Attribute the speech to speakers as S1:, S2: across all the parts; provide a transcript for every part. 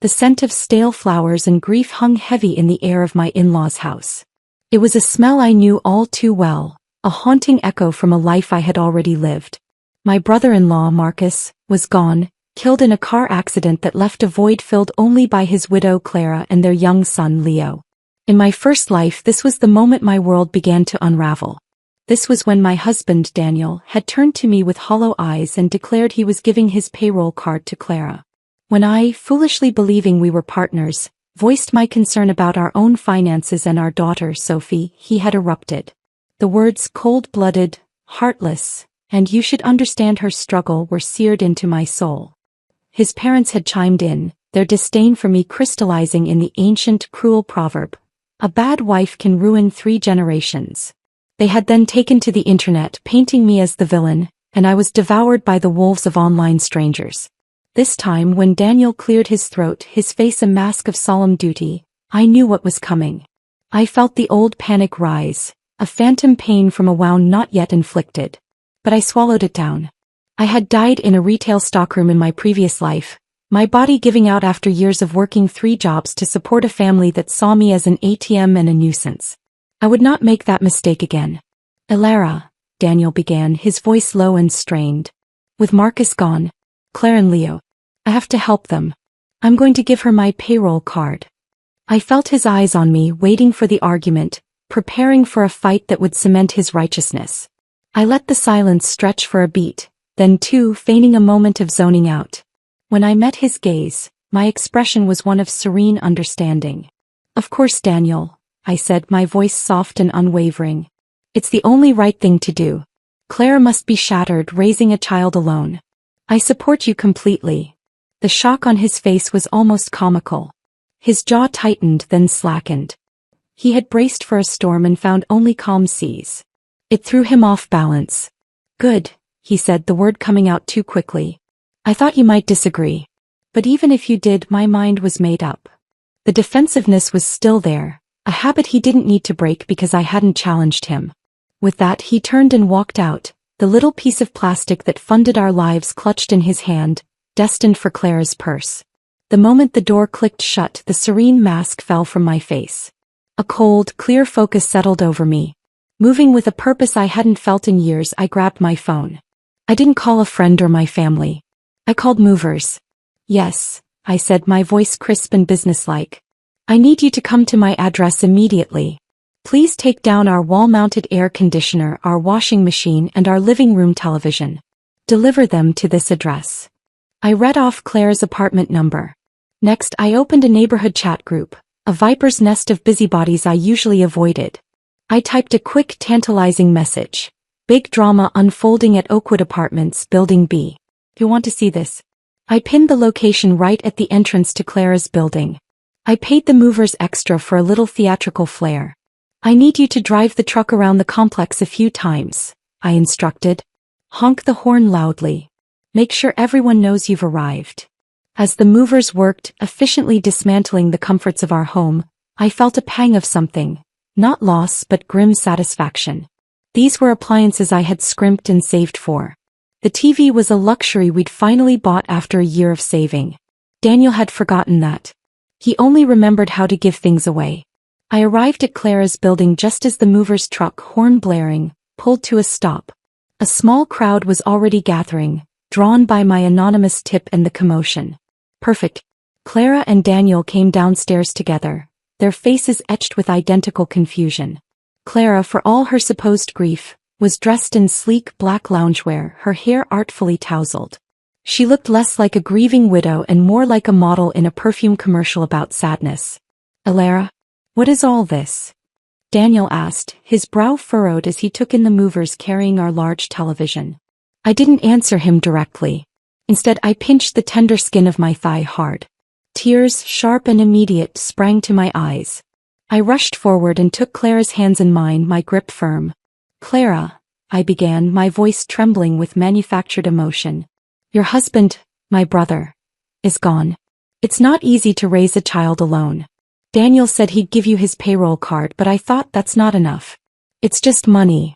S1: The scent of stale flowers and grief hung heavy in the air of my in-laws' house. It was a smell I knew all too well, a haunting echo from a life I had already lived. My brother-in-law, Marcus, was gone, killed in a car accident that left a void filled only by his widow Clara and their young son Leo. In my first life, this was the moment my world began to unravel. This was when my husband, Daniel, had turned to me with hollow eyes and declared he was giving his payroll card to Clara. When I, foolishly believing we were partners, voiced my concern about our own finances and our daughter, Sophie, he had erupted. The words cold-blooded, heartless, and you should understand her struggle were seared into my soul. His parents had chimed in, their disdain for me crystallizing in the ancient, cruel proverb, "A bad wife can ruin 3 generations." They had then taken to the internet, painting me as the villain, and I was devoured by the wolves of online strangers. This time, when Daniel cleared his throat, his face a mask of solemn duty, I knew what was coming. I felt the old panic rise, a phantom pain from a wound not yet inflicted. But I swallowed it down. I had died in a retail stockroom in my previous life, my body giving out after years of working 3 jobs to support a family that saw me as an ATM and a nuisance. I would not make that mistake again. "Elara," Daniel began, his voice low and strained. "With Marcus gone, Claire and Leo, I have to help them. I'm going to give her my payroll card." I felt his eyes on me, waiting for the argument, preparing for a fight that would cement his righteousness. I let the silence stretch for a beat, then 2, feigning a moment of zoning out. When I met his gaze, my expression was one of serene understanding. "Of course, Daniel," I said, my voice soft and unwavering. "It's the only right thing to do. Clara must be shattered raising a child alone. I support you completely." The shock on his face was almost comical. His jaw tightened then slackened. He had braced for a storm and found only calm seas. It threw him off balance. "Good," he said, the word coming out too quickly. "I thought you might disagree. But even if you did, my mind was made up." The defensiveness was still there, a habit he didn't need to break because I hadn't challenged him. With that, he turned and walked out, the little piece of plastic that funded our lives clutched in his hand, destined for Clara's purse. The moment the door clicked shut, the serene mask fell from my face. A cold, clear focus settled over me. Moving with a purpose I hadn't felt in years, I grabbed my phone. I didn't call a friend or my family. I called movers. "Yes," I said, my voice crisp and businesslike. "I need you to come to my address immediately. Please take down our wall-mounted air conditioner, our washing machine, and our living room television. Deliver them to this address." I read off Claire's apartment number. Next, I opened a neighborhood chat group, a viper's nest of busybodies I usually avoided. I typed a quick, tantalizing message. "Big drama unfolding at Oakwood Apartments, Building B. You want to see this?" I pinned the location right at the entrance to Clara's building. I paid the movers extra for a little theatrical flair. "I need you to drive the truck around the complex a few times," I instructed. "Honk the horn loudly. Make sure everyone knows you've arrived." As the movers worked, efficiently dismantling the comforts of our home, I felt a pang of something, not loss but grim satisfaction. These were appliances I had scrimped and saved for. The TV was a luxury we'd finally bought after a year of saving. Daniel had forgotten that. He only remembered how to give things away. I arrived at Clara's building just as the movers' truck, horn blaring, pulled to a stop. A small crowd was already gathering, drawn by my anonymous tip and the commotion. Perfect. Clara and Daniel came downstairs together, their faces etched with identical confusion. Clara, for all her supposed grief, was dressed in sleek black loungewear, her hair artfully tousled. She looked less like a grieving widow and more like a model in a perfume commercial about sadness. "Elara, what is all this?" Daniel asked, his brow furrowed as he took in the movers carrying our large television. I didn't answer him directly. Instead, I pinched the tender skin of my thigh hard. Tears, sharp and immediate, sprang to my eyes. I rushed forward and took Clara's hands in mine, my grip firm. "Clara," I began, my voice trembling with manufactured emotion. "Your husband, my brother, is gone. It's not easy to raise a child alone. Daniel said he'd give you his payroll card, but I thought that's not enough. It's just money."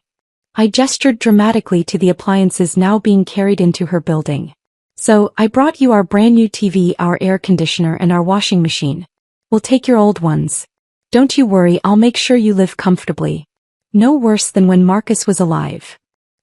S1: I gestured dramatically to the appliances now being carried into her building. So, I brought you our brand new TV, our air conditioner, and our washing machine. We'll take your old ones. Don't you worry, I'll make sure you live comfortably. No worse than when Marcus was alive.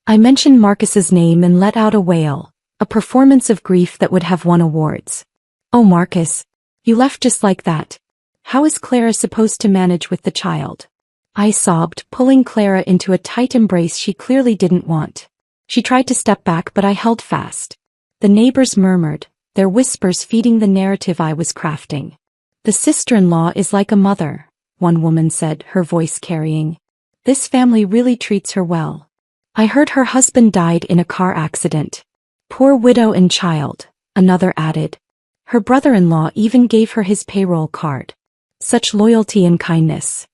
S1: I mentioned Marcus's name and let out a wail, a performance of grief that would have won awards. Oh Marcus, you left just like that. How is Clara supposed to manage with the child? I sobbed, pulling Clara into a tight embrace she clearly didn't want. She tried to step back but I held fast. The neighbors murmured, their whispers feeding the narrative I was crafting. The sister-in-law is like a mother, one woman said, her voice carrying. This family really treats her well. I heard her husband died in a car accident. Poor widow and child, another added. Her brother-in-law even gave her his payroll card. Such loyalty and kindness.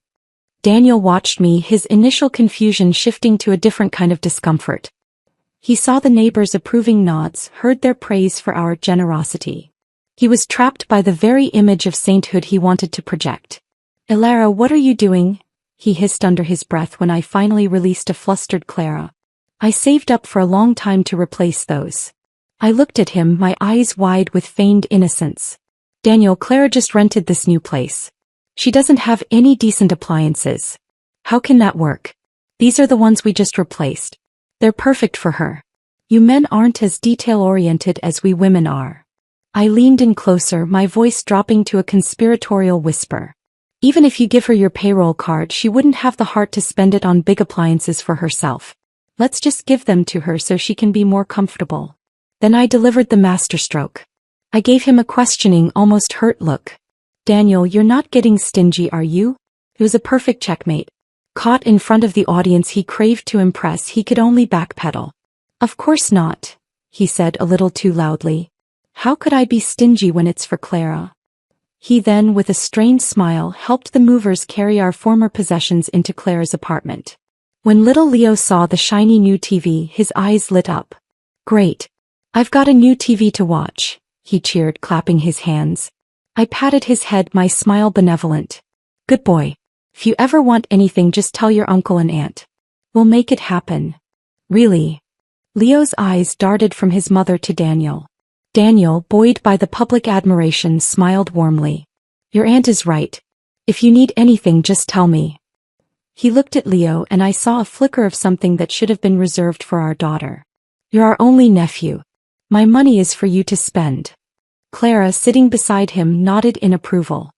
S1: Daniel watched me, his initial confusion shifting to a different kind of discomfort. He saw the neighbors' approving nods, heard their praise for our generosity. He was trapped by the very image of sainthood he wanted to project. Elara, what are you doing? He hissed under his breath when I finally released a flustered Clara. I saved up for a long time to replace those. I looked at him, my eyes wide with feigned innocence. Daniel, Clara just rented this new place. She doesn't have any decent appliances. How can that work? These are the ones we just replaced. They're perfect for her. You men aren't as detail-oriented as we women are. I leaned in closer, my voice dropping to a conspiratorial whisper. Even if you give her your payroll card, she wouldn't have the heart to spend it on big appliances for herself. Let's just give them to her so she can be more comfortable. Then I delivered the masterstroke. I gave him a questioning, almost hurt look. Daniel, you're not getting stingy, are you? It was a perfect checkmate. Caught in front of the audience he craved to impress, he could only backpedal. Of course not, he said a little too loudly. How could I be stingy when it's for Clara? He then, with a strained smile, helped the movers carry our former possessions into Clara's apartment. When little Leo saw the shiny new TV, his eyes lit up. Great. I've got a new TV to watch, he cheered, clapping his hands. I patted his head, my smile benevolent. Good boy. If you ever want anything, just tell your uncle and aunt. We'll make it happen. Really? Leo's eyes darted from his mother to Daniel. Daniel, buoyed by the public admiration, smiled warmly. Your aunt is right. If you need anything, just tell me. He looked at Leo and I saw a flicker of something that should have been reserved for our daughter. You're our only nephew. My money is for you to spend. Clara, sitting beside him, nodded in approval.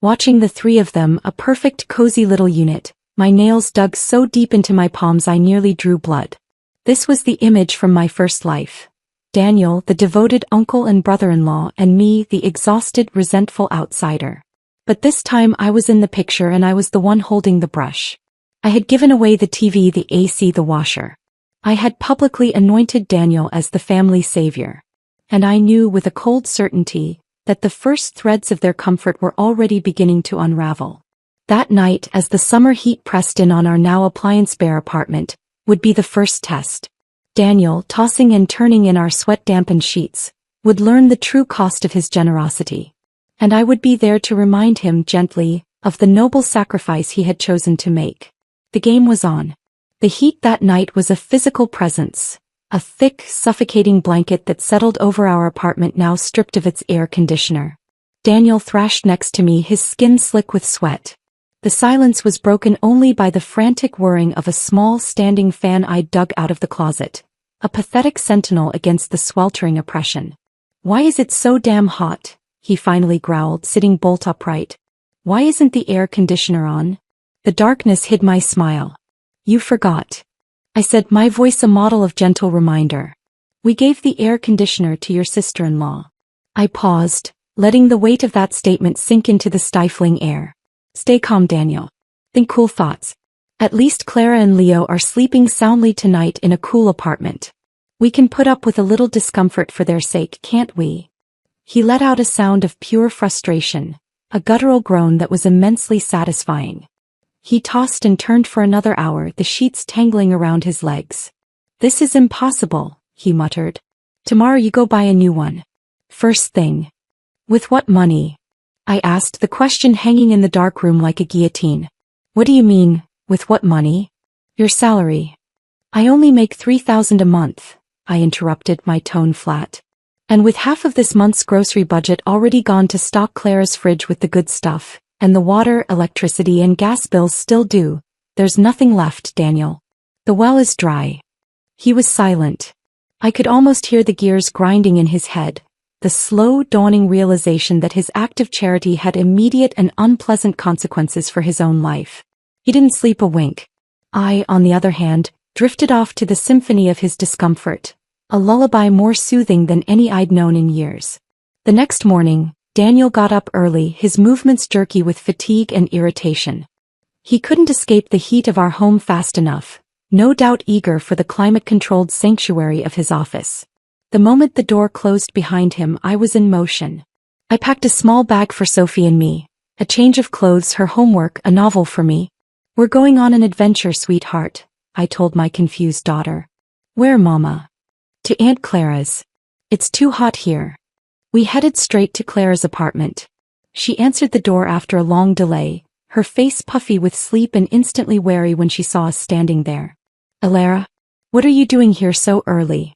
S1: Watching the three of them, a perfect cozy little unit, my nails dug so deep into my palms I nearly drew blood. This was the image from my first life. Daniel, the devoted uncle and brother-in-law, and me, the exhausted, resentful outsider. But this time I was in the picture and I was the one holding the brush. I had given away the TV, the AC, the washer. I had publicly anointed Daniel as the family savior. And I knew with a cold certainty that the first threads of their comfort were already beginning to unravel. That night, as the summer heat pressed in on our now appliance-bare apartment, would be the first test. Daniel, tossing and turning in our sweat-dampened sheets, would learn the true cost of his generosity. And I would be there to remind him gently of the noble sacrifice he had chosen to make. The game was on. The heat that night was a physical presence, a thick, suffocating blanket that settled over our apartment now stripped of its air conditioner. Daniel thrashed next to me, his skin slick with sweat. The silence was broken only by the frantic whirring of a small standing fan I'd dug out of the closet, a pathetic sentinel against the sweltering oppression. Why is it so damn hot? He finally growled, sitting bolt upright. Why isn't the air conditioner on? The darkness hid my smile. You forgot. I said, my voice a model of gentle reminder. We gave the air conditioner to your sister-in-law. I paused, letting the weight of that statement sink into the stifling air. Stay calm, Daniel. Think cool thoughts. At least Clara and Leo are sleeping soundly tonight in a cool apartment. We can put up with a little discomfort for their sake, can't we? He let out a sound of pure frustration, a guttural groan that was immensely satisfying. He tossed and turned for another hour, the sheets tangling around his legs. This is impossible, he muttered. Tomorrow you go buy a new one. First thing. With what money? I asked, the question hanging in the dark room like a guillotine. What do you mean, with what money? Your salary. I only make $3,000 a month, I interrupted, my tone flat. And with half of this month's grocery budget already gone to stock Clara's fridge with the good stuff, and the water, electricity and gas bills still due, there's nothing left, Daniel. The well is dry. He was silent. I could almost hear the gears grinding in his head, the slow dawning realization that his act of charity had immediate and unpleasant consequences for his own life. He didn't sleep a wink. I, on the other hand, drifted off to the symphony of his discomfort, a lullaby more soothing than any I'd known in years. The next morning, Daniel got up early, his movements jerky with fatigue and irritation. He couldn't escape the heat of our home fast enough, no doubt eager for the climate-controlled sanctuary of his office. The moment the door closed behind him, I was in motion. I packed a small bag for Sophie and me, a change of clothes, her homework, a novel for me. We're going on an adventure, sweetheart, I told my confused daughter. Where, Mama? To Aunt Clara's. It's too hot here. We headed straight to Clara's apartment. She answered the door after a long delay, her face puffy with sleep and instantly wary when she saw us standing there. Alara, what are you doing here so early?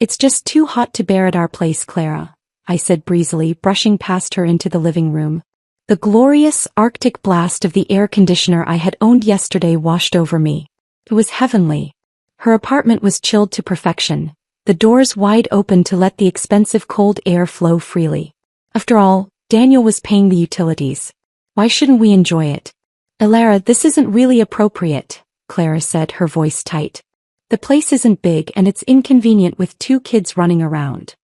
S1: It's just too hot to bear at our place, Clara, I said breezily, brushing past her into the living room. The glorious Arctic blast of the air conditioner I had owned yesterday washed over me. It was heavenly. Her apartment was chilled to perfection, the doors wide open to let the expensive cold air flow freely. After all, Daniel was paying the utilities. Why shouldn't we enjoy it? Alara, this isn't really appropriate, Clara said, her voice tight. The place isn't big and it's inconvenient with 2 kids running around.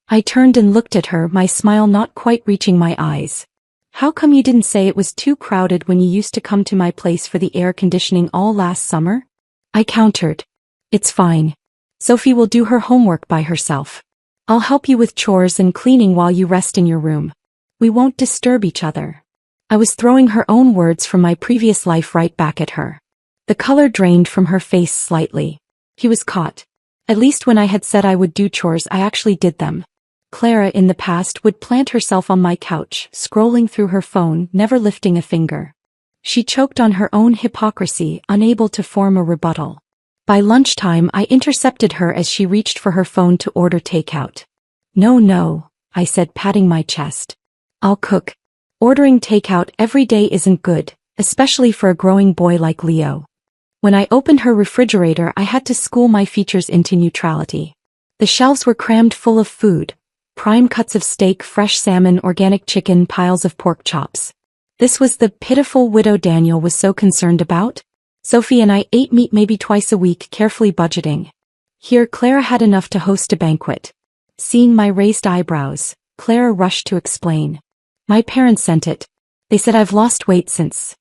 S1: I turned and looked at her, my smile not quite reaching my eyes. How come you didn't say it was too crowded when you used to come to my place for the air conditioning all last summer? I countered. It's fine. Sophie will do her homework by herself. I'll help you with chores and cleaning while you rest in your room. We won't disturb each other. I was throwing her own words from my previous life right back at her. The color drained from her face slightly. He was caught. At least when I had said I would do chores, I actually did them. Clara in the past would plant herself on my couch, scrolling through her phone, never lifting a finger. She choked on her own hypocrisy, unable to form a rebuttal. By lunchtime, I intercepted her as she reached for her phone to order takeout. No, I said, patting my chest. I'll cook. Ordering takeout every day isn't good, especially for a growing boy like Leo. When I opened her refrigerator, I had to school my features into neutrality. The shelves were crammed full of food. Prime cuts of steak, fresh salmon, organic chicken, piles of pork chops. This was the pitiful widow Daniel was so concerned about. Sophie and I ate meat maybe twice a week, carefully budgeting. Here Clara had enough to host a banquet. Seeing my raised eyebrows, Clara rushed to explain. My parents sent it. They said I've lost weight since,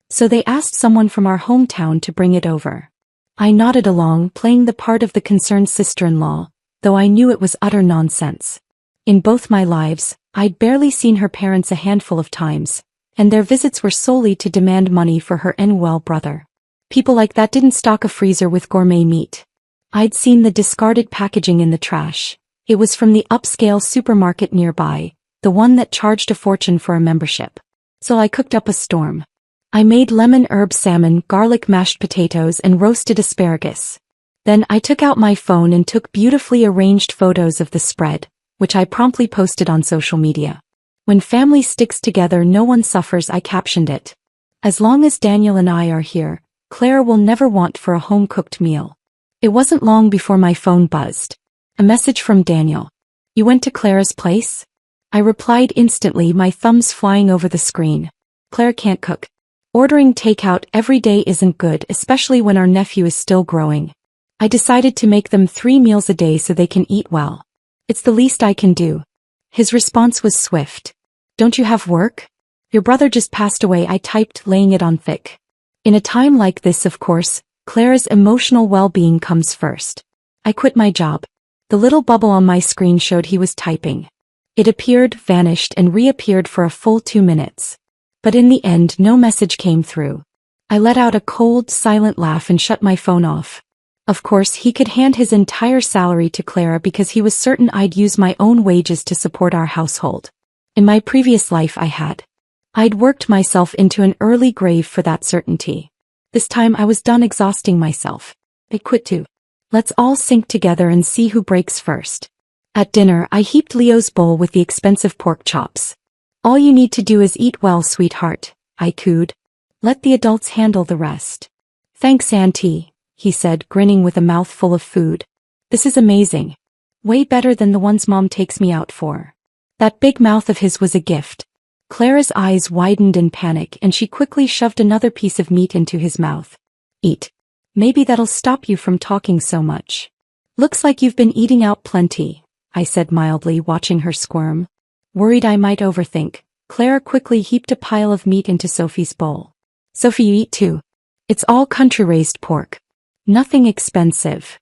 S1: So they asked someone from our hometown to bring it over. I nodded along, playing the part of the concerned sister-in-law, though I knew it was utter nonsense. In both my lives, I'd barely seen her parents a handful of times, and their visits were solely to demand money for her unwell brother. People like that didn't stock a freezer with gourmet meat. I'd seen the discarded packaging in the trash. It was from the upscale supermarket nearby, the one that charged a fortune for a membership. So I cooked up a storm. I made lemon herb salmon, garlic mashed potatoes, and roasted asparagus. Then I took out my phone and took beautifully arranged photos of the spread, which I promptly posted on social media. When family sticks together, no one suffers, I captioned it. As long as Daniel and I are here, Clara will never want for a home-cooked meal. It wasn't long before my phone buzzed. A message from Daniel. You went to Clara's place? I replied instantly, my thumbs flying over the screen. Clara can't cook. Ordering takeout every day isn't good, especially when our nephew is still growing. I decided to make them 3 meals a day so they can eat well. It's the least I can do. His response was swift. Don't you have work? Your brother just passed away, I typed, laying it on thick. In a time like this, of course, Clara's emotional well-being comes first. I quit my job. The little bubble on my screen showed he was typing. It appeared, vanished, and reappeared for a full 2 minutes. But in the end, no message came through. I let out a cold, silent laugh and shut my phone off. Of course, he could hand his entire salary to Clara because he was certain I'd use my own wages to support our household. In my previous life I'd worked myself into an early grave for that certainty. This time I was done exhausting myself. I quit too. Let's all sink together and see who breaks first. At dinner, I heaped Leo's bowl with the expensive pork chops. All you need to do is eat well, sweetheart, I cooed. Let the adults handle the rest. Thanks, Auntie, he said, grinning with a mouthful of food. This is amazing. Way better than the ones Mom takes me out for. That big mouth of his was a gift. Clara's eyes widened in panic and she quickly shoved another piece of meat into his mouth. Eat. Maybe that'll stop you from talking so much. Looks like you've been eating out plenty, I said mildly, watching her squirm. Worried I might overthink, Clara quickly heaped a pile of meat into Sophie's bowl. Sophie, you eat too. It's all country-raised pork. Nothing expensive.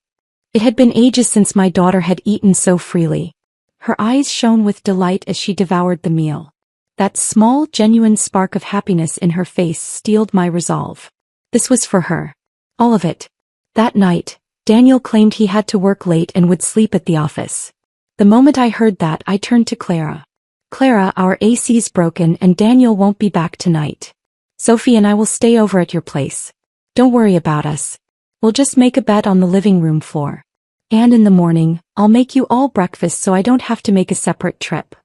S1: It had been ages since my daughter had eaten so freely. Her eyes shone with delight as she devoured the meal. That small, genuine spark of happiness in her face steeled my resolve. This was for her. All of it. That night, Daniel claimed he had to work late and would sleep at the office. The moment I heard that, I turned to Clara. Clara, our AC's broken and Daniel won't be back tonight. Sophie and I will stay over at your place. Don't worry about us. We'll just make a bed on the living room floor. And in the morning, I'll make you all breakfast so I don't have to make a separate trip.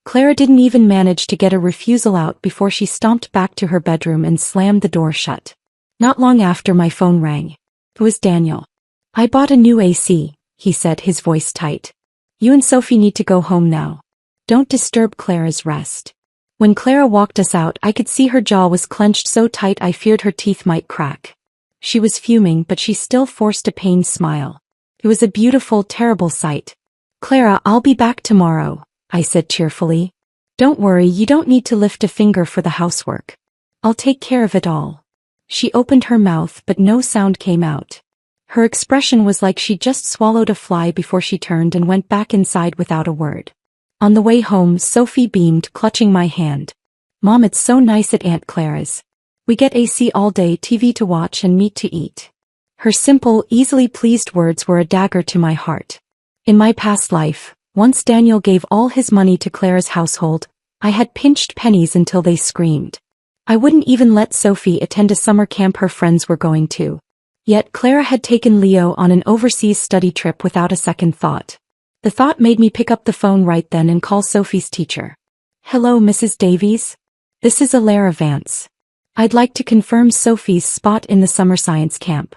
S1: Clara didn't even manage to get a refusal out before she stomped back to her bedroom and slammed the door shut. Not long after, my phone rang. It was Daniel. I bought a new AC, he said, his voice tight. You and Sophie need to go home now. Don't disturb Clara's rest. When Clara walked us out, I could see her jaw was clenched so tight I feared her teeth might crack. She was fuming, but she still forced a pained smile. It was a beautiful, terrible sight. Clara, I'll be back tomorrow, I said cheerfully. Don't worry, you don't need to lift a finger for the housework. I'll take care of it all. She opened her mouth, but no sound came out. Her expression was like she just swallowed a fly before she turned and went back inside without a word. On the way home, Sophie beamed, clutching my hand. Mom, it's so nice at Aunt Clara's. We get AC all day, TV to watch and meat to eat. Her simple, easily pleased words were a dagger to my heart. In my past life, once Daniel gave all his money to Clara's household, I had pinched pennies until they screamed. I wouldn't even let Sophie attend a summer camp her friends were going to. Yet Clara had taken Leo on an overseas study trip without a second thought. The thought made me pick up the phone right then and call Sophie's teacher. Hello, Mrs. Davies. This is Alara Vance. I'd like to confirm Sophie's spot in the summer science camp.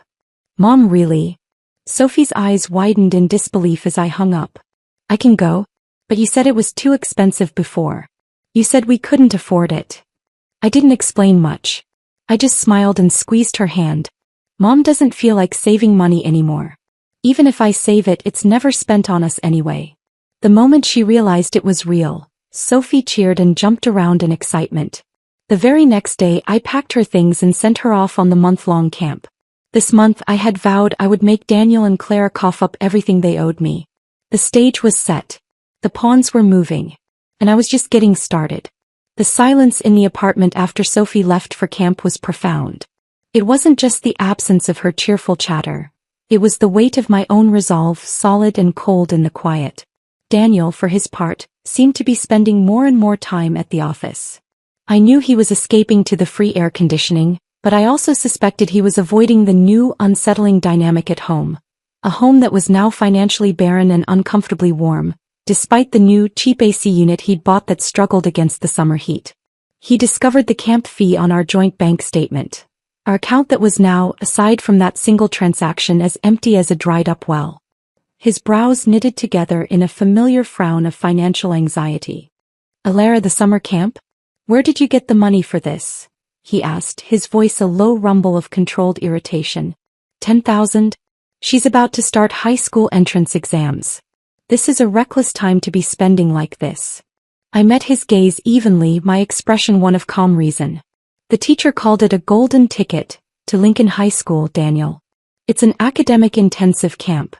S1: Mom, really? Sophie's eyes widened in disbelief as I hung up. I can go? But you said it was too expensive before. You said we couldn't afford it. I didn't explain much. I just smiled and squeezed her hand. Mom doesn't feel like saving money anymore. Even if I save it, it's never spent on us anyway. The moment she realized it was real, Sophie cheered and jumped around in excitement. The very next day, I packed her things and sent her off on the month-long camp. This month, I had vowed I would make Daniel and Clara cough up everything they owed me. The stage was set. The pawns were moving. And I was just getting started. The silence in the apartment after Sophie left for camp was profound. It wasn't just the absence of her cheerful chatter. It was the weight of my own resolve, solid and cold in the quiet. Daniel, for his part, seemed to be spending more and more time at the office. I knew he was escaping to the free air conditioning, but I also suspected he was avoiding the new, unsettling dynamic at home. A home that was now financially barren and uncomfortably warm, despite the new, cheap AC unit he'd bought that struggled against the summer heat. He discovered the camp fee on our joint bank statement. Our account that was now, aside from that single transaction, as empty as a dried-up well. His brows knitted together in a familiar frown of financial anxiety. Alara, the summer camp? Where did you get the money for this? He asked, his voice a low rumble of controlled irritation. 10,000? She's about to start high school entrance exams. This is a reckless time to be spending like this. I met his gaze evenly, my expression one of calm reason. The teacher called it a golden ticket to Lincoln High School, Daniel. It's an academic intensive camp.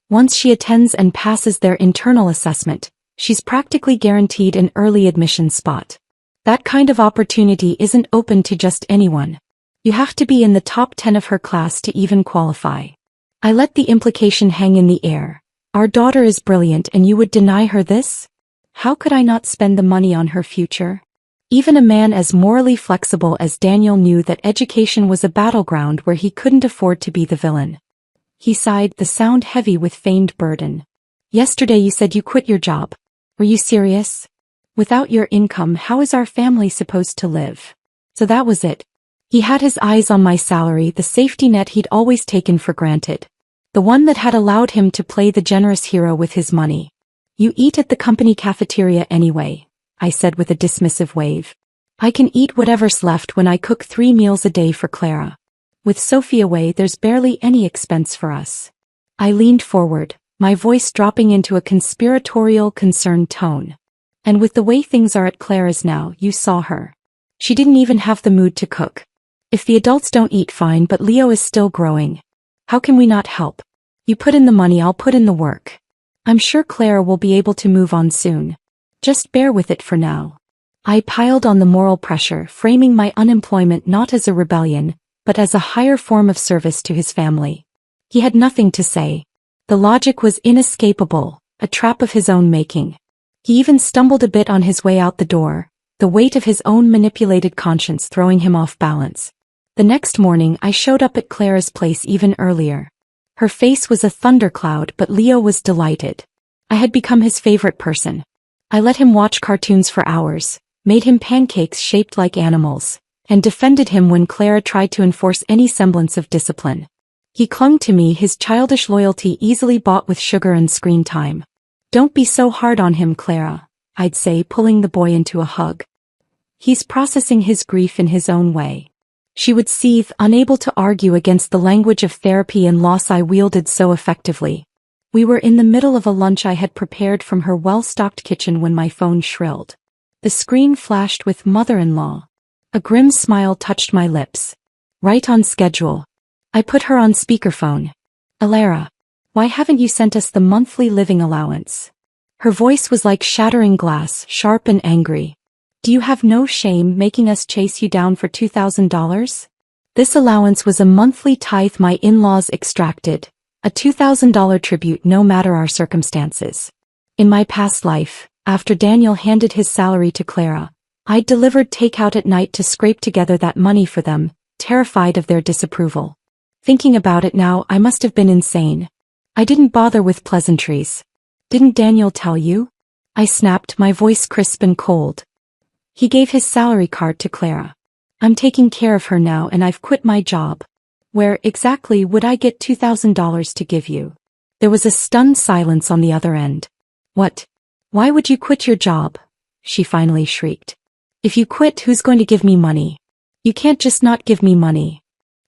S1: Once she attends and passes their internal assessment, she's practically guaranteed an early admission spot. That kind of opportunity isn't open to just anyone. You have to be in the top 10 of her class to even qualify. I let the implication hang in the air. Our daughter is brilliant and you would deny her this? How could I not spend the money on her future? Even a man as morally flexible as Daniel knew that education was a battleground where he couldn't afford to be the villain. He sighed, the sound heavy with feigned burden. Yesterday you said you quit your job. Were you serious? Without your income, how is our family supposed to live? So that was it. He had his eyes on my salary, the safety net he'd always taken for granted. The one that had allowed him to play the generous hero with his money. You eat at the company cafeteria anyway, I said with a dismissive wave. I can eat whatever's left when I cook 3 meals a day for Clara. With Sophie away, there's barely any expense for us. I leaned forward, my voice dropping into a conspiratorial, concerned tone. And with the way things are at Clara's now, you saw her. She didn't even have the mood to cook. If the adults don't eat, fine, but Leo is still growing. How can we not help? You put in the money, I'll put in the work. I'm sure Clara will be able to move on soon. Just bear with it for now. I piled on the moral pressure, framing my unemployment not as a rebellion, but as a higher form of service to his family. He had nothing to say. The logic was inescapable, a trap of his own making. He even stumbled a bit on his way out the door, the weight of his own manipulated conscience throwing him off balance. The next morning I showed up at Clara's place even earlier. Her face was a thundercloud, but Leo was delighted. I had become his favorite person. I let him watch cartoons for hours, made him pancakes shaped like animals, and defended him when Clara tried to enforce any semblance of discipline. He clung to me, his childish loyalty easily bought with sugar and screen time. Don't be so hard on him, Clara, I'd say, pulling the boy into a hug. He's processing his grief in his own way. She would seethe, unable to argue against the language of therapy and loss I wielded so effectively. We were in the middle of a lunch I had prepared from her well-stocked kitchen when my phone shrilled. The screen flashed with mother-in-law. A grim smile touched my lips. Right on schedule. I put her on speakerphone. Alara, why haven't you sent us the monthly living allowance? Her voice was like shattering glass, sharp and angry. Do you have no shame making us chase you down for $2,000? This allowance was a monthly tithe my in-laws extracted, a $2,000 tribute no matter our circumstances. In my past life, after Daniel handed his salary to Clara, I'd delivered takeout at night to scrape together that money for them, terrified of their disapproval. Thinking about it now, I must have been insane. I didn't bother with pleasantries. Didn't Daniel tell you? I snapped, my voice crisp and cold. He gave his salary card to Clara. I'm taking care of her now and I've quit my job. Where exactly would I get $2,000 to give you? There was a stunned silence on the other end. What? Why would you quit your job? She finally shrieked. If you quit, who's going to give me money? You can't just not give me money.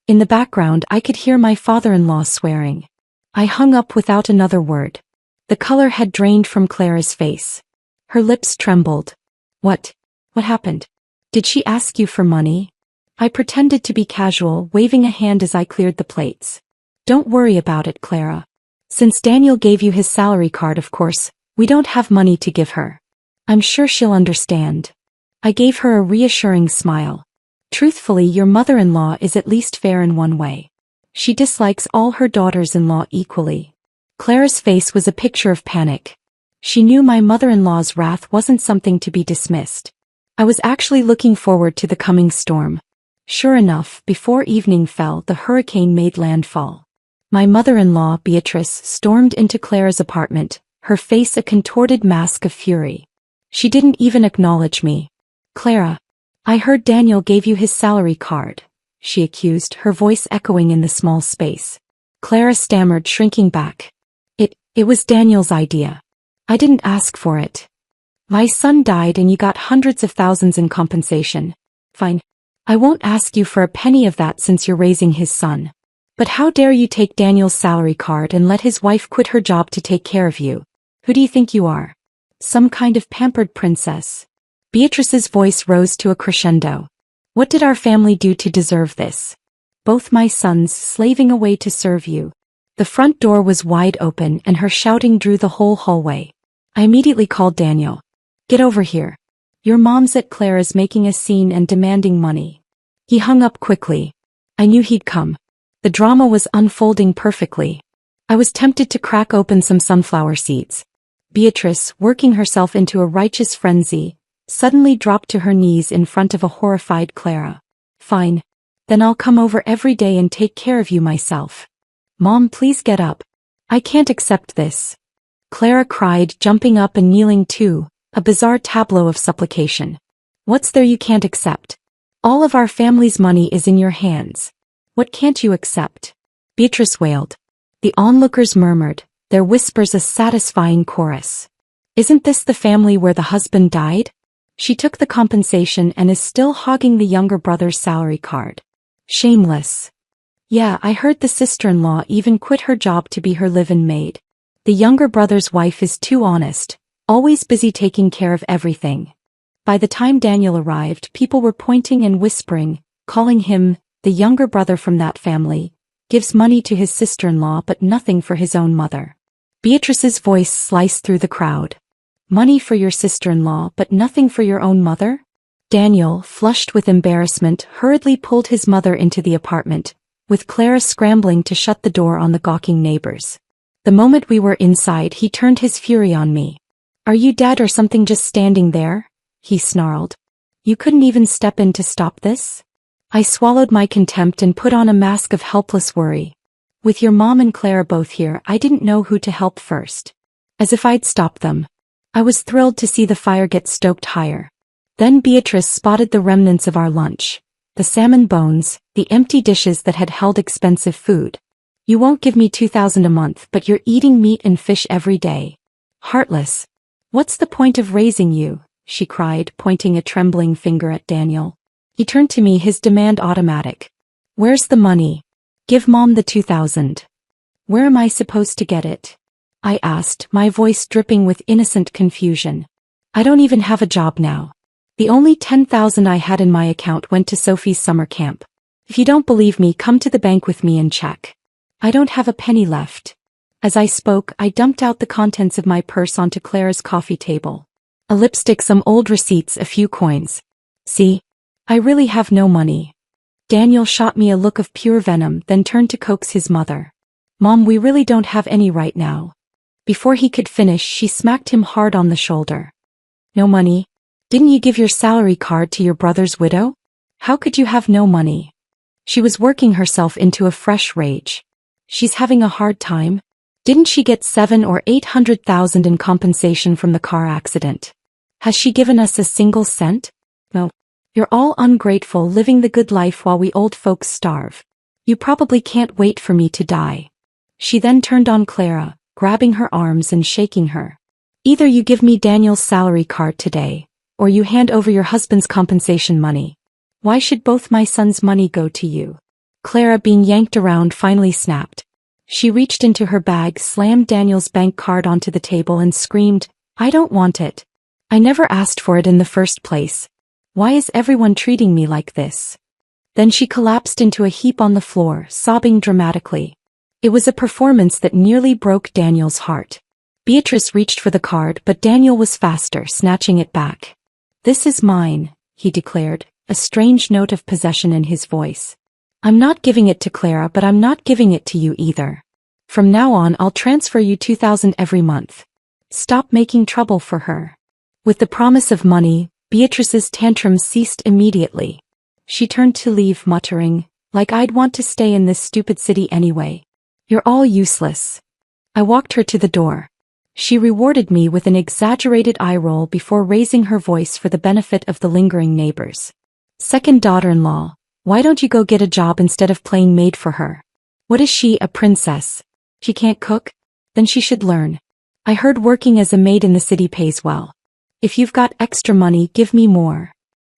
S1: In the background, I could hear my father-in-law swearing. I hung up without another word. The color had drained from Clara's face. Her lips trembled. What? What happened? Did she ask you for money? I pretended to be casual, waving a hand as I cleared the plates. Don't worry about it, Clara. Since Daniel gave you his salary card, of course, we don't have money to give her. I'm sure she'll understand. I gave her a reassuring smile. Truthfully, your mother-in-law is at least fair in one way. She dislikes all her daughters-in-law equally. Clara's face was a picture of panic. She knew my mother-in-law's wrath wasn't something to be dismissed. I was actually looking forward to the coming storm. Sure enough, before evening fell, the hurricane made landfall. My mother-in-law, Beatrice, stormed into Clara's apartment, her face a contorted mask of fury. She didn't even acknowledge me. Clara, I heard Daniel gave you his salary card, she accused, her voice echoing in the small space. Clara stammered, shrinking back. It was Daniel's idea. I didn't ask for it. My son died and you got hundreds of thousands in compensation. Fine. I won't ask you for a penny of that since you're raising his son. But how dare you take Daniel's salary card and let his wife quit her job to take care of you? Who do you think you are? Some kind of pampered princess? Beatrice's voice rose to a crescendo. What did our family do to deserve this? Both my sons slaving away to serve you. The front door was wide open and her shouting drew the whole hallway. I immediately called Daniel. Get over here. Your mom's at Clara's making a scene and demanding money. He hung up quickly. I knew he'd come. The drama was unfolding perfectly. I was tempted to crack open some sunflower seeds. Beatrice, working herself into a righteous frenzy, suddenly dropped to her knees in front of a horrified Clara. Fine. Then I'll come over every day and take care of you myself. Mom, please get up. I can't accept this. Clara cried, jumping up and kneeling too, a bizarre tableau of supplication. What's there you can't accept? All of our family's money is in your hands. What can't you accept? Beatrice wailed. The onlookers murmured, their whispers a satisfying chorus. Isn't this the family where the husband died? She took the compensation and is still hogging the younger brother's salary card. Shameless. Yeah, I heard the sister-in-law even quit her job to be her live-in maid. The younger brother's wife is too honest, always busy taking care of everything. By the time Daniel arrived, people were pointing and whispering, calling him the younger brother from that family, gives money to his sister-in-law but nothing for his own mother. Beatrice's voice sliced through the crowd. Money for your sister-in-law but nothing for your own mother? Daniel, flushed with embarrassment, hurriedly pulled his mother into the apartment, with Clara scrambling to shut the door on the gawking neighbors. The moment we were inside, he turned his fury on me. Are you dead or something just standing there? He snarled. You couldn't even step in to stop this? I swallowed my contempt and put on a mask of helpless worry. With your mom and Clara both here, I didn't know who to help first. As if I'd stop them. I was thrilled to see the fire get stoked higher. Then Beatrice spotted the remnants of our lunch. The salmon bones, the empty dishes that had held expensive food. You won't give me $2,000 a month, but you're eating meat and fish every day. Heartless. What's the point of raising you? She cried, pointing a trembling finger at Daniel. He turned to me, his demand automatic. Where's the money? Give Mom the $2,000. Where am I supposed to get it? I asked, my voice dripping with innocent confusion. I don't even have a job now. The only $10,000 I had in my account went to Sophie's summer camp. If you don't believe me, come to the bank with me and check. I don't have a penny left. As I spoke, I dumped out the contents of my purse onto Clara's coffee table. A lipstick, some old receipts, a few coins. See? I really have no money. Daniel shot me a look of pure venom, then turned to coax his mother. Mom, we really don't have any right now. Before he could finish, she smacked him hard on the shoulder. No money? Didn't you give your salary card to your brother's widow? How could you have no money? She was working herself into a fresh rage. She's having a hard time. Didn't she get $700,000 or $800,000 in compensation from the car accident? Has she given us a single cent? No. You're all ungrateful, living the good life while we old folks starve. You probably can't wait for me to die. She then turned on Clara, grabbing her arms and shaking her. Either you give me Daniel's salary card today, or you hand over your husband's compensation money. Why should both my sons' money go to you? Clara, being yanked around, finally snapped. She reached into her bag, slammed Daniel's bank card onto the table and screamed, I don't want it. I never asked for it in the first place. Why is everyone treating me like this? Then she collapsed into a heap on the floor, sobbing dramatically. It was a performance that nearly broke Daniel's heart. Beatrice reached for the card, but Daniel was faster, snatching it back. This is mine, he declared, a strange note of possession in his voice. I'm not giving it to Clara, but I'm not giving it to you either. From now on, I'll transfer you $2,000 every month. Stop making trouble for her. With the promise of money, Beatrice's tantrums ceased immediately. She turned to leave, muttering, like I'd want to stay in this stupid city anyway. You're all useless. I walked her to the door. She rewarded me with an exaggerated eye roll before raising her voice for the benefit of the lingering neighbors. Second daughter-in-law, why don't you go get a job instead of playing maid for her? What is she, a princess? She can't cook? Then she should learn. I heard working as a maid in the city pays well. If you've got extra money, give me more.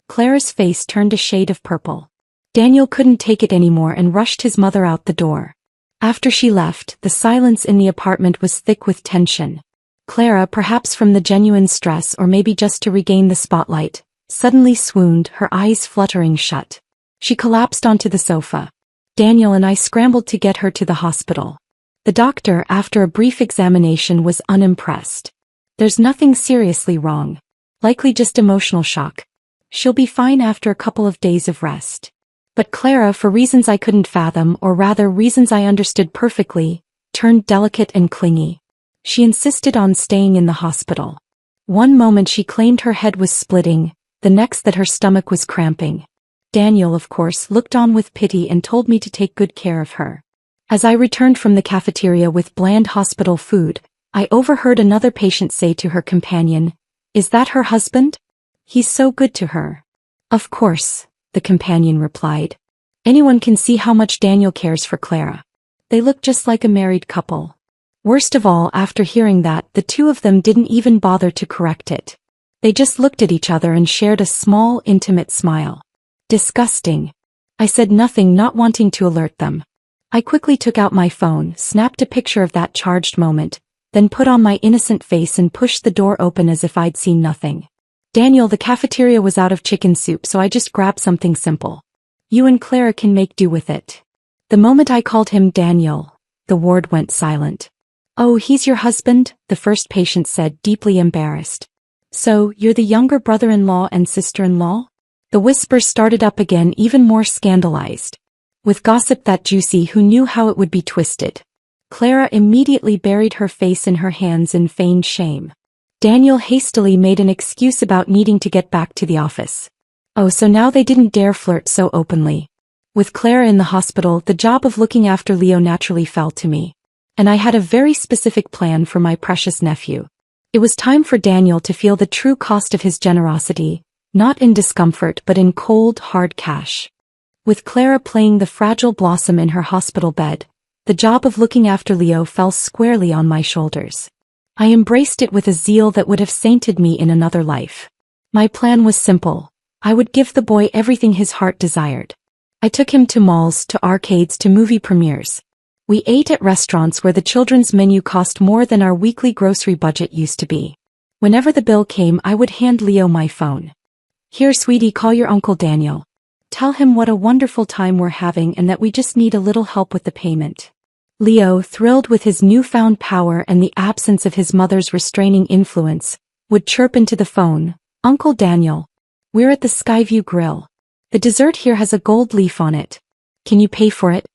S1: Clara's face turned a shade of purple. Daniel couldn't take it anymore and rushed his mother out the door. After she left, the silence in the apartment was thick with tension. Clara, perhaps from the genuine stress or maybe just to regain the spotlight, suddenly swooned, her eyes fluttering shut. She collapsed onto the sofa. Daniel and I scrambled to get her to the hospital. The doctor, after a brief examination, was unimpressed. There's nothing seriously wrong. Likely just emotional shock. She'll be fine after a couple of days of rest. But Clara, for reasons I couldn't fathom, or rather reasons I understood perfectly, turned delicate and clingy. She insisted on staying in the hospital. One moment she claimed her head was splitting, the next that her stomach was cramping. Daniel, of course, looked on with pity and told me to take good care of her. As I returned from the cafeteria with bland hospital food, I overheard another patient say to her companion, "Is that her husband? He's so good to her." "Of course," the companion replied. "Anyone can see how much Daniel cares for Clara. They look just like a married couple." Worst of all, after hearing that, the two of them didn't even bother to correct it. They just looked at each other and shared a small, intimate smile. Disgusting. I said nothing, not wanting to alert them. I quickly took out my phone, snapped a picture of that charged moment, then put on my innocent face and pushed the door open as if I'd seen nothing. "Daniel, the cafeteria was out of chicken soup, so I just grabbed something simple. You and Clara can make do with it." The moment I called him Daniel, the ward went silent. "Oh, he's your husband?" the first patient said, deeply embarrassed. "So, you're the younger brother-in-law and sister-in-law?" The whispers started up again, even more scandalized. With gossip that juicy, who knew how it would be twisted? Clara immediately buried her face in her hands in feigned shame. Daniel hastily made an excuse about needing to get back to the office. Oh, so now they didn't dare flirt so openly. With Clara in the hospital, the job of looking after Leo naturally fell to me. And I had a very specific plan for my precious nephew. It was time for Daniel to feel the true cost of his generosity, not in discomfort but in cold, hard cash. With Clara playing the fragile blossom in her hospital bed, the job of looking after Leo fell squarely on my shoulders. I embraced it with a zeal that would have sainted me in another life. My plan was simple. I would give the boy everything his heart desired. I took him to malls, to arcades, to movie premieres. We ate at restaurants where the children's menu cost more than our weekly grocery budget used to be. Whenever the bill came, I would hand Leo my phone. "Here, sweetie, call your Uncle Daniel. Tell him what a wonderful time we're having and that we just need a little help with the payment." Leo, thrilled with his newfound power and the absence of his mother's restraining influence, would chirp into the phone, "Uncle Daniel, we're at the Skyview Grill. The dessert here has a gold leaf on it. Can you pay for it?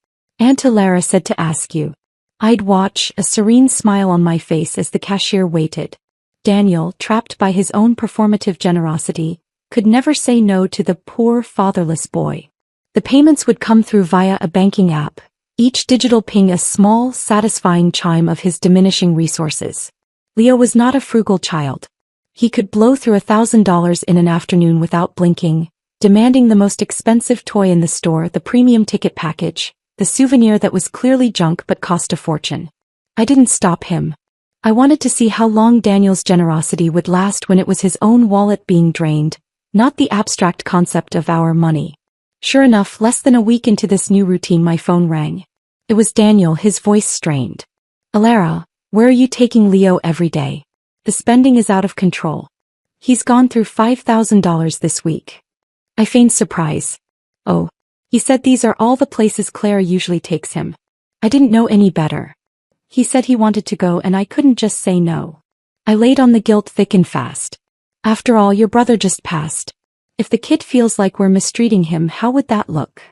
S1: Aunt Lara said to ask you." I'd watch, a serene smile on my face as the cashier waited. Daniel, trapped by his own performative generosity, could never say no to the poor, fatherless boy. The payments would come through via a banking app, each digital ping a small, satisfying chime of his diminishing resources. Leo was not a frugal child. He could blow through $1,000 in an afternoon without blinking, demanding the most expensive toy in the store, the premium ticket package, the souvenir that was clearly junk but cost a fortune. I didn't stop him. I wanted to see how long Daniel's generosity would last when it was his own wallet being drained, not the abstract concept of our money. Sure enough, less than a week into this new routine, my phone rang. It was Daniel, his voice strained. "Alara, where are you taking Leo every day? The spending is out of control. He's gone through $5,000 this week." I feigned surprise. "Oh." He said these are all the places Clara usually takes him. I didn't know any better. He said he wanted to go and I couldn't just say no. I laid on the guilt thick and fast. "After all, your brother just passed. If the kid feels like we're mistreating him, how would that look?"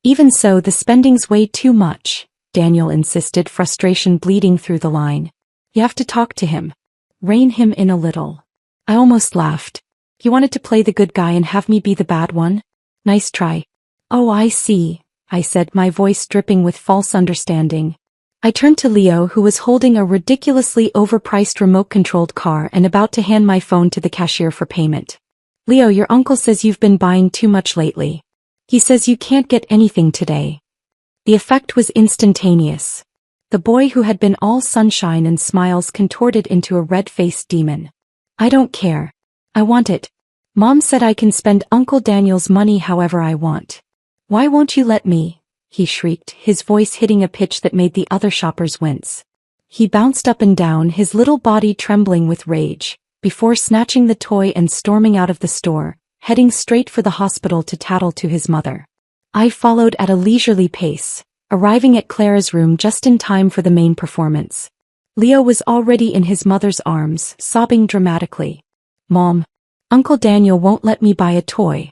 S1: "Even so, the spending's way too much," Daniel insisted, frustration bleeding through the line. "You have to talk to him. Rein him in a little." I almost laughed. "He wanted to play the good guy and have me be the bad one? Nice try." "Oh, I see," I said, my voice dripping with false understanding. I turned to Leo, who was holding a ridiculously overpriced remote-controlled car and about to hand my phone to the cashier for payment. "Leo, your uncle says you've been buying too much lately. He says you can't get anything today." The effect was instantaneous. The boy who had been all sunshine and smiles contorted into a red-faced demon. "I don't care. I want it. Mom said I can spend Uncle Daniel's money however I want. Why won't you let me?" he shrieked, his voice hitting a pitch that made the other shoppers wince. He bounced up and down, his little body trembling with rage, before snatching the toy and storming out of the store, heading straight for the hospital to tattle to his mother. I followed at a leisurely pace, arriving at Clara's room just in time for the main performance. Leo was already in his mother's arms, sobbing dramatically. "Mom, Uncle Daniel won't let me buy a toy."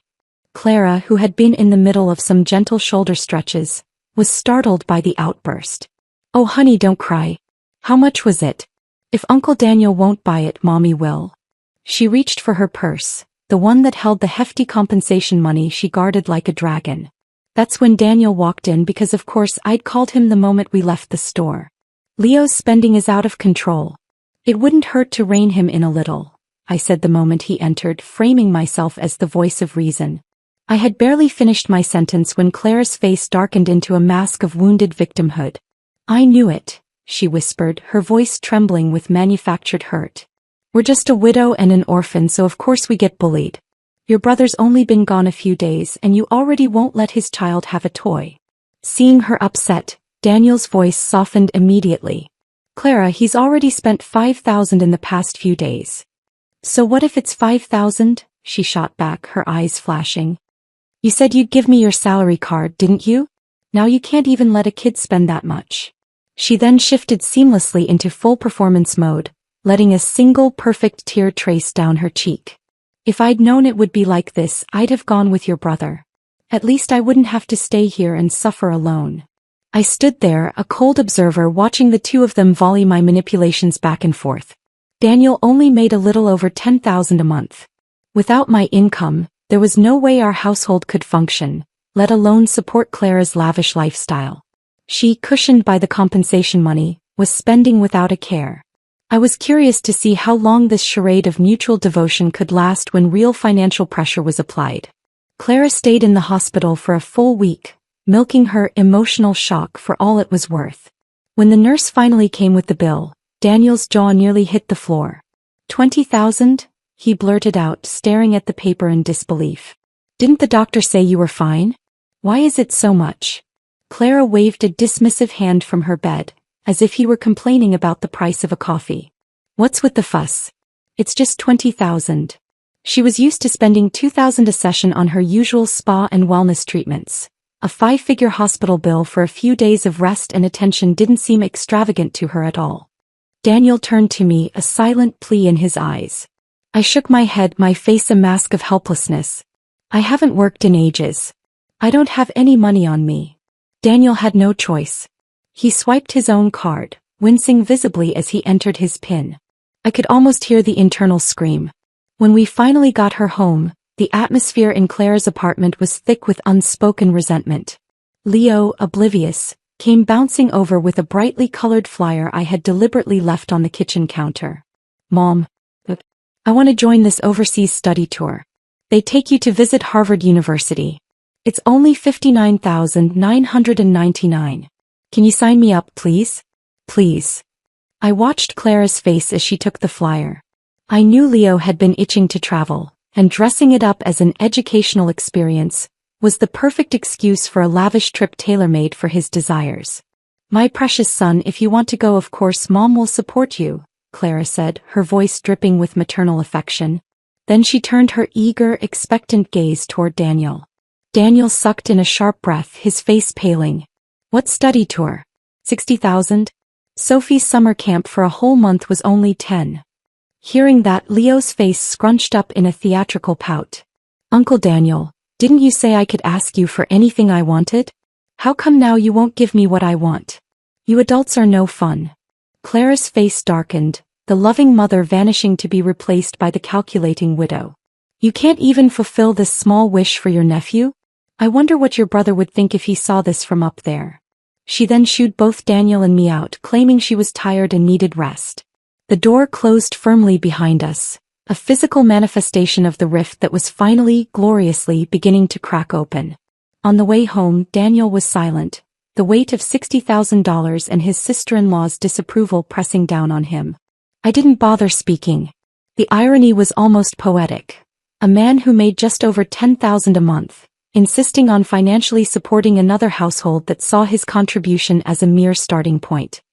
S1: Clara, who had been in the middle of some gentle shoulder stretches, was startled by the outburst. "Oh honey, don't cry. How much was it? If Uncle Daniel won't buy it, Mommy will." She reached for her purse, the one that held the hefty compensation money she guarded like a dragon. That's when Daniel walked in, because of course I'd called him the moment we left the store. "Leo's spending is out of control. It wouldn't hurt to rein him in a little, I said the moment he entered, framing myself as the voice of reason. I had barely finished my sentence when Clara's face darkened into a mask of wounded victimhood. I knew it, she whispered, her voice trembling with manufactured hurt. We're just a widow and an orphan, so of course we get bullied. Your brother's only been gone a few days and you already won't let his child have a toy. Seeing her upset, Daniel's voice softened immediately. Clara, he's already spent $5,000 in the past few days. So what if it's $5,000? She shot back, her eyes flashing. You said you'd give me your salary card, didn't you? Now you can't even let a kid spend that much. She then shifted seamlessly into full performance mode, letting a single perfect tear trace down her cheek. If I'd known it would be like this, I'd have gone with your brother. At least I wouldn't have to stay here and suffer alone. I stood there, a cold observer, watching the two of them volley my manipulations back and forth. Daniel only made a little over $10,000 a month. Without my income, there was no way our household could function, let alone support Clara's lavish lifestyle. She, cushioned by the compensation money, was spending without a care. I was curious to see how long this charade of mutual devotion could last when real financial pressure was applied. Clara stayed in the hospital for a full week, milking her emotional shock for all it was worth. When the nurse finally came with the bill, Daniel's jaw nearly hit the floor. $20,000? He blurted out, staring at the paper in disbelief. Didn't the doctor say you were fine? Why is it so much? Clara waved a dismissive hand from her bed, as if he were complaining about the price of a coffee. What's with the fuss? It's just $20,000. She was used to spending $2,000 a session on her usual spa and wellness treatments. A 5-figure hospital bill for a few days of rest and attention didn't seem extravagant to her at all. Daniel turned to me, a silent plea in his eyes. I shook my head, my face a mask of helplessness. I haven't worked in ages. I don't have any money on me. Daniel had no choice. He swiped his own card, wincing visibly as he entered his PIN. I could almost hear the internal scream. When we finally got her home, the atmosphere in Clara's apartment was thick with unspoken resentment. Leo, oblivious, came bouncing over with a brightly colored flyer I had deliberately left on the kitchen counter. Mom, I want to join this overseas study tour. They take you to visit Harvard University. It's only $59,999. Can you sign me up, please? Please. I watched Clara's face as she took the flyer. I knew Leo had been itching to travel, and dressing it up as an educational experience was the perfect excuse for a lavish trip tailor-made for his desires. My precious son, if you want to go, of course Mom will support you, Clara said, her voice dripping with maternal affection. Then she turned her eager, expectant gaze toward Daniel. Daniel sucked in a sharp breath, his face paling. What study tour? 60,000? Sophie's summer camp for a whole month was only 10. Hearing that, Leo's face scrunched up in a theatrical pout. Uncle Daniel, didn't you say I could ask you for anything I wanted? How come now you won't give me what I want? You adults are no fun. Clara's face darkened, the loving mother vanishing to be replaced by the calculating widow. You can't even fulfill this small wish for your nephew? I wonder what your brother would think if he saw this from up there. She then shooed both Daniel and me out, claiming she was tired and needed rest. The door closed firmly behind us, a physical manifestation of the rift that was finally, gloriously beginning to crack open. On the way home, Daniel was silent, the weight of $60,000 and his sister-in-law's disapproval pressing down on him. I didn't bother speaking. The irony was almost poetic. A man who made just over $10,000 a month, insisting on financially supporting another household that saw his contribution as a mere starting point.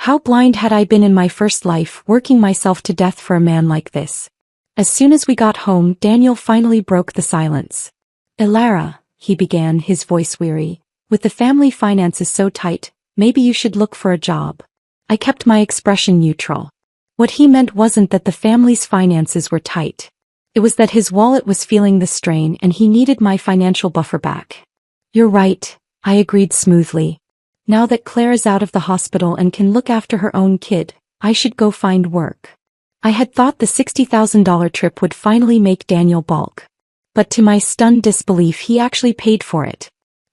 S1: How blind had I been in my first life, working myself to death for a man like this? As soon as we got home, Daniel finally broke the silence. Elara, he began, his voice weary, with the family finances so tight, maybe you should look for a job. I kept my expression neutral. What he meant wasn't that the family's finances were tight. It was that his wallet was feeling the strain and he needed my financial buffer back. You're right, I agreed smoothly. Now that Clara's out of the hospital and can look after her own kid, I should go find work. I had thought the $60,000 trip would finally make Daniel balk. But to my stunned disbelief, he actually paid for it.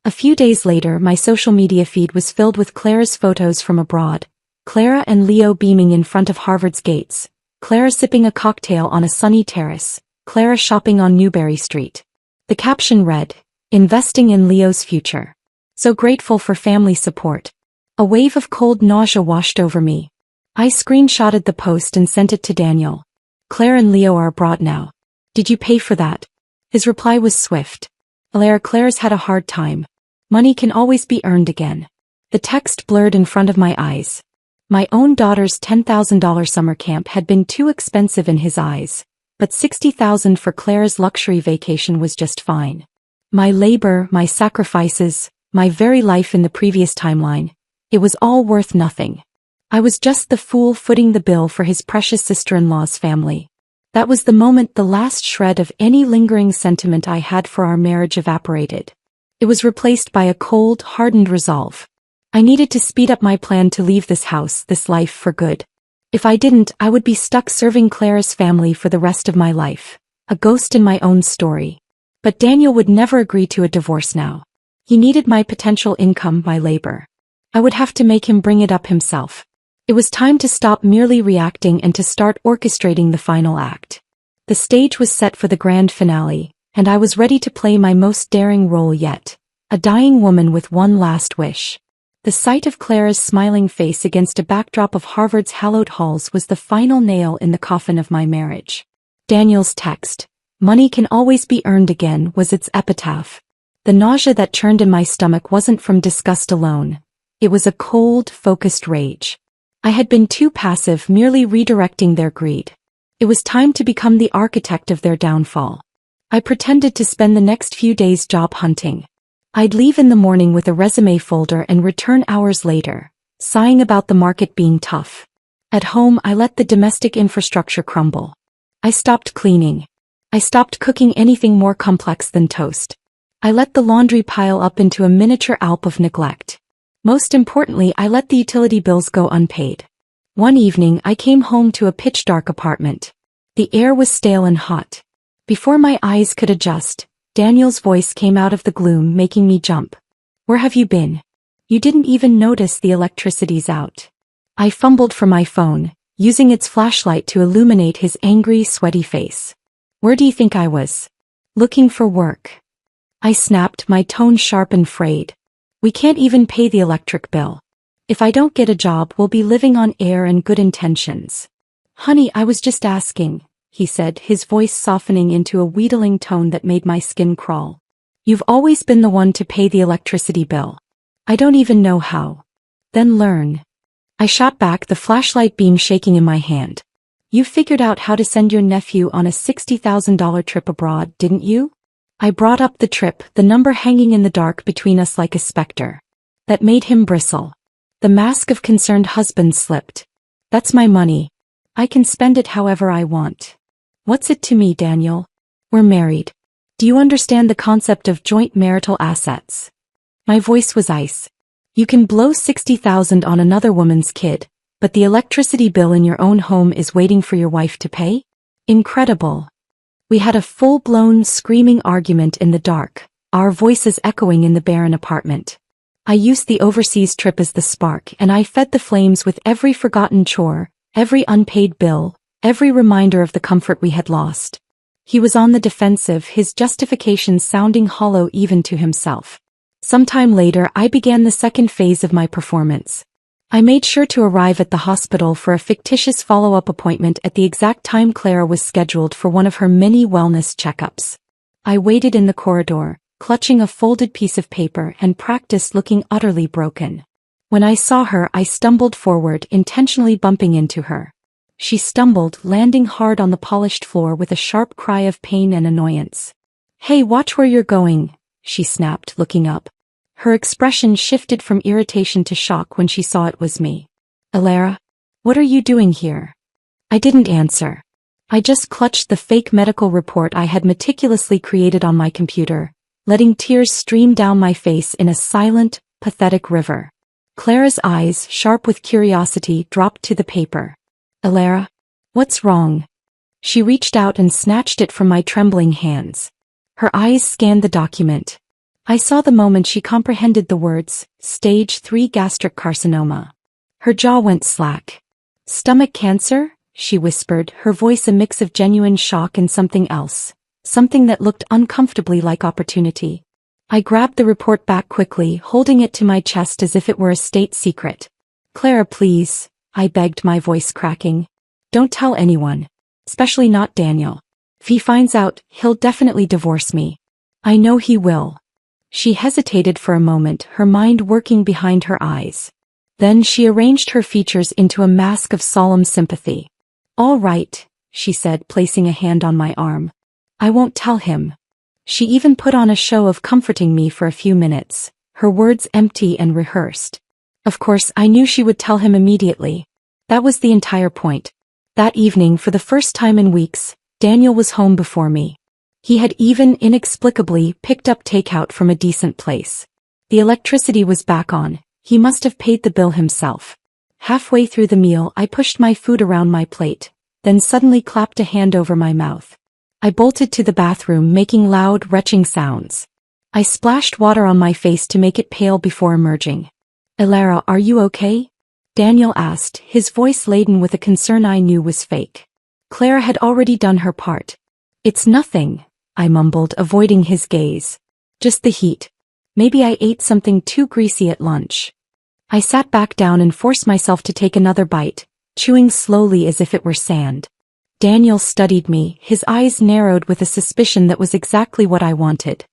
S1: A few days later, my social media feed was filled with Clara's photos from abroad, Clara and Leo beaming in front of Harvard's gates, Clara sipping a cocktail on a sunny terrace, Clara shopping on Newberry Street. The caption read, "Investing in Leo's future. So grateful for family support." A wave of cold nausea washed over me. I screenshotted the post and sent it to Daniel. "Claire and Leo are abroad now. Did you pay for that?" His reply was swift. "Claire's had a hard time. Money can always be earned again." The text blurred in front of my eyes. My own daughter's $10,000 summer camp had been too expensive in his eyes, but $60,000 for Claire's luxury vacation was just fine. My labor, my sacrifices, my very life in the previous timeline, it was all worth nothing. I was just the fool footing the bill for his precious sister-in-law's family. That was the moment the last shred of any lingering sentiment I had for our marriage evaporated. It was replaced by a cold, hardened resolve. I needed to speed up my plan to leave this house, this life, for good. If I didn't, I would be stuck serving Clara's family for the rest of my life, a ghost in my own story. But Daniel would never agree to a divorce now. He needed my potential income, my labor. I would have to make him bring it up himself. It was time to stop merely reacting and to start orchestrating the final act. The stage was set for the grand finale, and I was ready to play my most daring role yet, a dying woman with one last wish. The sight of Clara's smiling face against a backdrop of Harvard's hallowed halls was the final nail in the coffin of my marriage. Daniel's text, "Money can always be earned again," was its epitaph. The nausea that churned in my stomach wasn't from disgust alone. It was a cold, focused rage. I had been too passive, merely redirecting their greed. It was time to become the architect of their downfall. I pretended to spend the next few days job hunting. I'd leave in the morning with a resume folder and return hours later, sighing about the market being tough. At home, I let the domestic infrastructure crumble. I stopped cleaning. I stopped cooking anything more complex than toast. I let the laundry pile up into a miniature Alp of neglect. Most importantly, I let the utility bills go unpaid. One evening, I came home to a pitch-dark apartment. The air was stale and hot. Before my eyes could adjust, Daniel's voice came out of the gloom, making me jump. "Where have you been? You didn't even notice the electricity's out." I fumbled for my phone, using its flashlight to illuminate his angry, sweaty face. "Where do you think I was?" "Looking for work." I snapped, my tone sharp and frayed. "We can't even pay the electric bill. If I don't get a job, we'll be living on air and good intentions." "Honey, I was just asking," he said, his voice softening into a wheedling tone that made my skin crawl. "You've always been the one to pay the electricity bill. I don't even know how." "Then learn." I shot back, the flashlight beam shaking in my hand. "You figured out how to send your nephew on a $60,000 trip abroad, didn't you?" I brought up the trip, the number hanging in the dark between us like a specter. That made him bristle. The mask of concerned husband slipped. "That's my money. I can spend it however I want." "What's it to me, Daniel? We're married. Do you understand the concept of joint marital assets?" My voice was ice. "You can blow $60,000 on another woman's kid, but the electricity bill in your own home is waiting for your wife to pay?" Incredible. We had a full-blown screaming argument in the dark, our voices echoing in the barren apartment. I used the overseas trip as the spark, and I fed the flames with every forgotten chore, every unpaid bill, every reminder of the comfort we had lost. He was on the defensive, his justifications sounding hollow even to himself. Sometime later, I began the second phase of my performance. I made sure to arrive at the hospital for a fictitious follow-up appointment at the exact time Clara was scheduled for one of her many wellness checkups. I waited in the corridor, clutching a folded piece of paper, and practiced looking utterly broken. When I saw her, I stumbled forward, intentionally bumping into her. She stumbled, landing hard on the polished floor with a sharp cry of pain and annoyance. "Hey, watch where you're going," she snapped, looking up. Her expression shifted from irritation to shock when she saw it was me. "Alara, what are you doing here?" I didn't answer. I just clutched the fake medical report I had meticulously created on my computer, letting tears stream down my face in a silent, pathetic river. Clara's eyes, sharp with curiosity, dropped to the paper. "Alara, what's wrong?" She reached out and snatched it from my trembling hands. Her eyes scanned the document. I saw the moment she comprehended the words, Stage 3 gastric carcinoma. Her jaw went slack. "Stomach cancer?" she whispered, her voice a mix of genuine shock and something else. Something that looked uncomfortably like opportunity. I grabbed the report back quickly, holding it to my chest as if it were a state secret. "Clara, please," I begged, my voice cracking. "Don't tell anyone. Especially not Daniel. If he finds out, he'll definitely divorce me." "I know he will." She hesitated for a moment, her mind working behind her eyes. Then she arranged her features into a mask of solemn sympathy. "All right," she said, placing a hand on my arm. "I won't tell him." She even put on a show of comforting me for a few minutes, her words empty and rehearsed. Of course, I knew she would tell him immediately. That was the entire point. That evening, for the first time in weeks, Daniel was home before me. He had even, inexplicably, picked up takeout from a decent place. The electricity was back on. He must have paid the bill himself. Halfway through the meal, I pushed my food around my plate, then suddenly clapped a hand over my mouth. I bolted to the bathroom, making loud, retching sounds. I splashed water on my face to make it pale before emerging. "Elara, are you okay?" Daniel asked, his voice laden with a concern I knew was fake. Clara had already done her part. "It's nothing," I mumbled, avoiding his gaze. "Just the heat. Maybe I ate something too greasy at lunch." I sat back down and forced myself to take another bite, chewing slowly as if it were sand. Daniel studied me, his eyes narrowed with a suspicion that was exactly what I wanted.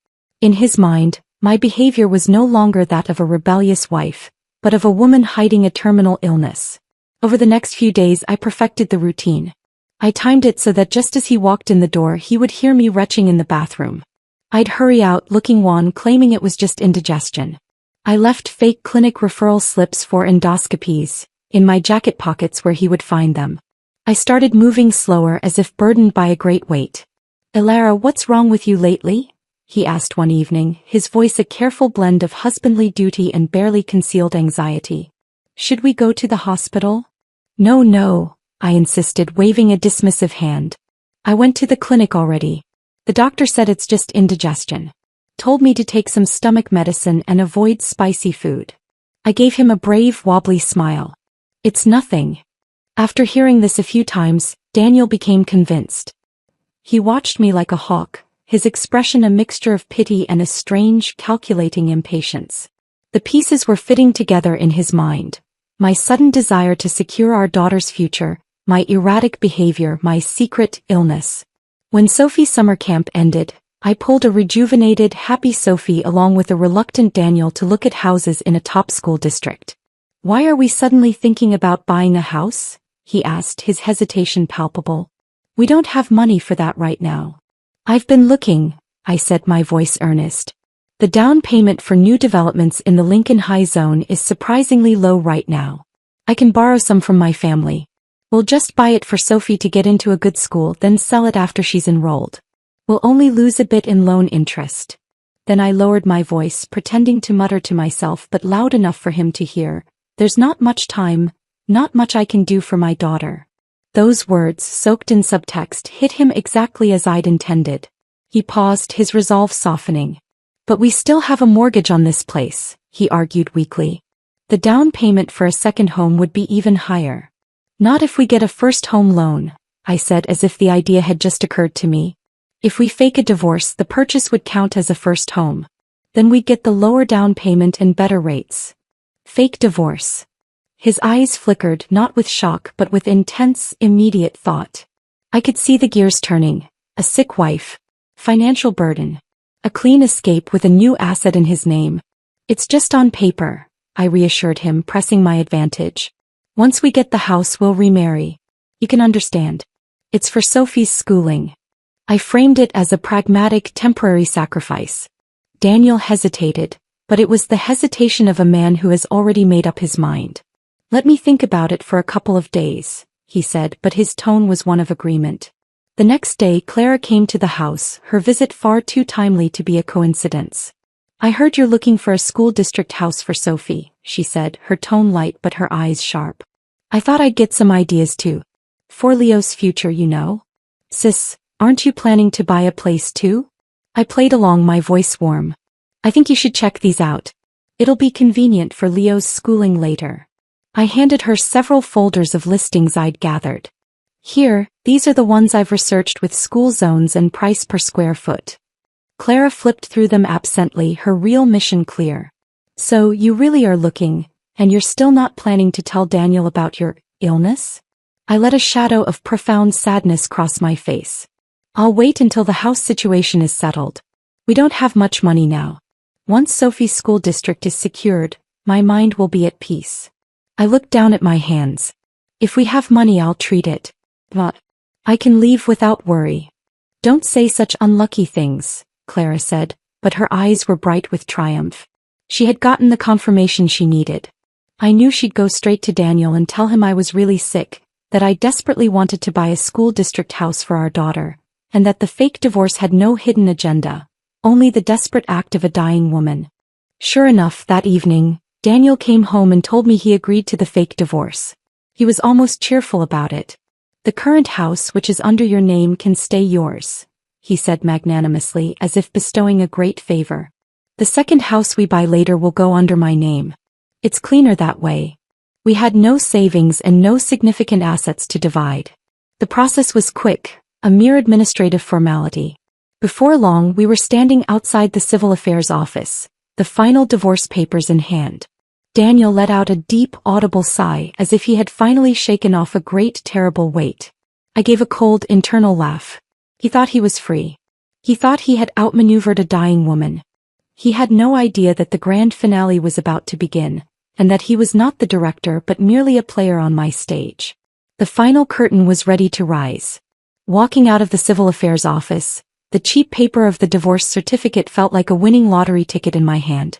S1: In his mind, my behavior was no longer that of a rebellious wife, but of a woman hiding a terminal illness. Over the next few days I perfected the routine. I timed it so that just as he walked in the door he would hear me retching in the bathroom. I'd hurry out, looking wan, claiming it was just indigestion. I left fake clinic referral slips for endoscopies in my jacket pockets where he would find them. I started moving slower, as if burdened by a great weight. "Elara, what's wrong with you lately?" he asked one evening, his voice a careful blend of husbandly duty and barely concealed anxiety. "Should we go to the hospital?" No, I insisted, waving a dismissive hand. "I went to the clinic already. The doctor said it's just indigestion. Told me to take some stomach medicine and avoid spicy food." I gave him a brave, wobbly smile. "It's nothing." After hearing this a few times, Daniel became convinced. He watched me like a hawk, his expression a mixture of pity and a strange, calculating impatience. The pieces were fitting together in his mind. My sudden desire to secure our daughter's future, my erratic behavior, my secret illness. When Sophie's summer camp ended, I pulled a rejuvenated, happy Sophie along with a reluctant Daniel to look at houses in a top school district. "Why are we suddenly thinking about buying a house?" he asked, his hesitation palpable. "We don't have money for that right now." "I've been looking," I said, my voice earnest. "The down payment for new developments in the Lincoln High Zone is surprisingly low right now. I can borrow some from my family. We'll just buy it for Sophie to get into a good school, then sell it after she's enrolled. We'll only lose a bit in loan interest." Then I lowered my voice, pretending to mutter to myself but loud enough for him to hear, "There's not much time, not much I can do for my daughter." Those words, soaked in subtext, hit him exactly as I'd intended. He paused, his resolve softening. "But we still have a mortgage on this place," he argued weakly. "The down payment for a second home would be even higher." "Not if we get a first home loan," I said, as if the idea had just occurred to me. "If we fake a divorce, the purchase would count as a first home. Then we'd get the lower down payment and better rates." "Fake divorce." His eyes flickered, not with shock but with intense, immediate thought. I could see the gears turning. A sick wife. Financial burden. A clean escape with a new asset in his name. "It's just on paper," I reassured him, pressing my advantage. "Once we get the house, we'll remarry. You can understand. It's for Sophie's schooling." I framed it as a pragmatic, temporary sacrifice. Daniel hesitated, but it was the hesitation of a man who has already made up his mind. "Let me think about it for a couple of days," he said, but his tone was one of agreement. The next day Clara came to the house, her visit far too timely to be a coincidence. "I heard you're looking for a school district house for Sophie," she said, her tone light but her eyes sharp. "I thought I'd get some ideas too. For Leo's future, you know." "Sis, aren't you planning to buy a place too?" I played along, my voice warm. "I think you should check these out. It'll be convenient for Leo's schooling later." I handed her several folders of listings I'd gathered. Here, these are the ones I've researched with school zones and price per square foot. Clara flipped through them absently, her real mission clear. So, you really are looking, and you're still not planning to tell Daniel about your illness? I let a shadow of profound sadness cross my face. I'll wait until the house situation is settled. We don't have much money now. Once Sophie's school district is secured, my mind will be at peace. I looked down at my hands. If we have money, I'll treat it. But I can leave without worry. Don't say such unlucky things, Clara said, but her eyes were bright with triumph. She had gotten the confirmation she needed. I knew she'd go straight to Daniel and tell him I was really sick, that I desperately wanted to buy a school district house for our daughter, and that the fake divorce had no hidden agenda, only the desperate act of a dying woman. Sure enough, that evening, Daniel came home and told me he agreed to the fake divorce. He was almost cheerful about it. The current house, which is under your name, can stay yours, he said magnanimously, as if bestowing a great favor. The second house we buy later will go under my name. It's cleaner that way. We had no savings and no significant assets to divide. The process was quick, a mere administrative formality. Before long, we were standing outside the civil affairs office, the final divorce papers in hand. Daniel let out a deep, audible sigh, as if he had finally shaken off a great, terrible weight. I gave a cold, internal laugh. He thought he was free. He thought he had outmaneuvered a dying woman. He had no idea that the grand finale was about to begin, and that he was not the director but merely a player on my stage. The final curtain was ready to rise. Walking out of the civil affairs office, the cheap paper of the divorce certificate felt like a winning lottery ticket in my hand.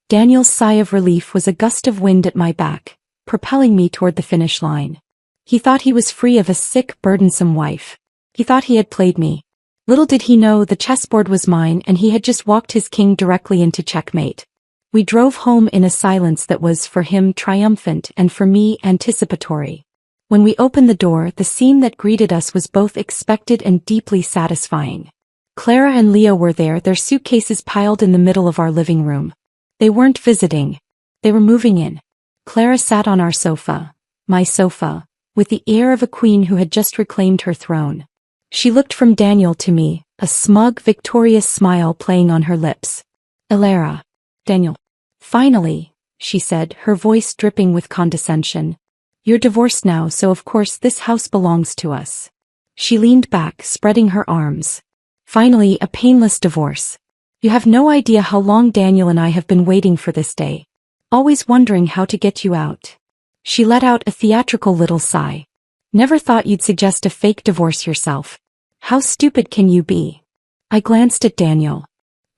S1: Daniel's sigh of relief was a gust of wind at my back, propelling me toward the finish line. He thought he was free of a sick, burdensome wife. He thought he had played me. Little did he know the chessboard was mine and he had just walked his king directly into checkmate. We drove home in a silence that was, for him, triumphant and for me, anticipatory. When we opened the door, the scene that greeted us was both expected and deeply satisfying. Clara and Leo were there, their suitcases piled in the middle of our living room. They weren't visiting. They were moving in. Clara sat on our sofa, my sofa, with the air of a queen who had just reclaimed her throne. She looked from Daniel to me, a smug, victorious smile playing on her lips. Elara. Daniel. Finally, she said, her voice dripping with condescension. You're divorced now, so of course this house belongs to us. She leaned back, spreading her arms. Finally, a painless divorce. You have no idea how long Daniel and I have been waiting for this day. Always wondering how to get you out. She let out a theatrical little sigh. Never thought you'd suggest a fake divorce yourself. How stupid can you be? I glanced at Daniel.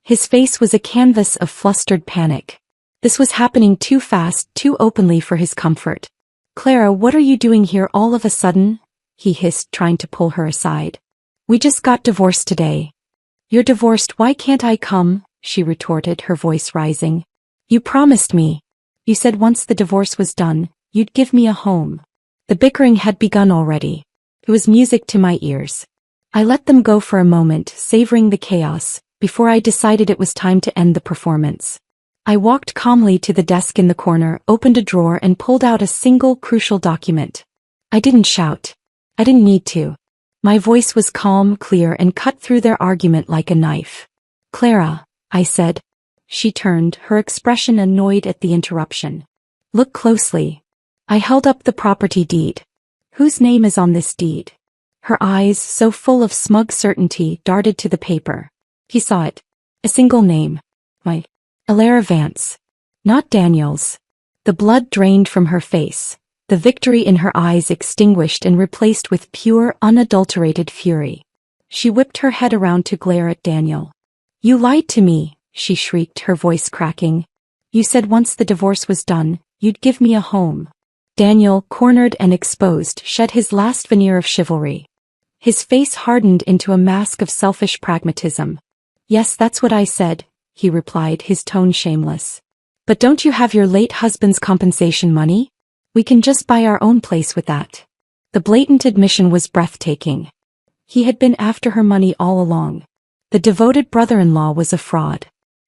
S1: His face was a canvas of flustered panic. This was happening too fast, too openly for his comfort. Clara, what are you doing here all of a sudden? He hissed, trying to pull her aside. We just got divorced today. You're divorced, why can't I come? She retorted, her voice rising. You promised me. You said once the divorce was done, you'd give me a home. The bickering had begun already. It was music to my ears. I let them go for a moment, savoring the chaos, before I decided it was time to end the performance. I walked calmly to the desk in the corner, opened a drawer and pulled out a single crucial document. I didn't shout. I didn't need to. My voice was calm, clear, and cut through their argument like a knife. Clara, I said. She turned, her expression annoyed at the interruption. Look closely. I held up the property deed. Whose name is on this deed? Her eyes, so full of smug certainty, darted to the paper. He saw it. A single name. My Elara Vance. Not Daniel's. The blood drained from her face. The victory in her eyes extinguished and replaced with pure, unadulterated fury. She whipped her head around to glare at Daniel. You lied to me, she shrieked, her voice cracking. You said once the divorce was done, you'd give me a home. Daniel, cornered and exposed, shed his last veneer of chivalry. His face hardened into a mask of selfish pragmatism. Yes, that's what I said, he replied, his tone shameless. But don't you have your late husband's compensation money? We can just buy our own place with that. The blatant admission was breathtaking. He had been after her money all along. The devoted brother-in-law was a fraud.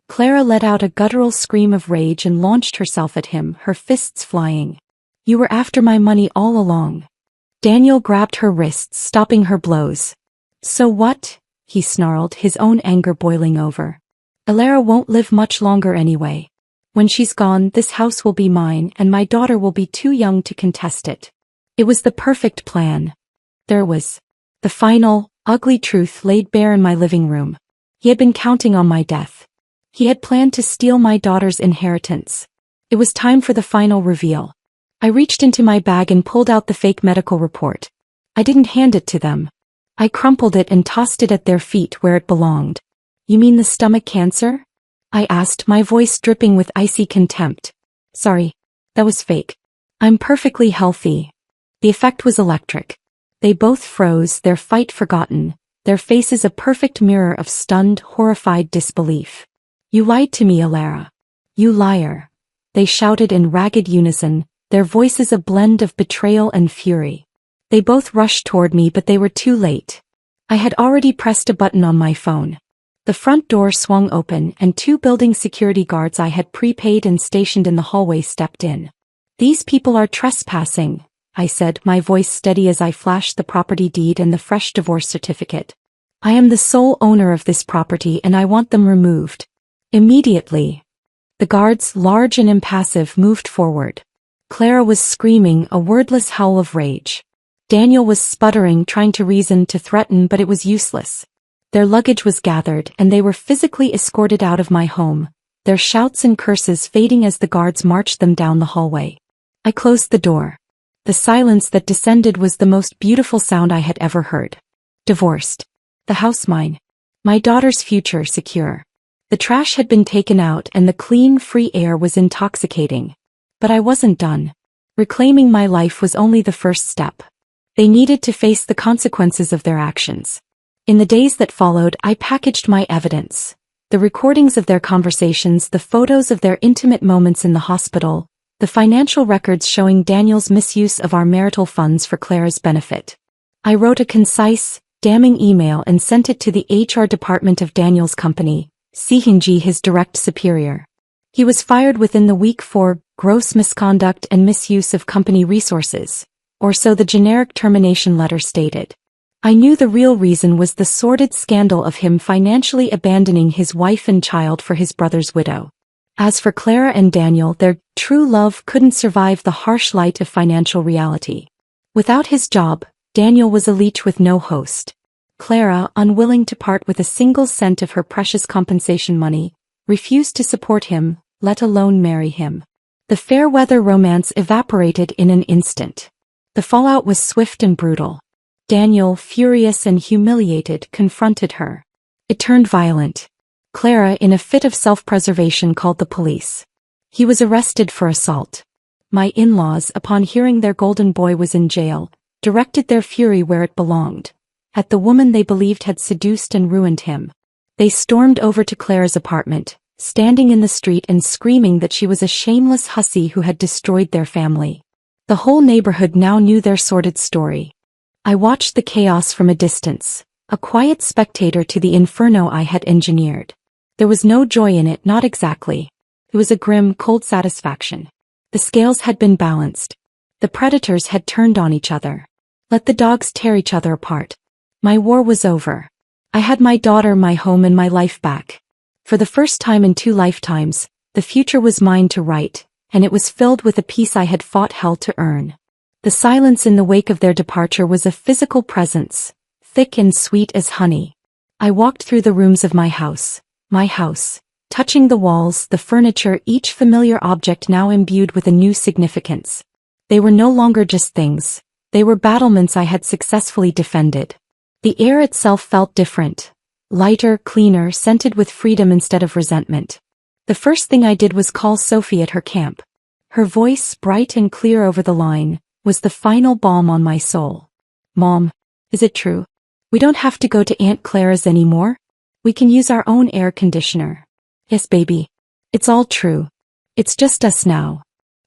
S1: Clara let out a guttural scream of rage and launched herself at him, her fists flying. You were after my money all along. Daniel grabbed her wrists, stopping her blows. So what? He snarled, his own anger boiling over. Alara won't live much longer anyway. When she's gone, this house will be mine and my daughter will be too young to contest it. It was the perfect plan. There was the final, ugly truth laid bare in my living room. He had been counting on my death. He had planned to steal my daughter's inheritance. It was time for the final reveal. I reached into my bag and pulled out the fake medical report. I didn't hand it to them. I crumpled it and tossed it at their feet where it belonged. You mean the stomach cancer? I asked, my voice dripping with icy contempt. Sorry, that was fake. I'm perfectly healthy. The effect was electric. They both froze, their fight forgotten, their faces a perfect mirror of stunned, horrified disbelief. You lied to me, Alara. You liar. They shouted in ragged unison, their voices a blend of betrayal and fury. They both rushed toward me, but they were too late. I had already pressed a button on my phone. The front door swung open and 2 building security guards I had prepaid and stationed in the hallway stepped in. These people are trespassing, I said, my voice steady as I flashed the property deed and the fresh divorce certificate. I am the sole owner of this property and I want them removed. Immediately. The guards, large and impassive, moved forward. Clara was screaming, a wordless howl of rage. Daniel was sputtering, trying to reason, to threaten, but it was useless. Their luggage was gathered and they were physically escorted out of my home, their shouts and curses fading as the guards marched them down the hallway. I closed the door. The silence that descended was the most beautiful sound I had ever heard. Divorced. The house mine. My daughter's future secure. The trash had been taken out and the clean, free air was intoxicating. But I wasn't done. Reclaiming my life was only the first step. They needed to face the consequences of their actions. In the days that followed, I packaged my evidence. The recordings of their conversations, the photos of their intimate moments in the hospital, the financial records showing Daniel's misuse of our marital funds for Clara's benefit. I wrote a concise, damning email and sent it to the HR department of Daniel's company, Sihinji, his direct superior. He was fired within the week for gross misconduct and misuse of company resources, or so the generic termination letter stated. I knew the real reason was the sordid scandal of him financially abandoning his wife and child for his brother's widow. As for Clara and Daniel, their true love couldn't survive the harsh light of financial reality. Without his job, Daniel was a leech with no host. Clara, unwilling to part with a single cent of her precious compensation money, refused to support him, let alone marry him. The fair-weather romance evaporated in an instant. The fallout was swift and brutal. Daniel, furious and humiliated, confronted her. It turned violent. Clara, in a fit of self-preservation, called the police. He was arrested for assault. My in-laws, upon hearing their golden boy was in jail, directed their fury where it belonged, at the woman they believed had seduced and ruined him. They stormed over to Clara's apartment, standing in the street and screaming that she was a shameless hussy who had destroyed their family. The whole neighborhood now knew their sordid story. I watched the chaos from a distance, a quiet spectator to the inferno I had engineered. There was no joy in it, not exactly. It was a grim, cold satisfaction. The scales had been balanced. The predators had turned on each other. Let the dogs tear each other apart. My war was over. I had my daughter, my home, and my life back. For the first time in 2 lifetimes, the future was mine to write, and it was filled with a peace I had fought hell to earn. The silence in the wake of their departure was a physical presence, thick and sweet as honey. I walked through the rooms of my house, touching the walls, the furniture, each familiar object now imbued with a new significance. They were no longer just things. They were battlements I had successfully defended. The air itself felt different. Lighter, cleaner, scented with freedom instead of resentment. The first thing I did was call Sophie at her camp. Her voice, bright and clear over the line, was the final balm on my soul. Mom, is it true? We don't have to go to Aunt Clara's anymore? We can use our own air conditioner. Yes, baby. It's all true. It's just us now.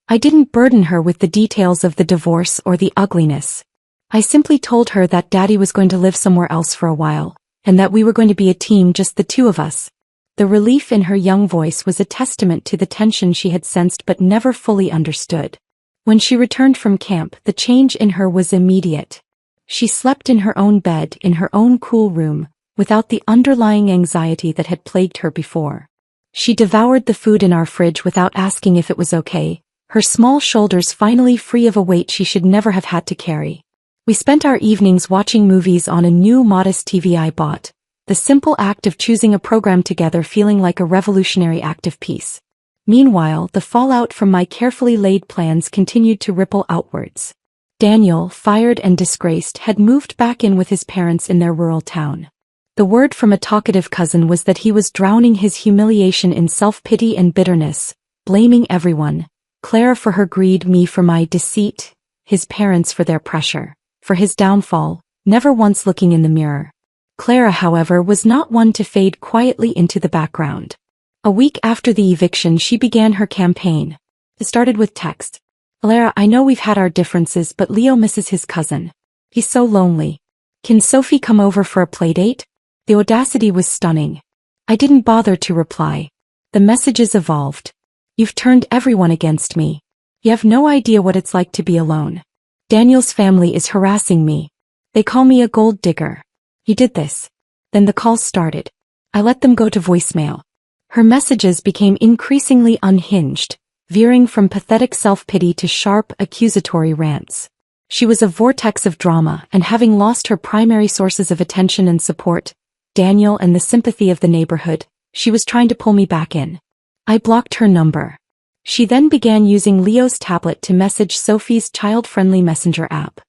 S1: I didn't burden her with the details of the divorce or the ugliness. I simply told her that Daddy was going to live somewhere else for a while, and that we were going to be a team, just the 2 of us. The relief in her young voice was a testament to the tension she had sensed but never fully understood. When she returned from camp, the change in her was immediate. She slept in her own bed in her own cool room, without the underlying anxiety that had plagued her before. She devoured the food in our fridge without asking if it was okay, her small shoulders finally free of a weight she should never have had to carry. We spent our evenings watching movies on a new modest TV I bought, the simple act of choosing a program together feeling like a revolutionary act of peace. Meanwhile, the fallout from my carefully laid plans continued to ripple outwards. Daniel, fired and disgraced, had moved back in with his parents in their rural town. The word from a talkative cousin was that he was drowning his humiliation in self-pity and bitterness, blaming everyone, Clara for her greed, me for my deceit, his parents for their pressure, for his downfall, never once looking in the mirror. Clara, however, was not one to fade quietly into the background. A week after the eviction, she began her campaign. It started with text. Clara, I know we've had our differences, but Leo misses his cousin. He's so lonely. Can Sophie come over for a playdate? The audacity was stunning. I didn't bother to reply. The messages evolved. You've turned everyone against me. You have no idea what it's like to be alone. Daniel's family is harassing me. They call me a gold digger. He did this. Then the calls started. I let them go to voicemail. Her messages became increasingly unhinged, veering from pathetic self-pity to sharp, accusatory rants. She was a vortex of drama, and having lost her primary sources of attention and support, Daniel and the sympathy of the neighborhood, she was trying to pull me back in. I blocked her number. She then began using Leo's tablet to message Sophie's child-friendly messenger app.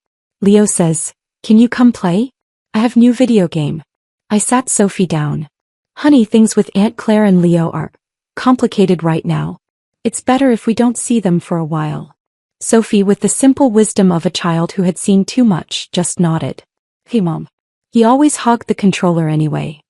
S1: Leo says, "Can you come play? I have new video game." I sat Sophie down. Honey, things with Aunt Claire and Leo are complicated right now. It's better if we don't see them for a while. Sophie, with the simple wisdom of a child who had seen too much, just nodded. Hey Mom. He always hogged the controller anyway.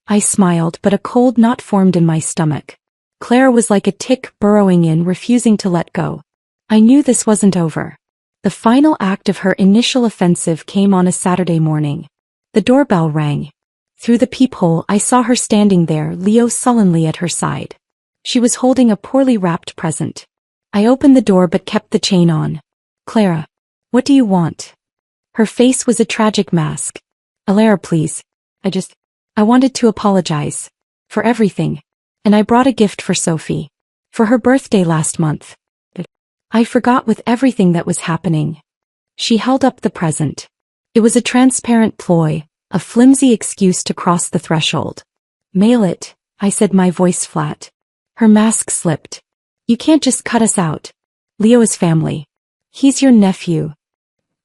S1: I smiled, but a cold knot formed in my stomach. Claire was like a tick burrowing in, refusing to let go. I knew this wasn't over. The final act of her initial offensive came on a Saturday morning. The doorbell rang. Through the peephole, I saw her standing there, Leo sullenly at her side. She was holding a poorly wrapped present. I opened the door but kept the chain on. Clara, what do you want? Her face was a tragic mask. Alara, please. I wanted to apologize. For everything. And I brought a gift for Sophie. For her birthday last month. I forgot with everything that was happening. She held up the present. It was a transparent ploy, a flimsy excuse to cross the threshold. Mail it, I said, my voice flat. Her mask slipped. You can't just cut us out. Leo is family. He's your nephew.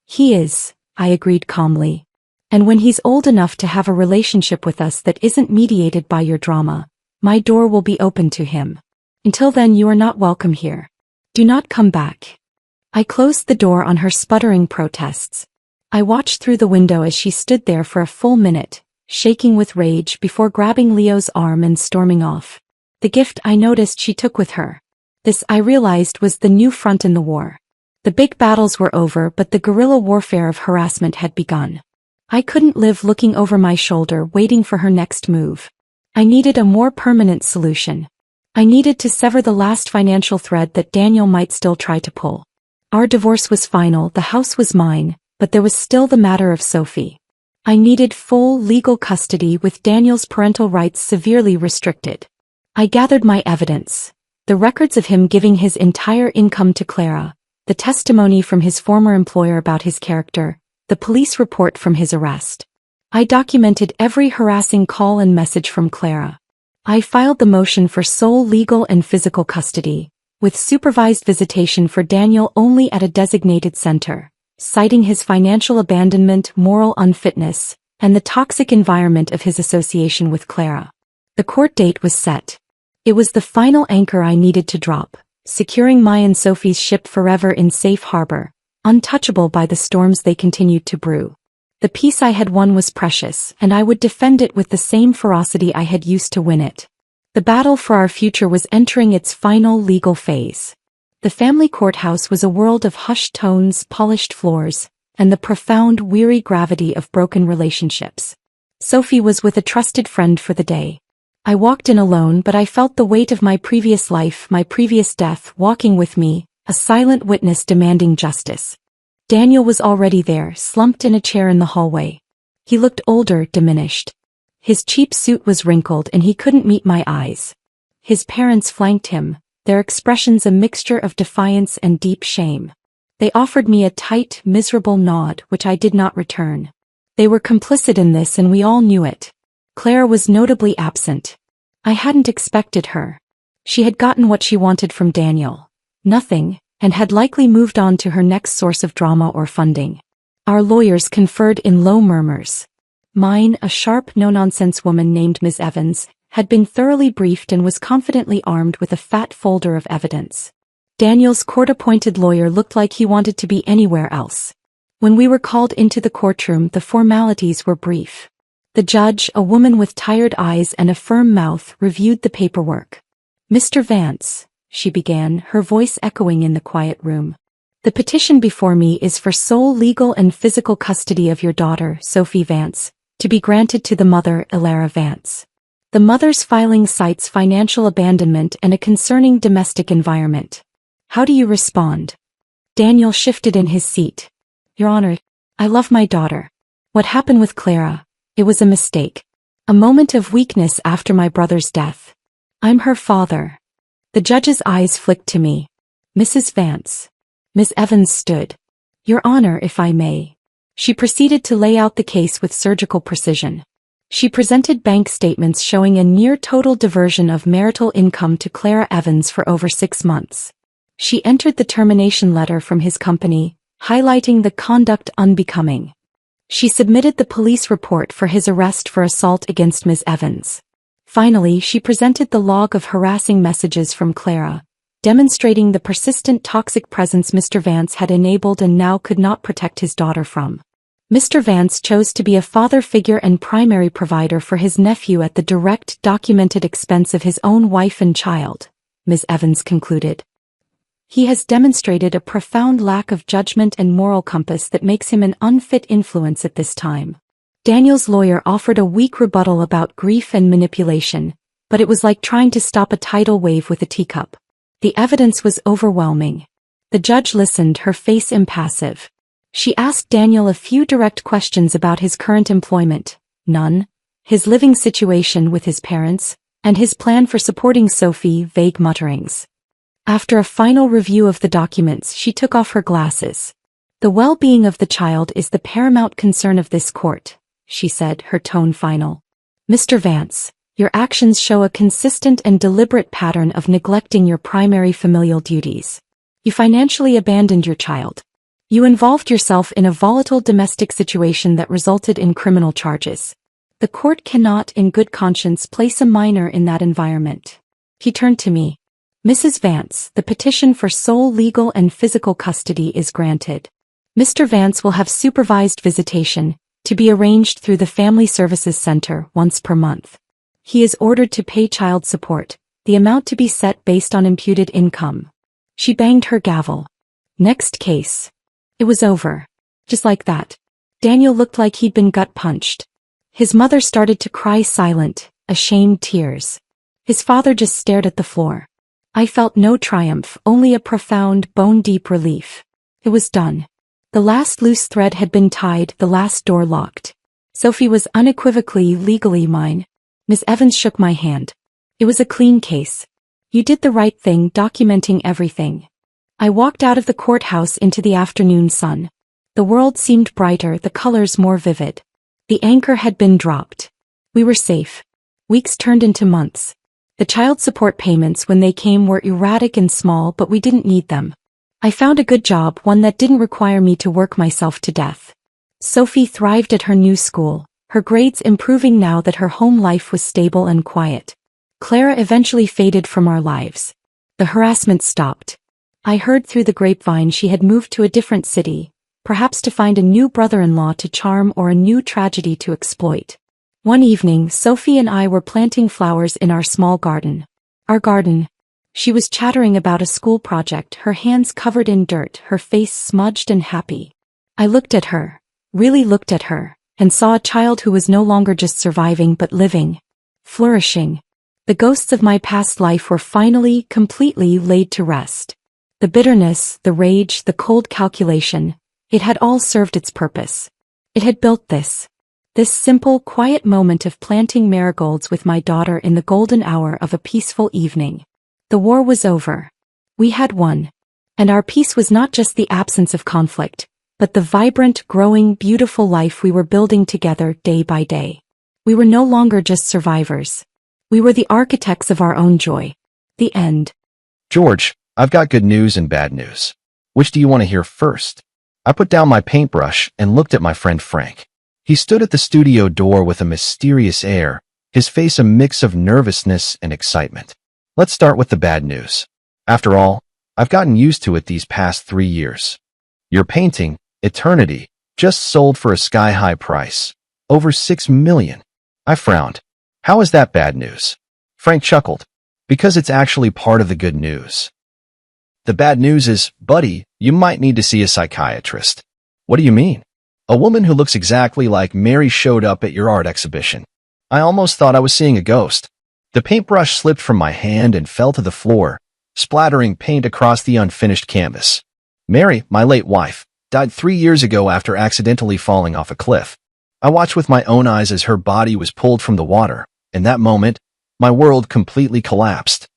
S1: He is, I agreed calmly. And when he's old enough to have a relationship with us that isn't mediated by your drama, my door will be open to him. Until then, you are not welcome here. Do not come back. I closed the door on her sputtering protests. I watched through the window as she stood there for a full minute, shaking with rage before grabbing Leo's arm and storming off. The gift, I noticed, she took with her. This, I realized, was the new front in the war. The big battles were over, but the guerrilla warfare of harassment had begun. I couldn't live looking over my shoulder waiting for her next move. I needed a more permanent solution. I needed to sever the last financial thread that Daniel might still try to pull. Our divorce was final, the house was mine, but there was still the matter of Sophie. I needed full legal custody with Daniel's parental rights severely restricted. I gathered my evidence. The records of him giving his entire income to Clara, the testimony from his former employer about his character, the police report from his arrest. I documented every harassing call and message from Clara. I filed the motion for sole legal and physical custody, with supervised visitation for Daniel only at a designated center, citing his financial abandonment, moral unfitness, and the toxic environment of his association with Clara. The court date was set. It was the final anchor I needed to drop, securing my and Sophie's ship forever in safe harbor, untouchable by the storms they continued to brew. The peace I had won was precious, and I would defend it with the same ferocity I had used to win it. The battle for our future was entering its final legal phase. The family courthouse was a world of hushed tones, polished floors, and the profound, weary gravity of broken relationships. Sophie was with a trusted friend for the day. I walked in alone, but I felt the weight of my previous life, my previous death, walking with me, a silent witness demanding justice. Daniel was already there, slumped in a chair in the hallway. He looked older, diminished. His cheap suit was wrinkled and he couldn't meet my eyes. His parents flanked him, their expressions a mixture of defiance and deep shame. They offered me a tight, miserable nod which I did not return. They were complicit in this and we all knew it. Clara was notably absent. I hadn't expected her. She had gotten what she wanted from Daniel. Nothing, and had likely moved on to her next source of drama or funding. Our lawyers conferred in low murmurs. Mine, a sharp, no-nonsense woman named Ms. Evans, had been thoroughly briefed and was confidently armed with a fat folder of evidence. Daniel's court-appointed lawyer looked like he wanted to be anywhere else. When we were called into the courtroom, the formalities were brief. The judge, a woman with tired eyes and a firm mouth, reviewed the paperwork. "Mr. Vance," she began, her voice echoing in the quiet room. "The petition before me is for sole legal and physical custody of your daughter, Sophie Vance, to be granted to the mother, Elara Vance. The mother's filing cites financial abandonment and a concerning domestic environment. How do you respond?" Daniel shifted in his seat. "Your Honor, I love my daughter. What happened with Clara, it was a mistake. A moment of weakness after my brother's death. I'm her father." The judge's eyes flicked to me. "Mrs. Vance." Miss Evans stood. "Your Honor, if I may." She proceeded to lay out the case with surgical precision. She presented bank statements showing a near-total diversion of marital income to Clara Evans for over 6 months. She entered the termination letter from his company, highlighting the conduct unbecoming. She submitted the police report for his arrest for assault against Ms. Evans. Finally, she presented the log of harassing messages from Clara, demonstrating the persistent toxic presence Mr. Vance had enabled and now could not protect his daughter from. Mr. Vance chose to be a father figure and primary provider for his nephew at the direct, documented expense of his own wife and child, Ms. Evans concluded. He has demonstrated a profound lack of judgment and moral compass that makes him an unfit influence at this time. Daniel's lawyer offered a weak rebuttal about grief and manipulation, but it was like trying to stop a tidal wave with a teacup. The evidence was overwhelming. The judge listened, her face impassive. She asked Daniel a few direct questions about his current employment, none, his living situation with his parents, and his plan for supporting Sophie, vague mutterings. After a final review of the documents, she took off her glasses. "The well-being of the child is the paramount concern of this court," she said, her tone final. "Mr. Vance, your actions show a consistent and deliberate pattern of neglecting your primary familial duties. You financially abandoned your child. You involved yourself in a volatile domestic situation that resulted in criminal charges. The court cannot, in good conscience, place a minor in that environment." He turned to me. "Mrs. Vance, the petition for sole legal and physical custody is granted. Mr. Vance will have supervised visitation, to be arranged through the Family Services Center once per month. He is ordered to pay child support, the amount to be set based on imputed income." She banged her gavel. "Next case." It was over. Just like that. Daniel looked like he'd been gut-punched. His mother started to cry silent, ashamed tears. His father just stared at the floor. I felt no triumph, only a profound, bone-deep relief. It was done. The last loose thread had been tied, the last door locked. Sophie was unequivocally, legally mine. Miss Evans shook my hand. "It was a clean case. You did the right thing, documenting everything." I walked out of the courthouse into the afternoon sun. The world seemed brighter, the colors more vivid. The anchor had been dropped. We were safe. Weeks turned into months. The child support payments when they came were erratic and small, but we didn't need them. I found a good job, one that didn't require me to work myself to death. Sophie thrived at her new school, her grades improving now that her home life was stable and quiet. Clara eventually faded from our lives. The harassment stopped. I heard through the grapevine she had moved to a different city, perhaps to find a new brother-in-law to charm or a new tragedy to exploit. One evening, Sophie and I were planting flowers in our small garden. Our garden. She was chattering about a school project, her hands covered in dirt, her face smudged and happy. I looked at her, really looked at her, and saw a child who was no longer just surviving but living, flourishing. The ghosts of my past life were finally, completely laid to rest. The bitterness, the rage, the cold calculation, it had all served its purpose. It had built this simple, quiet moment of planting marigolds with my daughter in the golden hour of a peaceful evening. The war was over. We had won. And our peace was not just the absence of conflict, but the vibrant, growing, beautiful life we were building together day by day. We were no longer just survivors. We were the architects of our own joy. The end.
S2: George, I've got good news and bad news. Which do you want to hear first? I put down my paintbrush and looked at my friend Frank. He stood at the studio door with a mysterious air, his face a mix of nervousness and excitement. Let's start with the bad news. After all, I've gotten used to it these past 3 years. Your painting, Eternity, just sold for a sky-high price. Over $6 million. I frowned. How is that bad news? Frank chuckled. Because it's actually part of the good news. The bad news is, buddy, you might need to see a psychiatrist. What do you mean? A woman who looks exactly like Mary showed up at your art exhibition. I almost thought I was seeing a ghost. The paintbrush slipped from my hand and fell to the floor, splattering paint across the unfinished canvas. Mary, my late wife, died 3 years ago after accidentally falling off a cliff. I watched with my own eyes as her body was pulled from the water. In that moment, my world completely collapsed.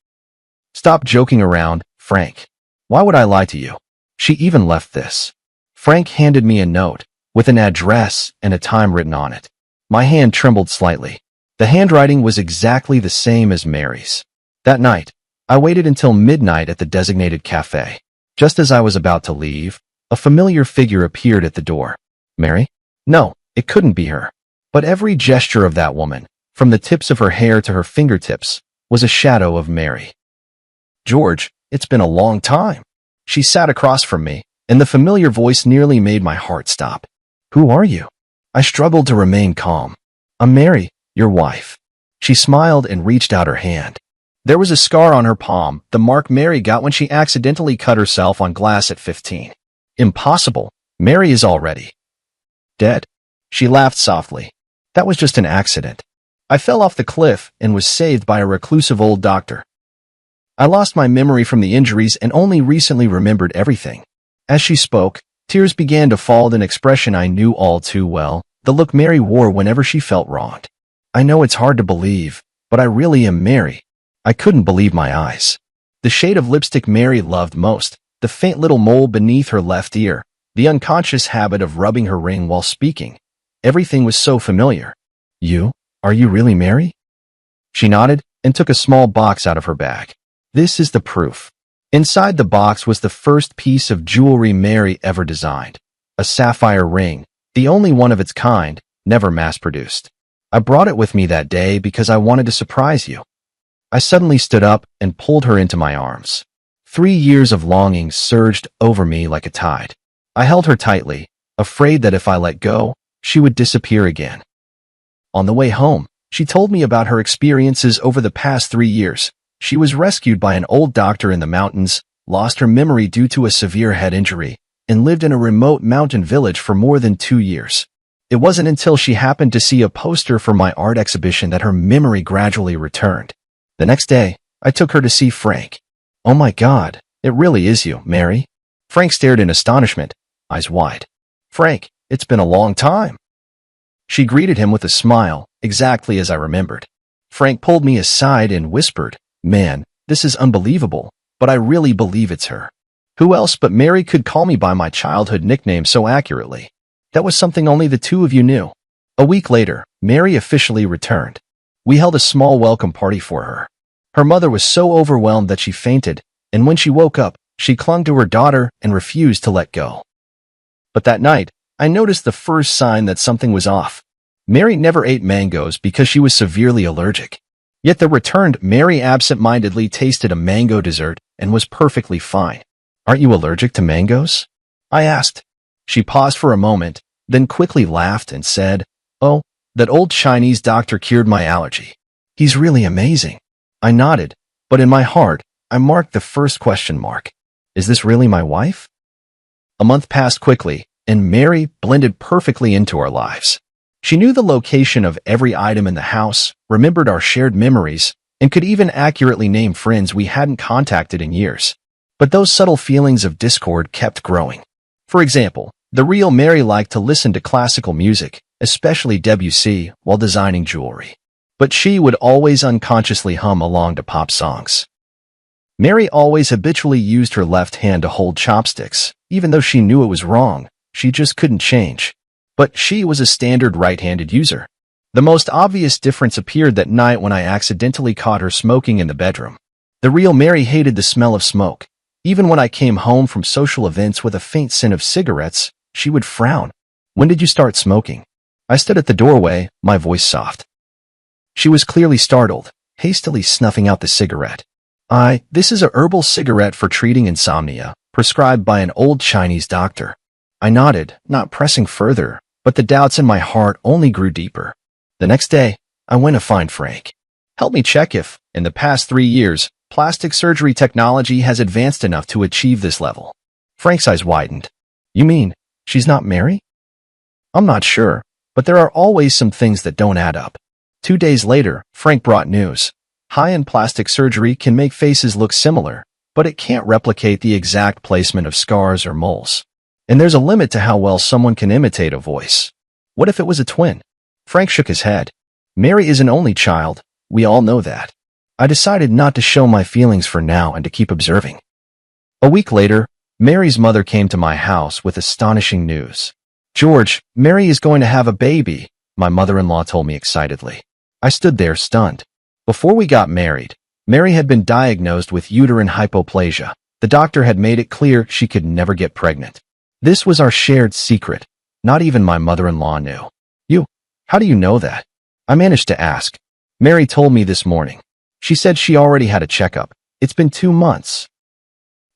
S2: Stop joking around, Frank. Why would I lie to you? She even left this. Frank handed me a note, with an address and a time written on it. My hand trembled slightly. The handwriting was exactly the same as Mary's. That night, I waited until midnight at the designated cafe. Just as I was about to leave, a familiar figure appeared at the door. Mary? No, it couldn't be her. But every gesture of that woman, from the tips of her hair to her fingertips, was a shadow of Mary. George, it's been a long time. She sat across from me, and the familiar voice nearly made my heart stop. Who are you? I struggled to remain calm. I'm Mary, your wife. She smiled and reached out her hand. There was a scar on her palm, the mark Mary got when she accidentally cut herself on glass at 15. Impossible. Mary is already dead. She laughed softly. That was just an accident. I fell off the cliff and was saved by a reclusive old doctor. I lost my memory from the injuries and only recently remembered everything. As she spoke, tears began to fall with an expression I knew all too well, the look Mary wore whenever she felt wronged. I know it's hard to believe, but I really am Mary. I couldn't believe my eyes. The shade of lipstick Mary loved most, the faint little mole beneath her left ear, the unconscious habit of rubbing her ring while speaking. Everything was so familiar. Are you really Mary? She nodded and took a small box out of her bag. This is the proof. Inside the box was the first piece of jewelry Mary ever designed. A sapphire ring, the only one of its kind, never mass-produced. I brought it with me that day because I wanted to surprise you. I suddenly stood up and pulled her into my arms. 3 years of longing surged over me like a tide. I held her tightly, afraid that if I let go, she would disappear again. On the way home, she told me about her experiences over the past 3 years. She was rescued by an old doctor in the mountains, lost her memory due to a severe head injury, and lived in a remote mountain village for more than 2 years. It wasn't until she happened to see a poster for my art exhibition that her memory gradually returned. The next day, I took her to see Frank. Oh my God, it really is you, Mary. Frank stared in astonishment, eyes wide. Frank, it's been a long time. She greeted him with a smile, exactly as I remembered. Frank pulled me aside and whispered, Man, this is unbelievable, but I really believe it's her. Who else but Mary could call me by my childhood nickname so accurately? That was something only the two of you knew. A week later, Mary officially returned. We held a small welcome party for her. Her mother was so overwhelmed that she fainted, and when she woke up, she clung to her daughter and refused to let go. But that night, I noticed the first sign that something was off. Mary never ate mangoes because she was severely allergic. Yet the returned Mary absent-mindedly tasted a mango dessert and was perfectly fine. Aren't you allergic to mangoes? I asked. She paused for a moment, then quickly laughed and said, Oh, that old Chinese doctor cured my allergy. He's really amazing. I nodded, but in my heart, I marked the first question mark. Is this really my wife? A month passed quickly, and Mary blended perfectly into our lives. She knew the location of every item in the house, remembered our shared memories, and could even accurately name friends we hadn't contacted in years. But those subtle feelings of discord kept growing. For example, the real Mary liked to listen to classical music, especially Debussy, while designing jewelry. But she would always unconsciously hum along to pop songs. Mary always habitually used her left hand to hold chopsticks, even though she knew it was wrong. She just couldn't change. But she was a standard right-handed user. The most obvious difference appeared that night when I accidentally caught her smoking in the bedroom. The real Mary hated the smell of smoke. Even when I came home from social events with a faint scent of cigarettes, she would frown. "When did you start smoking?" I stood at the doorway, my voice soft. She was clearly startled, hastily snuffing out the cigarette. This is a herbal cigarette for treating insomnia, prescribed by an old Chinese doctor." I nodded, not pressing further, but the doubts in my heart only grew deeper. The next day, I went to find Frank. "Help me check if, in the past 3 years, plastic surgery technology has advanced enough to achieve this level." Frank's eyes widened. "You mean, she's not Mary?" "I'm not sure, but there are always some things that don't add up." 2 days later, Frank brought news. High-end plastic surgery can make faces look similar, but it can't replicate the exact placement of scars or moles. And there's a limit to how well someone can imitate a voice. What if it was a twin? Frank shook his head. "Mary is an only child. We all know that." I decided not to show my feelings for now and to keep observing. A week later, Mary's mother came to my house with astonishing news. "George, Mary is going to have a baby," my mother-in-law told me excitedly. I stood there stunned. Before we got married, Mary had been diagnosed with uterine hypoplasia. The doctor had made it clear she could never get pregnant. This was our shared secret. Not even my mother-in-law knew. How do you know that?" I managed to ask. "Mary told me this morning. She said she already had a checkup. It's been 2 months."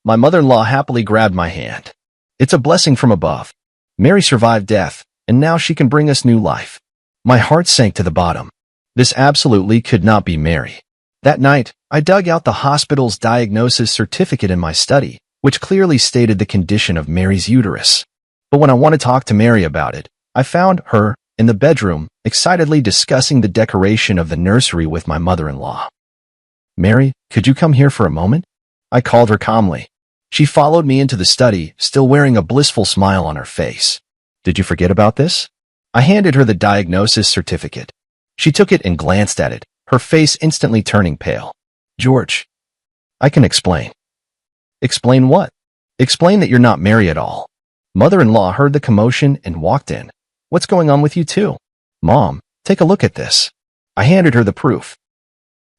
S2: My mother-in-law happily grabbed my hand. "It's a blessing from above. Mary survived death, and now she can bring us new life." My heart sank to the bottom. This absolutely could not be Mary. That night, I dug out the hospital's diagnosis certificate in my study, which clearly stated the condition of Mary's uterus. But when I wanted to talk to Mary about it, I found her in the bedroom, excitedly discussing the decoration of the nursery with my mother-in-law. "Mary, could you come here for a moment?" I called her calmly. She followed me into the study, still wearing a blissful smile on her face. "Did you forget about this?" I handed her the diagnosis certificate. She took it and glanced at it, her face instantly turning pale. "George, I can explain." "Explain what?" "Explain that you're not Mary at all." Mother-in-law heard the commotion and walked in. "What's going on with you two?" "Mom, take a look at this." I handed her the proof.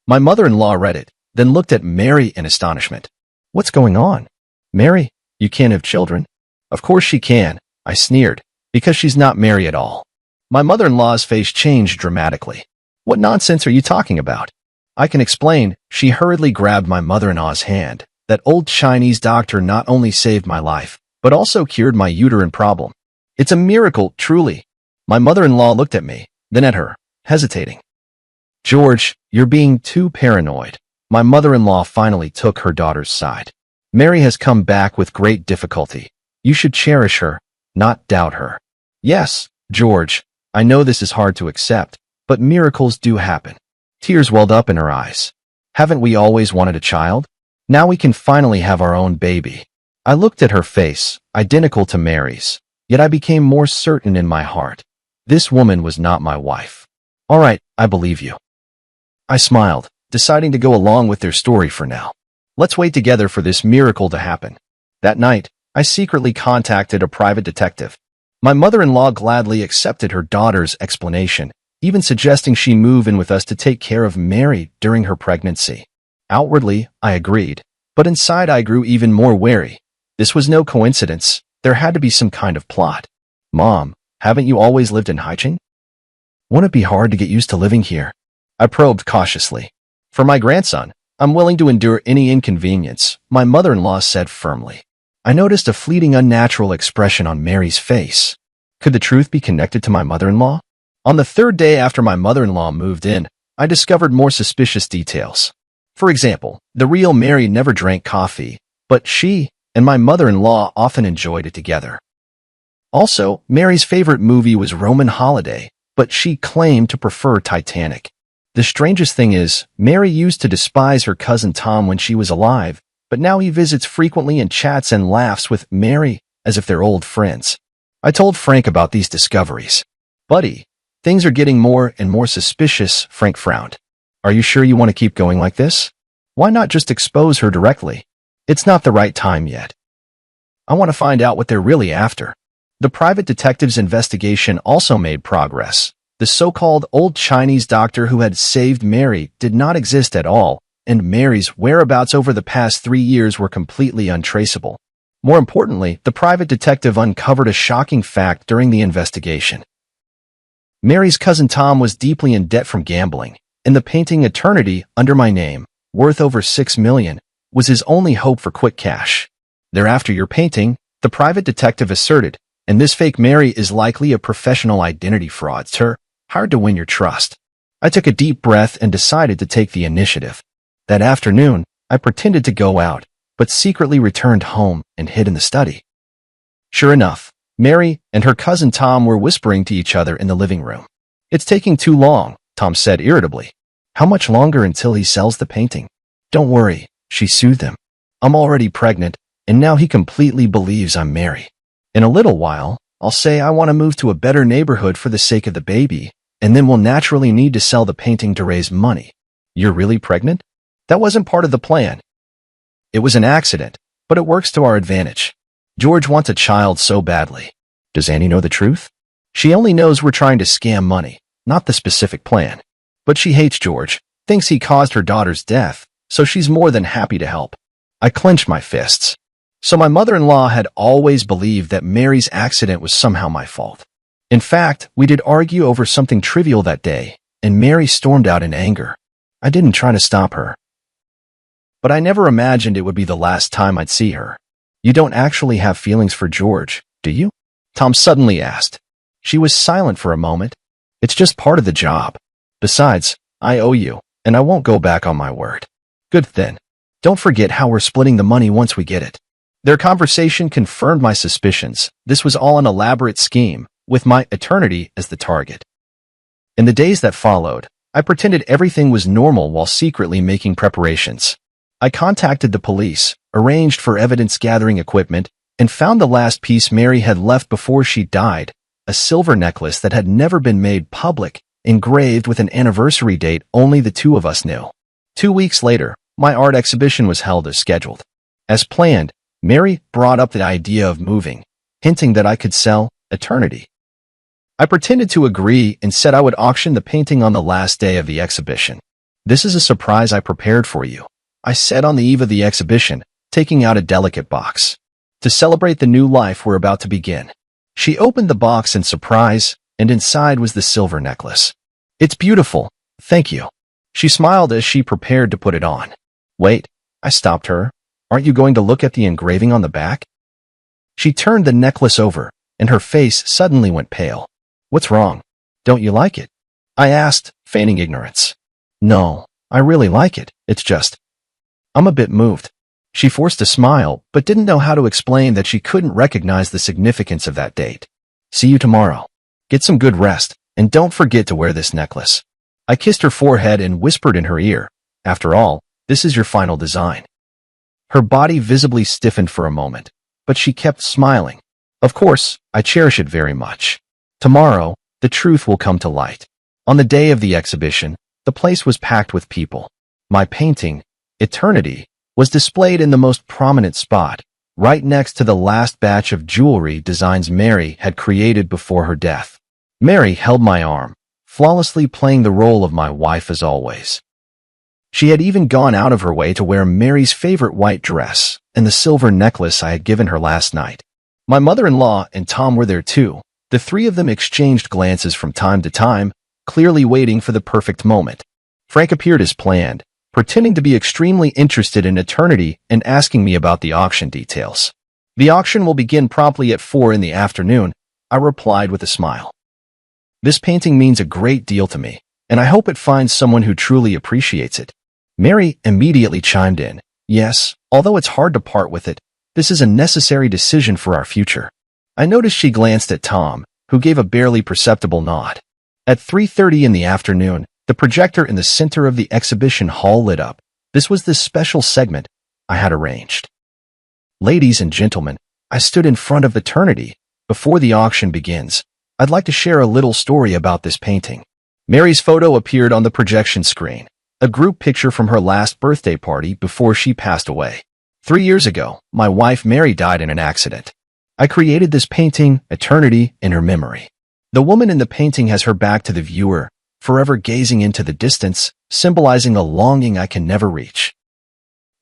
S2: My mother-in-law read it, then looked at Mary in astonishment. "What's going on?" "Mary, you can't have children." "Of course she can," I sneered, "because she's not Mary at all." My mother-in-law's face changed dramatically. "What nonsense are you talking about?" "I can explain." She hurriedly grabbed my mother-in-law's hand. "That old Chinese doctor not only saved my life, but also cured my uterine problem. It's a miracle, truly." My mother-in-law looked at me, then at her, hesitating. "George, you're being too paranoid." My mother-in-law finally took her daughter's side. "Mary has come back with great difficulty. You should cherish her, not doubt her." "Yes, George, I know this is hard to accept, but miracles do happen." Tears welled up in her eyes. "Haven't we always wanted a child? Now we can finally have our own baby." I looked at her face, identical to Mary's, yet I became more certain in my heart. This woman was not my wife. "All right, I believe you." I smiled, deciding to go along with their story for now. Let's wait together for this miracle to happen. That night, I secretly contacted a private detective. My mother-in-law gladly accepted her daughter's explanation, even suggesting she move in with us to take care of Mary during her pregnancy. Outwardly, I agreed, but inside I grew even more wary. This was no coincidence. There had to be some kind of plot. "Mom, haven't you always lived in Haicheng? Won't it be hard to get used to living here?" I probed cautiously. "For my grandson, I'm willing to endure any inconvenience," my mother-in-law said firmly. I noticed a fleeting unnatural expression on Mary's face. Could the truth be connected to my mother-in-law? On the 3rd day after my mother-in-law moved in, I discovered more suspicious details. For example, the real Mary never drank coffee, but she and my mother-in-law often enjoyed it together. Also, Mary's favorite movie was Roman Holiday, but she claimed to prefer Titanic. The strangest thing is, Mary used to despise her cousin Tom when she was alive, but now he visits frequently and chats and laughs with Mary as if they're old friends. I told Frank about these discoveries. Buddy, things are getting more and more suspicious, Frank frowned. Are you sure you want to keep going like this? Why not just expose her directly? It's not the right time yet. I want to find out what they're really after. The private detective's investigation also made progress. The so-called old Chinese doctor who had saved Mary did not exist at all, and Mary's whereabouts over the past 3 years were completely untraceable. More importantly, the private detective uncovered a shocking fact during the investigation. Mary's cousin Tom was deeply in debt from gambling, and the painting Eternity under my name, worth over $6 million, was his only hope for quick cash. They're after your painting, the private detective asserted, and this fake Mary is likely a professional identity fraudster, hired to win your trust. I took a deep breath and decided to take the initiative. That afternoon, I pretended to go out, but secretly returned home and hid in the study. Sure enough, Mary and her cousin Tom were whispering to each other in the living room. It's taking too long, Tom said irritably. How much longer until he sells the painting? Don't worry, she soothed him. I'm already pregnant, and now he completely believes I'm Mary. In a little while, I'll say I want to move to a better neighborhood for the sake of the baby, and then we'll naturally need to sell the painting to raise money. You're really pregnant? That wasn't part of the plan. It was an accident, but it works to our advantage. George wants a child so badly. Does Annie know the truth? She only knows we're trying to scam money, not the specific plan. But she hates George, thinks he caused her daughter's death, so she's more than happy to help. I clenched my fists. So my mother-in-law had always believed that Mary's accident was somehow my fault. In fact, we did argue over something trivial that day, and Mary stormed out in anger. I didn't try to stop her. But I never imagined it would be the last time I'd see her. You don't actually have feelings for George, do you? Tom suddenly asked. She was silent for a moment. It's just part of the job. Besides, I owe you, and I won't go back on my word. Good then. Don't forget how we're splitting the money once we get it. Their conversation confirmed my suspicions. This was all an elaborate scheme, with my eternity as the target. In the days that followed, I pretended everything was normal while secretly making preparations. I contacted the police, arranged for evidence-gathering equipment, and found the last piece Mary had left before she died, a silver necklace that had never been made public, engraved with an anniversary date only the two of us knew. 2 weeks later, my art exhibition was held as scheduled. As planned, Mary brought up the idea of moving, hinting that I could sell Eternity. I pretended to agree and said I would auction the painting on the last day of the exhibition. This is a surprise I prepared for you, I said on the eve of the exhibition, taking out a delicate box. To celebrate the new life we're about to begin. She opened the box in surprise, and inside was the silver necklace. It's beautiful, thank you. She smiled as she prepared to put it on. Wait, I stopped her. Aren't you going to look at the engraving on the back? She turned the necklace over, and her face suddenly went pale. What's wrong? Don't you like it? I asked, feigning ignorance. No, I really like it. It's just, I'm a bit moved. She forced a smile, but didn't know how to explain that she couldn't recognize the significance of that date. See you tomorrow. Get some good rest, and don't forget to wear this necklace. I kissed her forehead and whispered in her ear, after all, this is your final design. Her body visibly stiffened for a moment, but she kept smiling. Of course, I cherish it very much. Tomorrow, the truth will come to light. On the day of the exhibition, the place was packed with people. My painting, Eternity, was displayed in the most prominent spot, right next to the last batch of jewelry designs Mary had created before her death. Mary held my arm, flawlessly playing the role of my wife as always. She had even gone out of her way to wear Mary's favorite white dress and the silver necklace I had given her last night. My mother-in-law and Tom were there too. The three of them exchanged glances from time to time, clearly waiting for the perfect moment. Frank appeared as planned, pretending to be extremely interested in Eternity and asking me about the auction details. The auction will begin promptly at 4 in the afternoon, I replied with a smile. This painting means a great deal to me, and I hope it finds someone who truly appreciates it. Mary immediately chimed in. Yes, although it's hard to part with it, this is a necessary decision for our future. I noticed she glanced at Tom, who gave a barely perceptible nod. At 3:30 in the afternoon, the projector in the center of the exhibition hall lit up. This was the special segment, I had arranged. Ladies and gentlemen, I stood in front of eternity. Before the auction begins, I'd like to share a little story about this painting. Mary's photo appeared on the projection screen, a group picture from her last birthday party before she passed away. 3 years ago, my wife Mary died in an accident. I created this painting, Eternity, in her memory. The woman in the painting has her back to the viewer, forever gazing into the distance, symbolizing a longing I can never reach.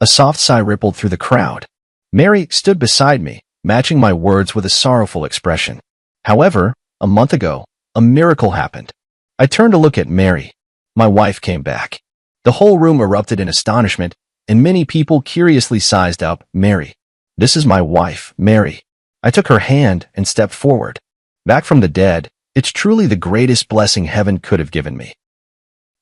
S2: A soft sigh rippled through the crowd. Mary stood beside me, matching my words with a sorrowful expression. However, a month ago, a miracle happened. I turned to look at Mary. My wife came back. The whole room erupted in astonishment, and many people curiously sized up, Mary. This is my wife, Mary. I took her hand and stepped forward. Back from the dead, it's truly the greatest blessing heaven could have given me.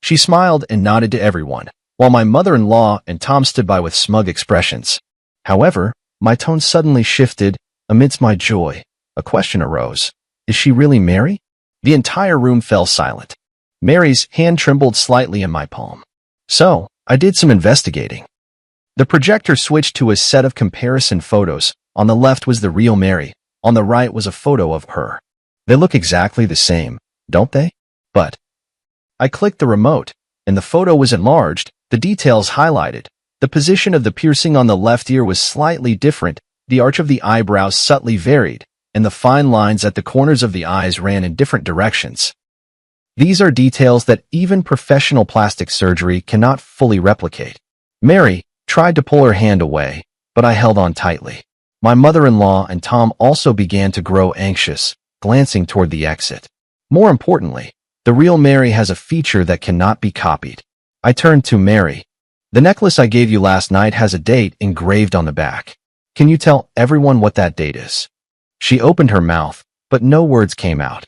S2: She smiled and nodded to everyone, while my mother-in-law and Tom stood by with smug expressions. However, my tone suddenly shifted. Amidst my joy, a question arose. Is she really Mary? The entire room fell silent. Mary's hand trembled slightly in my palm. So, I did some investigating. The projector switched to a set of comparison photos. On the left was the real Mary. On the right was a photo of her. They look exactly the same, don't they? But I clicked the remote, and the photo was enlarged, the details highlighted. The position of the piercing on the left ear was slightly different, the arch of the eyebrows subtly varied, and the fine lines at the corners of the eyes ran in different directions. These are details that even professional plastic surgery cannot fully replicate. Mary tried to pull her hand away, but I held on tightly. My mother-in-law and Tom also began to grow anxious, glancing toward the exit. More importantly, the real Mary has a feature that cannot be copied. I turned to Mary. The necklace I gave you last night has a date engraved on the back. Can you tell everyone what that date is? She opened her mouth, but no words came out.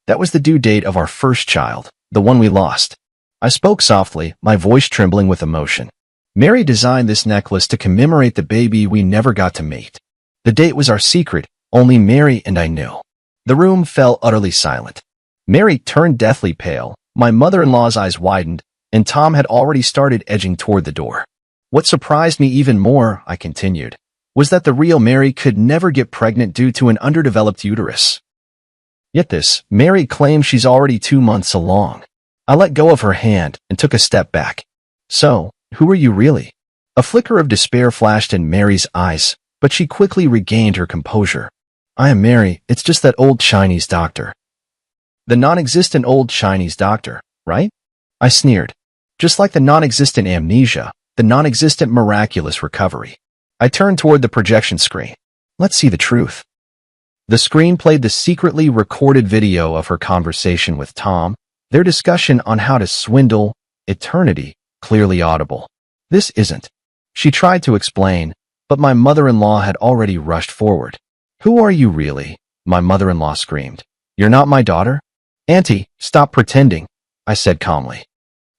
S2: That was the due date of our first child, the one we lost. I spoke softly, my voice trembling with emotion. Mary designed this necklace to commemorate the baby we never got to meet. The date was our secret, only Mary and I knew. The room fell utterly silent. Mary turned deathly pale, my mother-in-law's eyes widened, and Tom had already started edging toward the door. What surprised me even more, I continued, was that the real Mary could never get pregnant due to an underdeveloped uterus. Yet this, Mary claims she's already 2 months along. I let go of her hand and took a step back. So, who are you really? A flicker of despair flashed in Mary's eyes, but she quickly regained her composure. I am Mary, it's just that old Chinese doctor. The non-existent old Chinese doctor, right? I sneered. Just like the non-existent amnesia, the non-existent miraculous recovery. I turned toward the projection screen. Let's see the truth. The screen played the secretly recorded video of her conversation with Tom, their discussion on how to swindle eternity, clearly audible. This isn't. She tried to explain, but my mother-in-law had already rushed forward. Who are you really? My mother-in-law screamed. You're not my daughter? Auntie, stop pretending, I said calmly.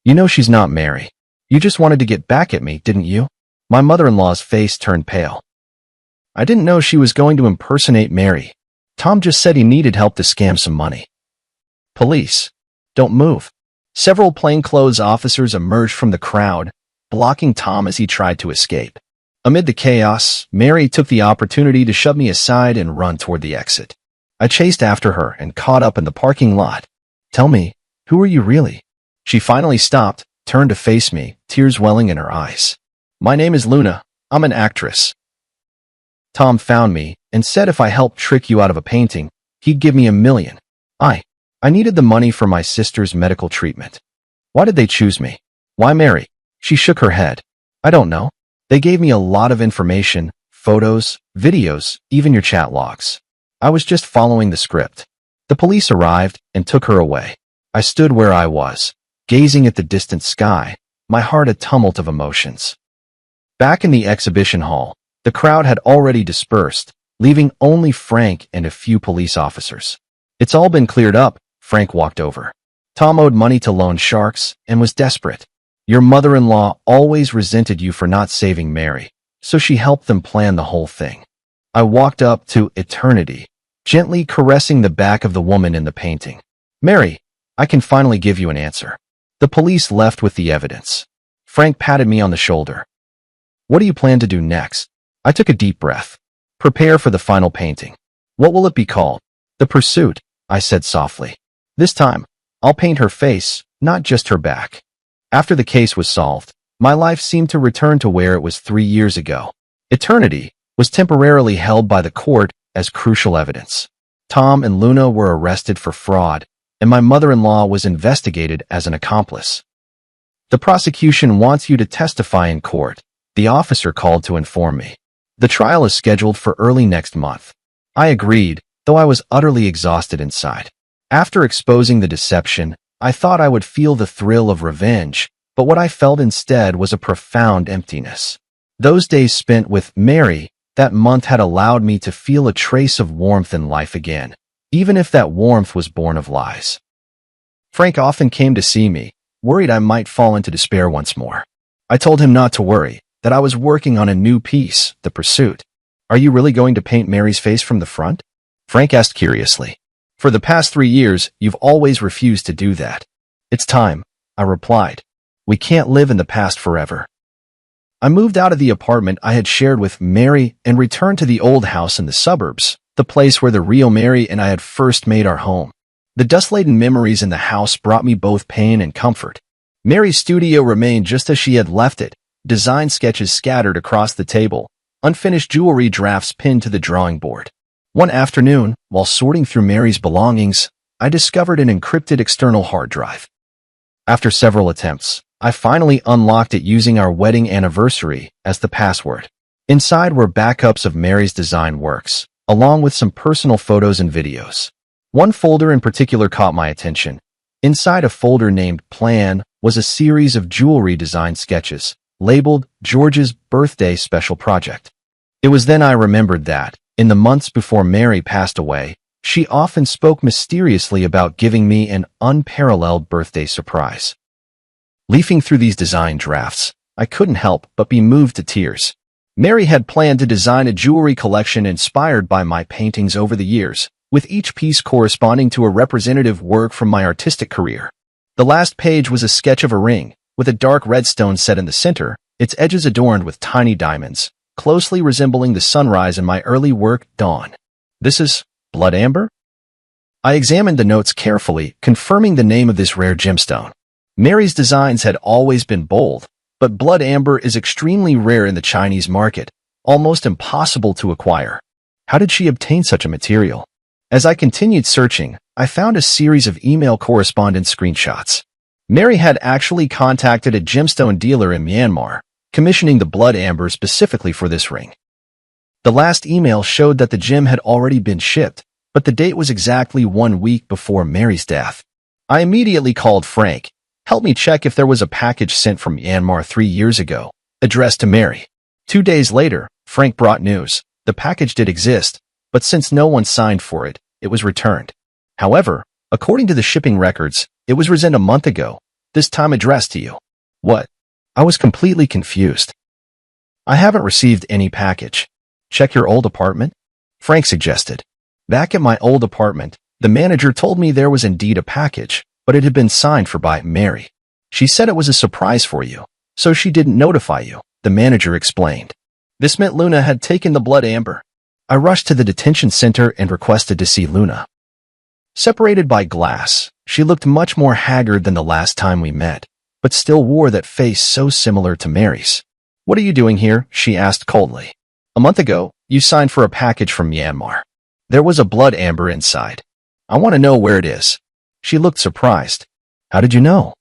S2: You know she's not Mary. You just wanted to get back at me, didn't you? My mother-in-law's face turned pale. I didn't know she was going to impersonate Mary. Tom just said he needed help to scam some money. Police. Don't move. Several plainclothes officers emerged from the crowd, blocking Tom as he tried to escape. Amid the chaos, Mary took the opportunity to shove me aside and run toward the exit. I chased after her and caught up in the parking lot. Tell me, who are you really? She finally stopped, turned to face me, tears welling in her eyes. My name is Luna. I'm an actress. Tom found me and said if I helped trick you out of a painting, he'd give me $1 million. I needed the money for my sister's medical treatment. Why did they choose me? Why Mary? She shook her head. I don't know. They gave me a lot of information, photos, videos, even your chat logs. I was just following the script. The police arrived and took her away. I stood where I was, gazing at the distant sky, my heart a tumult of emotions. Back in the exhibition hall, the crowd had already dispersed, leaving only Frank and a few police officers. It's all been cleared up, Frank walked over. Tom owed money to loan sharks and was desperate. Your mother-in-law always resented you for not saving Mary, so she helped them plan the whole thing. I walked up to eternity, gently caressing the back of the woman in the painting. Mary, I can finally give you an answer. The police left with the evidence. Frank patted me on the shoulder. What do you plan to do next? I took a deep breath. Prepare for the final painting. What will it be called? The Pursuit, I said softly. This time, I'll paint her face, not just her back. After the case was solved, my life seemed to return to where it was 3 years ago. Eternity was temporarily held by the court as crucial evidence. Tom and Luna were arrested for fraud, and my mother-in-law was investigated as an accomplice. The prosecution wants you to testify in court, the officer called to inform me. The trial is scheduled for early next month. I agreed, though I was utterly exhausted inside. After exposing the deception, I thought I would feel the thrill of revenge, but what I felt instead was a profound emptiness. Those days spent with Mary that month had allowed me to feel a trace of warmth in life again, even if that warmth was born of lies. Frank often came to see me, worried I might fall into despair once more. I told him not to worry, that I was working on a new piece, The Pursuit. Are you really going to paint Mary's face from the front? Frank asked curiously. For the past 3 years, you've always refused to do that. It's time, I replied. We can't live in the past forever. I moved out of the apartment I had shared with Mary and returned to the old house in the suburbs, the place where the real Mary and I had first made our home. The dust-laden memories in the house brought me both pain and comfort. Mary's studio remained just as she had left it, design sketches scattered across the table, unfinished jewelry drafts pinned to the drawing board. One afternoon, while sorting through Mary's belongings, I discovered an encrypted external hard drive. After several attempts, I finally unlocked it using our wedding anniversary as the password. Inside were backups of Mary's design works, along with some personal photos and videos. One folder in particular caught my attention. Inside a folder named Plan was a series of jewelry design sketches, labeled George's Birthday Special Project. It was then I remembered that, in the months before Mary passed away, she often spoke mysteriously about giving me an unparalleled birthday surprise. Leafing through these design drafts, I couldn't help but be moved to tears. Mary had planned to design a jewelry collection inspired by my paintings over the years, with each piece corresponding to a representative work from my artistic career. The last page was a sketch of a ring, with a dark red stone set in the center, its edges adorned with tiny diamonds, closely resembling the sunrise in my early work, Dawn. This is blood amber? I examined the notes carefully, confirming the name of this rare gemstone. Mary's designs had always been bold, but blood amber is extremely rare in the Chinese market, almost impossible to acquire. How did she obtain such a material? As I continued searching, I found a series of email correspondence screenshots. Mary had actually contacted a gemstone dealer in Myanmar, commissioning the blood amber specifically for this ring. The last email showed that the gem had already been shipped, but the date was exactly 1 week before Mary's death. I immediately called Frank. Help me check if there was a package sent from Myanmar 3 years ago, addressed to Mary. 2 days later, Frank brought news. The package did exist, but since no one signed for it, it was returned. However, according to the shipping records, it was resent a month ago, this time addressed to you. What? I was completely confused. I haven't received any package. Check your old apartment? Frank suggested. Back at my old apartment, the manager told me there was indeed a package, but it had been signed for by Mary. She said it was a surprise for you, so she didn't notify you, the manager explained. This meant Luna had taken the blood amber. I rushed to the detention center and requested to see Luna. Separated by glass, she looked much more haggard than the last time we met, but still wore that face so similar to Mary's. What are you doing here? She asked coldly. A month ago, you signed for a package from Myanmar. There was a blood amber inside. I want to know where it is. She looked surprised. How did you know?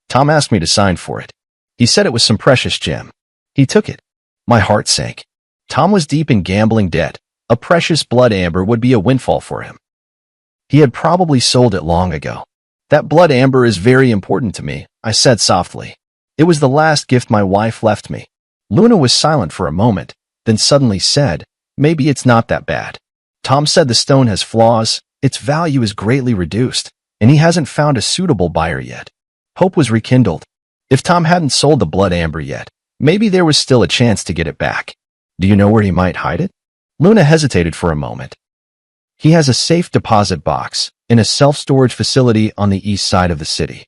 S2: Tom asked me to sign for it. He said it was some precious gem. He took it. My heart sank. Tom was deep in gambling debt. A precious blood amber would be a windfall for him. He had probably sold it long ago. That blood amber is very important to me, I said softly. It was the last gift my wife left me. Luna was silent for a moment, then suddenly said, maybe it's not that bad. Tom said the stone has flaws, its value is greatly reduced, and he hasn't found a suitable buyer yet. Hope was rekindled. If Tom hadn't sold the blood amber yet, maybe there was still a chance to get it back. Do you know where he might hide it? Luna hesitated for a moment. He has a safe deposit box in a self-storage facility on the east side of the city.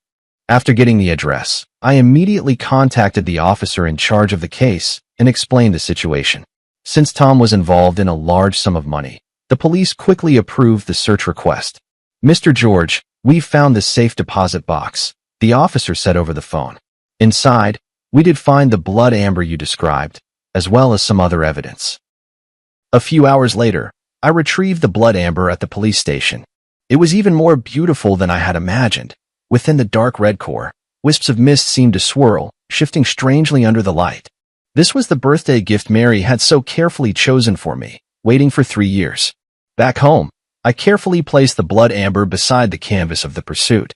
S2: After getting the address, I immediately contacted the officer in charge of the case and explained the situation. Since Tom was involved in a large sum of money, the police quickly approved the search request. "Mr. George, we found the safe deposit box," the officer said over the phone. "Inside, we did find the blood amber you described, as well as some other evidence." A few hours later, I retrieved the blood amber at the police station. It was even more beautiful than I had imagined. Within the dark red core, wisps of mist seemed to swirl, shifting strangely under the light. This was the birthday gift Mary had so carefully chosen for me, waiting for 3 years. Back home, I carefully placed the blood amber beside the canvas of the pursuit.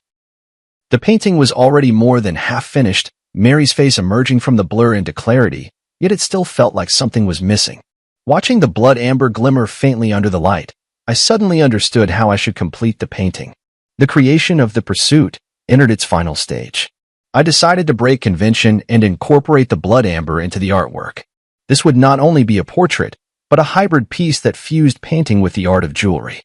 S2: The painting was already more than half finished, Mary's face emerging from the blur into clarity, yet it still felt like something was missing. Watching the blood amber glimmer faintly under the light, I suddenly understood how I should complete the painting. The creation of the pursuit entered its final stage. I decided to break convention and incorporate the blood amber into the artwork. This would not only be a portrait, but a hybrid piece that fused painting with the art of jewelry.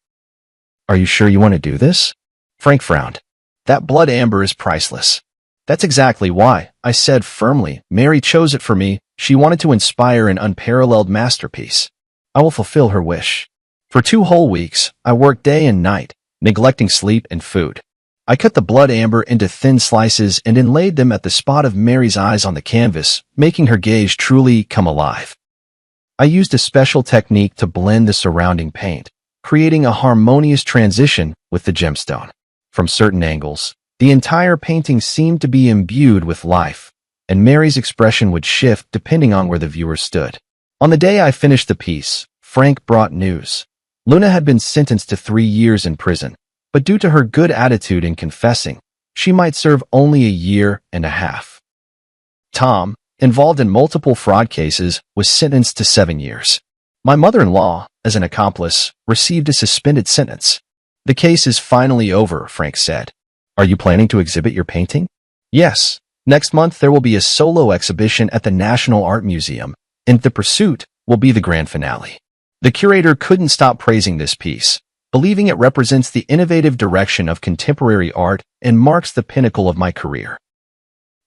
S2: "Are you sure you want to do this?" Frank frowned. "That blood amber is priceless." "That's exactly why," I said firmly. "Mary chose it for me. She wanted to inspire an unparalleled masterpiece. I will fulfill her wish." For 2 whole weeks, I worked day and night, neglecting sleep and food. I cut the blood amber into thin slices and inlaid them at the spot of Mary's eyes on the canvas, making her gaze truly come alive. I used a special technique to blend the surrounding paint, creating a harmonious transition with the gemstone. From certain angles, the entire painting seemed to be imbued with life, and Mary's expression would shift depending on where the viewer stood. On the day I finished the piece, Frank brought news. Luna had been sentenced to 3 years in prison, but due to her good attitude in confessing, she might serve only a year and a half. Tom, involved in multiple fraud cases, was sentenced to 7 years. My mother-in-law, as an accomplice, received a suspended sentence. "The case is finally over," Frank said. "Are you planning to exhibit your painting?" "Yes. Next month there will be a solo exhibition at the National Art Museum, and The Pursuit will be the grand finale." The curator couldn't stop praising this piece, believing it represents the innovative direction of contemporary art and marks the pinnacle of my career.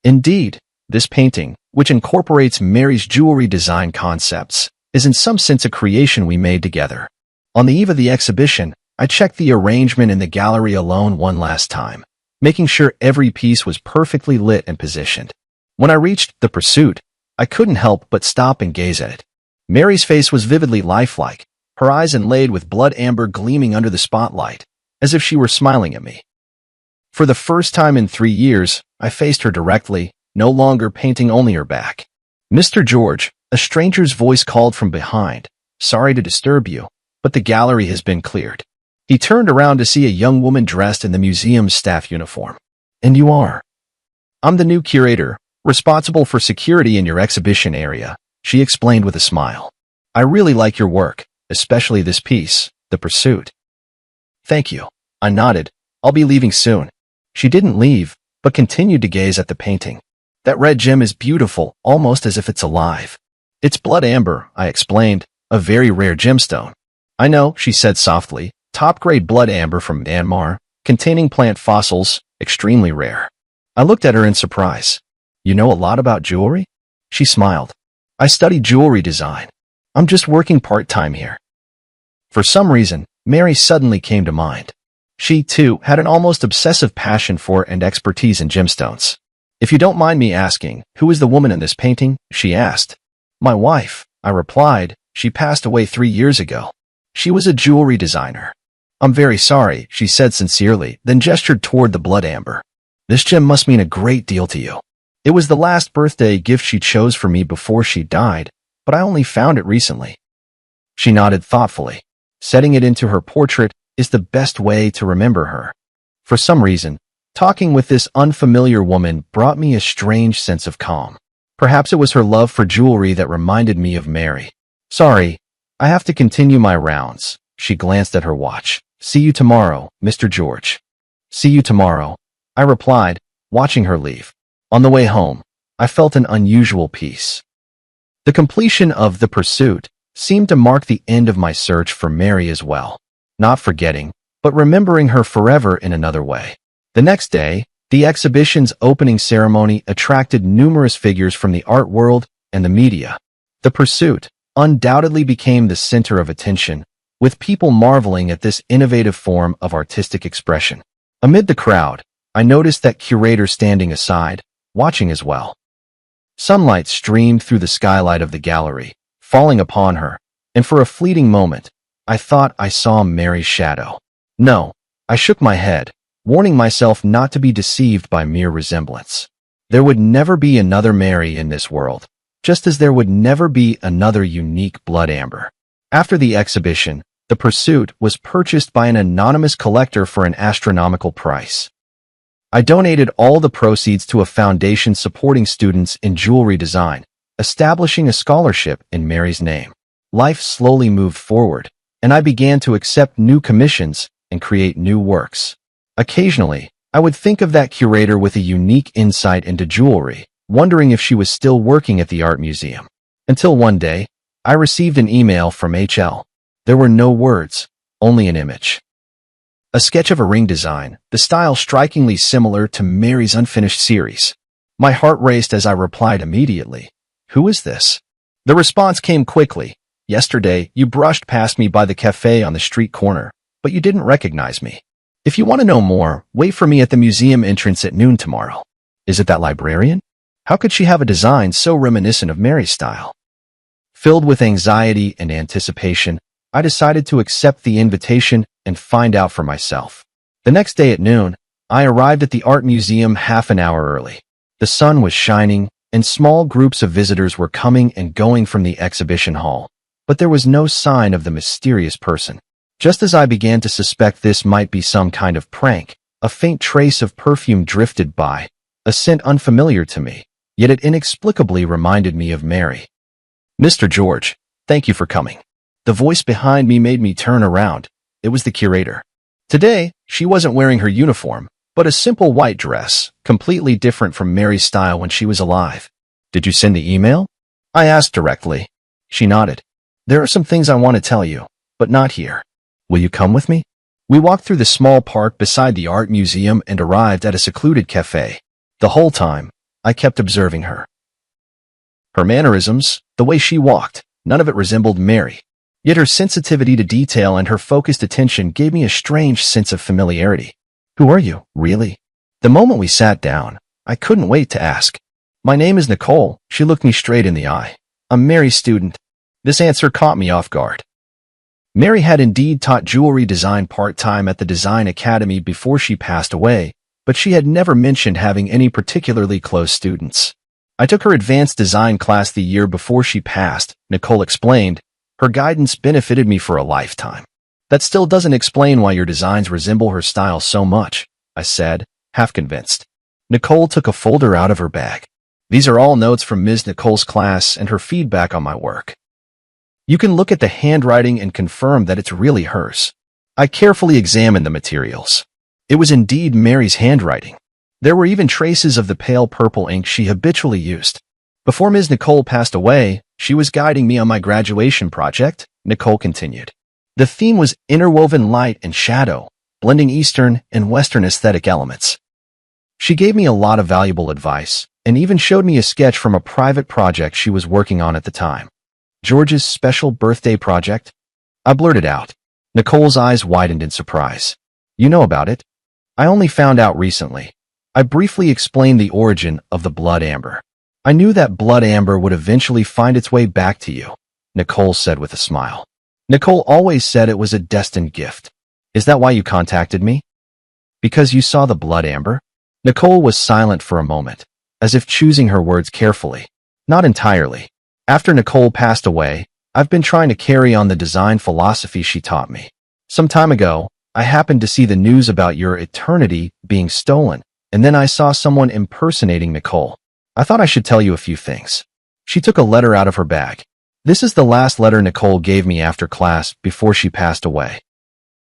S2: Indeed, this painting, which incorporates Mary's jewelry design concepts, is in some sense a creation we made together. On the eve of the exhibition, I checked the arrangement in the gallery alone one last time, making sure every piece was perfectly lit and positioned. When I reached The Pursuit, I couldn't help but stop and gaze at it. Mary's face was vividly lifelike, her eyes inlaid with blood amber gleaming under the spotlight, as if she were smiling at me. For the first time in 3 years, I faced her directly, no longer painting only her back. "Mr. George," a stranger's voice called from behind. "Sorry to disturb you, but the gallery has been cleared." He turned around to see a young woman dressed in the museum's staff uniform. "And you are?" "I'm the new curator, responsible for security in your exhibition area," she explained with a smile. "I really like your work, especially this piece, The Pursuit." "Thank you." I nodded. "I'll be leaving soon." She didn't leave, but continued to gaze at the painting. "That red gem is beautiful, almost as if it's alive." "It's blood amber," I explained, "a very rare gemstone." "I know," she said softly, "top-grade blood amber from Myanmar, containing plant fossils, extremely rare." I looked at her in surprise. "You know a lot about jewelry?" She smiled. "I studied jewelry design. I'm just working part-time here." For some reason, Mary suddenly came to mind. She, too, had an almost obsessive passion for and expertise in gemstones. "If you don't mind me asking, who is the woman in this painting?" she asked. "My wife," I replied. "She passed away 3 years ago. She was a jewelry designer." "I'm very sorry," she said sincerely, then gestured toward the blood amber. "This gem must mean a great deal to you. It was the last birthday gift she chose for me before she died, but I only found it recently." She nodded thoughtfully. "Setting it into her portrait is the best way to remember her." For some reason, talking with this unfamiliar woman brought me a strange sense of calm. Perhaps it was her love for jewelry that reminded me of Mary. "Sorry, I have to continue my rounds." She glanced at her watch. "See you tomorrow, Mr. George." "See you tomorrow," I replied, watching her leave. On the way home, I felt an unusual peace. The completion of The Pursuit seemed to mark the end of my search for Mary as well. Not forgetting, but remembering her forever in another way. The next day, The exhibition's opening ceremony attracted numerous figures from the art world and the media. The pursuit undoubtedly became the center of attention, with people marveling at this innovative form of artistic expression. Amid the crowd, I noticed that curator standing aside, watching as well. Sunlight streamed through the skylight of the gallery, falling upon her, and for a fleeting moment, I thought I saw Mary's shadow. No, I shook my head, warning myself not to be deceived by mere resemblance. There would never be another Mary in this world, just as there would never be another unique blood amber. After the exhibition, the pursuit was purchased by an anonymous collector for an astronomical price. I donated all the proceeds to a foundation supporting students in jewelry design, establishing a scholarship in Mary's name. Life slowly moved forward, and I began to accept new commissions and create new works. Occasionally, I would think of that curator with a unique insight into jewelry, wondering if she was still working at the art museum. Until one day, I received an email from HL. There were no words, only an image. A sketch of a ring design, the style strikingly similar to Mary's unfinished series. My heart raced as I replied immediately. Who is this? The response came quickly. Yesterday, you brushed past me by the cafe on the street corner, but you didn't recognize me. If you want to know more, wait for me at the museum entrance at noon tomorrow. Is it that librarian? How could she have a design so reminiscent of Mary's style? Filled with anxiety and anticipation, I decided to accept the invitation and find out for myself. The next day at noon, I arrived at the art museum half an hour early. The sun was shining, and small groups of visitors were coming and going from the exhibition hall, but there was no sign of the mysterious person. Just as I began to suspect this might be some kind of prank, a faint trace of perfume drifted by, a scent unfamiliar to me, yet it inexplicably reminded me of Mary. Mr. George, thank you for coming. The voice behind me made me turn around. It was the curator. Today, she wasn't wearing her uniform, but a simple white dress, completely different from Mary's style when she was alive. Did you send the email? I asked directly. She nodded. There are some things I want to tell you, but not here. Will you come with me? We walked through the small park beside the art museum and arrived at a secluded cafe. The whole time, I kept observing her. Her mannerisms, the way she walked, none of it resembled Mary. Yet her sensitivity to detail and her focused attention gave me a strange sense of familiarity. Who are you, really? The moment we sat down, I couldn't wait to ask. My name is Nicole. She looked me straight in the eye. I'm Mary's student. This answer caught me off guard. Mary had indeed taught jewelry design part-time at the Design Academy before she passed away, but she had never mentioned having any particularly close students. I took her advanced design class the year before she passed, Nicole explained. Her guidance benefited me for a lifetime. That still doesn't explain why your designs resemble her style so much, I said, half convinced. Nicole took a folder out of her bag. These are all notes from Ms. Nicole's class and her feedback on my work. You can look at the handwriting and confirm that it's really hers. I carefully examined the materials. It was indeed Mary's handwriting. There were even traces of the pale purple ink she habitually used. Before Ms. Nicole passed away, she was guiding me on my graduation project, Nicole continued. The theme was interwoven light and shadow, blending Eastern and Western aesthetic elements. She gave me a lot of valuable advice, and even showed me a sketch from a private project she was working on at the time. George's special birthday project? I blurted out. Nicole's eyes widened in surprise. You know about it? I only found out recently. I briefly explained the origin of the blood amber. I knew that blood amber would eventually find its way back to you, Nicole said with a smile. Nicole always said it was a destined gift. Is that why you contacted me? Because you saw the blood amber? Nicole was silent for a moment, as if choosing her words carefully. Not entirely. After Nicole passed away, I've been trying to carry on the design philosophy she taught me. Some time ago, I happened to see the news about your eternity being stolen, and then I saw someone impersonating Nicole. I thought I should tell you a few things. She took a letter out of her bag. This is the last letter Nicole gave me after class before she passed away.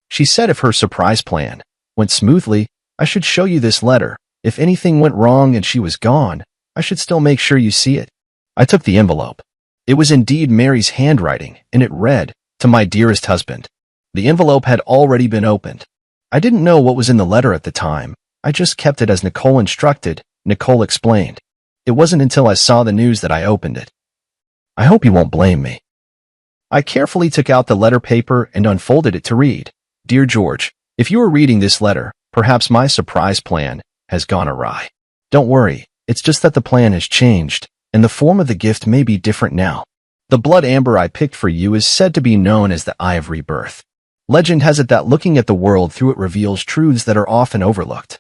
S2: She said if her surprise plan went smoothly, I should show you this letter. If anything went wrong and she was gone, I should still make sure you see it. I took the envelope. It was indeed Mary's handwriting, and it read, "To my dearest husband." The envelope had already been opened. I didn't know what was in the letter at the time, I just kept it as Nicole instructed, Nicole explained. It wasn't until I saw the news that I opened it. I hope you won't blame me. I carefully took out the letter paper and unfolded it to read. Dear George, if you are reading this letter, perhaps my surprise plan has gone awry. Don't worry, it's just that the plan has changed, and the form of the gift may be different now. The blood amber I picked for you is said to be known as the Eye of Rebirth. Legend has it that looking at the world through it reveals truths that are often overlooked.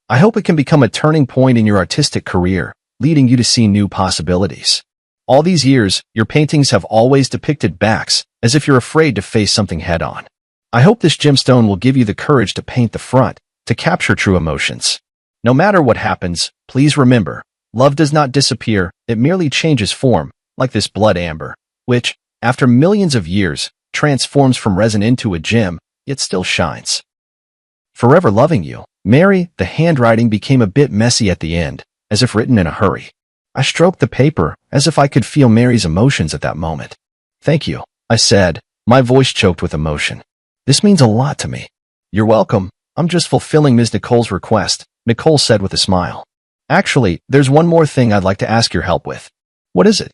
S2: I hope it can become a turning point in your artistic career, leading you to see new possibilities. All these years, your paintings have always depicted backs, as if you're afraid to face something head-on. I hope this gemstone will give you the courage to paint the front, to capture true emotions. No matter what happens, please remember, love does not disappear, it merely changes form, like this blood amber, which, after millions of years, transforms from resin into a gem, yet still shines. Forever loving you, Mary. The handwriting became a bit messy at the end, as if written in a hurry. I stroked the paper, as if I could feel Mary's emotions at that moment. Thank you, I said, my voice choked with emotion. This means a lot to me. You're welcome. I'm just fulfilling Ms. Nicole's request, Nicole said with a smile. Actually, there's one more thing I'd like to ask your help with. What is it?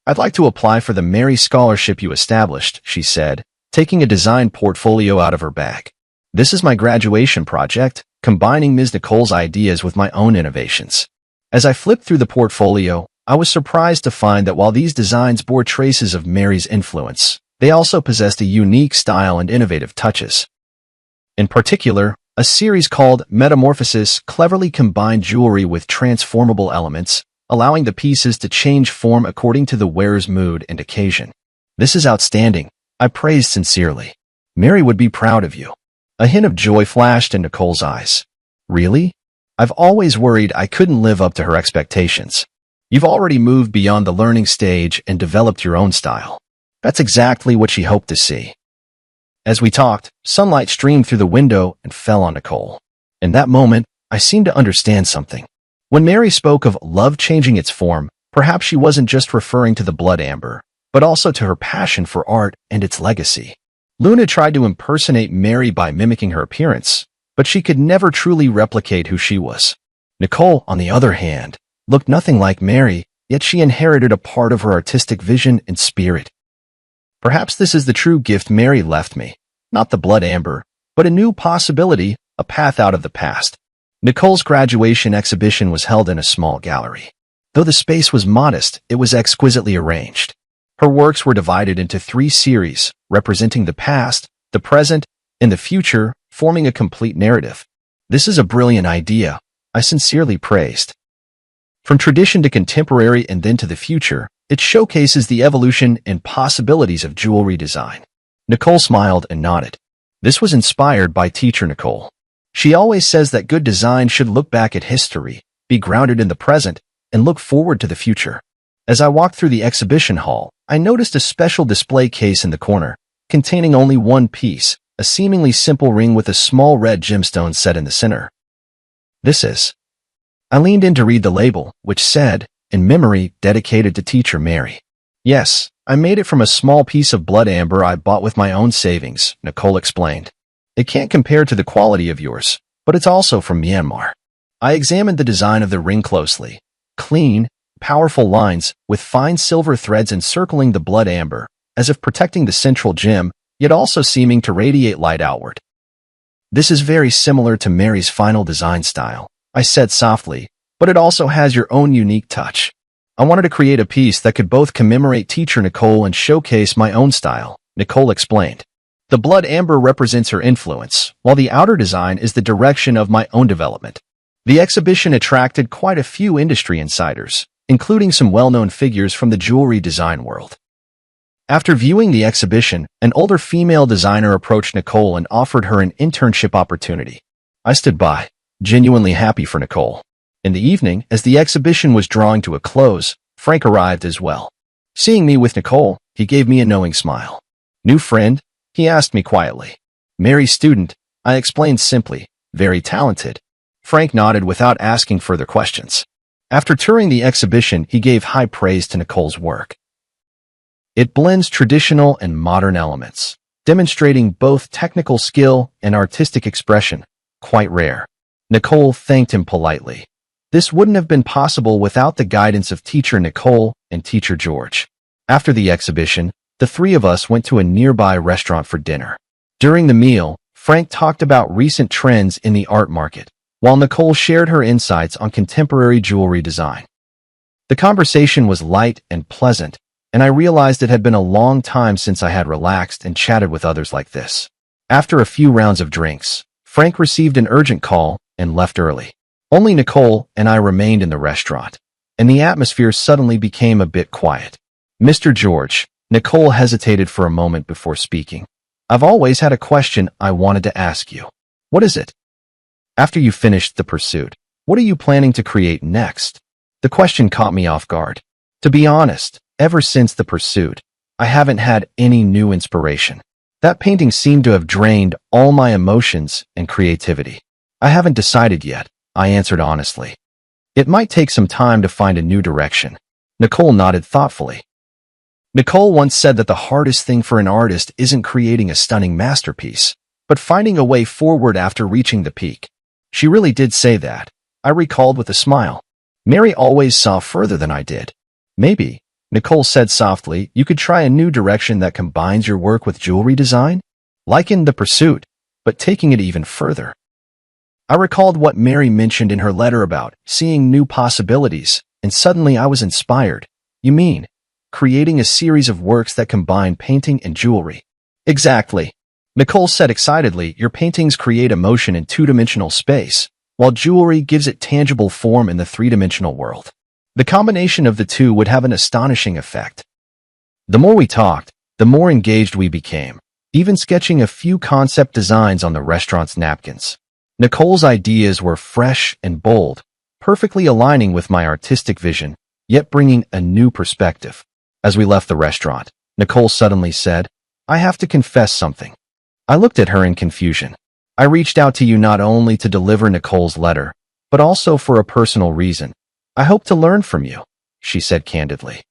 S2: I'd like to apply for the Mary Scholarship you established, she said, taking a design portfolio out of her bag. This is my graduation project, combining Ms. Nicole's ideas with my own innovations. As I flipped through the portfolio, I was surprised to find that while these designs bore traces of Mary's influence, they also possessed a unique style and innovative touches. In particular, a series called Metamorphosis cleverly combined jewelry with transformable elements, allowing the pieces to change form according to the wearer's mood and occasion. This is outstanding, I praised sincerely. Mary would be proud of you. A hint of joy flashed in Nicole's eyes. Really? I've always worried I couldn't live up to her expectations. You've already moved beyond the learning stage and developed your own style. That's exactly what she hoped to see. As we talked, sunlight streamed through the window and fell on Nicole. In that moment, I seemed to understand something. When Mary spoke of love changing its form, perhaps she wasn't just referring to the blood amber, but also to her passion for art and its legacy. Luna tried to impersonate Mary by mimicking her appearance, but she could never truly replicate who she was. Nicole, on the other hand, looked nothing like Mary, yet she inherited a part of her artistic vision and spirit. Perhaps this is the true gift Mary left me, not the blood amber, but a new possibility, a path out of the past. Nicole's graduation exhibition was held in a small gallery. Though the space was modest, it was exquisitely arranged. Her works were divided into 3 series, representing the past, the present, and the future, forming a complete narrative. This is a brilliant idea, I sincerely praised. From tradition to contemporary and then to the future, it showcases the evolution and possibilities of jewelry design. Nicole smiled and nodded. This was inspired by teacher Nicole. She always says that good design should look back at history, be grounded in the present, and look forward to the future. As I walked through the exhibition hall, I noticed a special display case in the corner, containing only one piece, a seemingly simple ring with a small red gemstone set in the center. This is. I leaned in to read the label, which said, in memory, dedicated to teacher Mary. Yes, I made it from a small piece of blood amber I bought with my own savings, Nicole explained. It can't compare to the quality of yours, but it's also from Myanmar. I examined the design of the ring closely. Clean, powerful lines, with fine silver threads encircling the blood amber, as if protecting the central gem, yet also seeming to radiate light outward. This is very similar to Mary's final design style, I said softly, but it also has your own unique touch. I wanted to create a piece that could both commemorate teacher Nicole and showcase my own style, Nicole explained. The blood amber represents her influence, while the outer design is the direction of my own development. The exhibition attracted quite a few industry insiders, including some well-known figures from the jewelry design world. After viewing the exhibition, an older female designer approached Nicole and offered her an internship opportunity. I stood by, genuinely happy for Nicole. In the evening, as the exhibition was drawing to a close, Frank arrived as well. Seeing me with Nicole, he gave me a knowing smile. New friend? He asked me quietly. Mary's student, I explained simply. Very talented. Frank nodded without asking further questions. After touring the exhibition, he gave high praise to Nicole's work. It blends traditional and modern elements, demonstrating both technical skill and artistic expression, quite rare. Nicole thanked him politely. This wouldn't have been possible without the guidance of Teacher Nicole and Teacher George. After the exhibition, the three of us went to a nearby restaurant for dinner. During the meal, Frank talked about recent trends in the art market, while Nicole shared her insights on contemporary jewelry design. The conversation was light and pleasant, and I realized it had been a long time since I had relaxed and chatted with others like this. After a few rounds of drinks, Frank received an urgent call and left early. Only Nicole and I remained in the restaurant, and the atmosphere suddenly became a bit quiet. Mr. George, Nicole hesitated for a moment before speaking. I've always had a question I wanted to ask you. What is it? After you finished The Pursuit, what are you planning to create next? The question caught me off guard. To be honest, ever since The Pursuit, I haven't had any new inspiration. That painting seemed to have drained all my emotions and creativity. I haven't decided yet, I answered honestly. It might take some time to find a new direction. Nicole nodded thoughtfully. Nicole once said that the hardest thing for an artist isn't creating a stunning masterpiece, but finding a way forward after reaching the peak. She really did say that, I recalled with a smile. Mary always saw further than I did. Maybe, Nicole said softly, you could try a new direction that combines your work with jewelry design? Like in The Pursuit, but taking it even further. I recalled what Mary mentioned in her letter about seeing new possibilities, and suddenly I was inspired. You mean, creating a series of works that combine painting and jewelry? Exactly. Nicole said excitedly, your paintings create emotion in two-dimensional space, while jewelry gives it tangible form in the three-dimensional world. The combination of the two would have an astonishing effect. The more we talked, the more engaged we became, even sketching a few concept designs on the restaurant's napkins. Nicole's ideas were fresh and bold, perfectly aligning with my artistic vision, yet bringing a new perspective. As we left the restaurant, Nicole suddenly said, I have to confess something. I looked at her in confusion. I reached out to you not only to deliver Nicole's letter, but also for a personal reason. I hope to learn from you, she said candidly.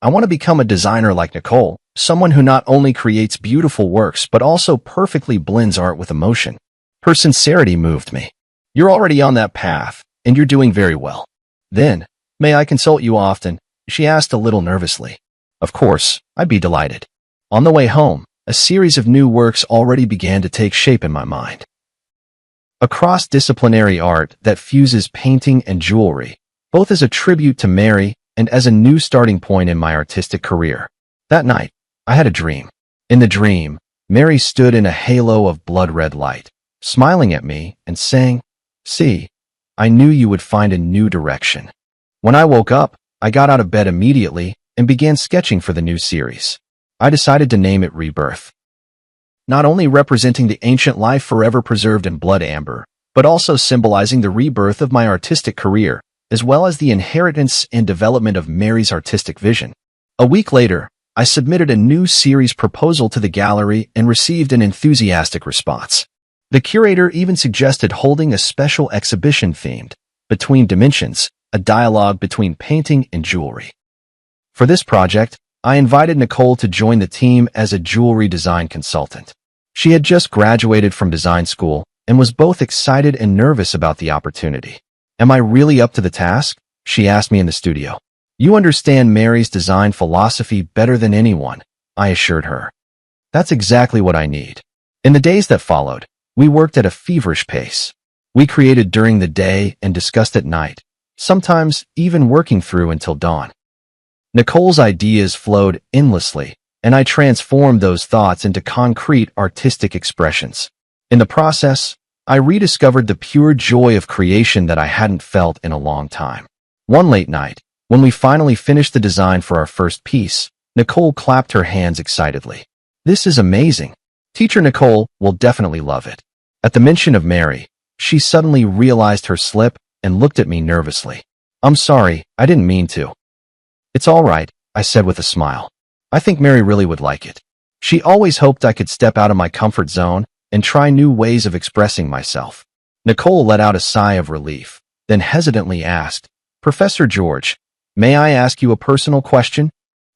S2: I want to become a designer like Nicole, someone who not only creates beautiful works but also perfectly blends art with emotion. Her sincerity moved me. You're already on that path, and you're doing very well. Then, may I consult you often? She asked a little nervously. Of course, I'd be delighted. On the way home, a series of new works already began to take shape in my mind. A cross-disciplinary art that fuses painting and jewelry, both as a tribute to Mary and as a new starting point in my artistic career. That night, I had a dream. In the dream, Mary stood in a halo of blood-red light, smiling at me and saying, See, I knew you would find a new direction. When I woke up, I got out of bed immediately and began sketching for the new series. I decided to name it Rebirth. Not only representing the ancient life forever preserved in blood amber, but also symbolizing the rebirth of my artistic career, as well as the inheritance and development of Mary's artistic vision. A week later, I submitted a new series proposal to the gallery and received an enthusiastic response. The curator even suggested holding a special exhibition themed Between Dimensions, a dialogue between painting and jewelry. For this project, I invited Nicole to join the team as a jewelry design consultant. She had just graduated from design school and was both excited and nervous about the opportunity. Am I really up to the task? She asked me in the studio. You understand Mary's design philosophy better than anyone, I assured her. That's exactly what I need. In the days that followed, we worked at a feverish pace. We created during the day and discussed at night, sometimes even working through until dawn. Nicole's ideas flowed endlessly, and I transformed those thoughts into concrete artistic expressions. In the process, I rediscovered the pure joy of creation that I hadn't felt in a long time. One late night, when we finally finished the design for our first piece, Nicole clapped her hands excitedly. This is amazing. Teacher Nicole will definitely love it. At the mention of Mary, she suddenly realized her slip and looked at me nervously. I'm sorry, I didn't mean to. It's all right, I said with a smile. I think Mary really would like it. She always hoped I could step out of my comfort zone and try new ways of expressing myself. Nicole let out a sigh of relief, then hesitantly asked, Professor George, may I ask you a personal question?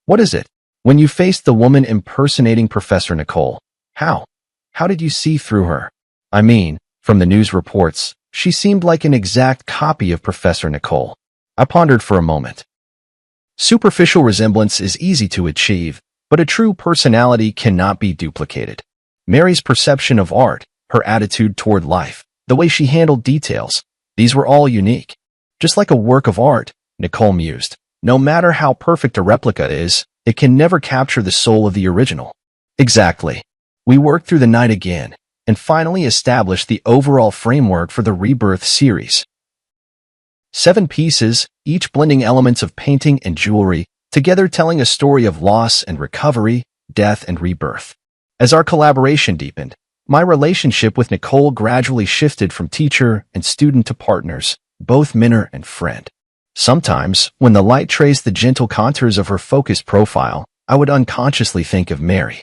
S2: What is it? When you faced the woman impersonating Professor Nicole, how did you see through her? I mean, from the news reports, She seemed like an exact copy of Professor Nicole. I pondered for a moment. Superficial resemblance is easy to achieve, but a true personality cannot be duplicated. Mary's perception of art, her attitude toward life, the way she handled details, these were all unique. Just like a work of art, Nicole mused, no matter how perfect a replica is, it can never capture the soul of the original. Exactly. We worked through the night again, and finally established the overall framework for the Rebirth series. 7 pieces, each blending elements of painting and jewelry, together telling a story of loss and recovery, death and rebirth. As our collaboration deepened, my relationship with Nicole gradually shifted from teacher and student to partners, both mentor and friend. Sometimes, when the light traced the gentle contours of her focused profile, I would unconsciously think of Mary.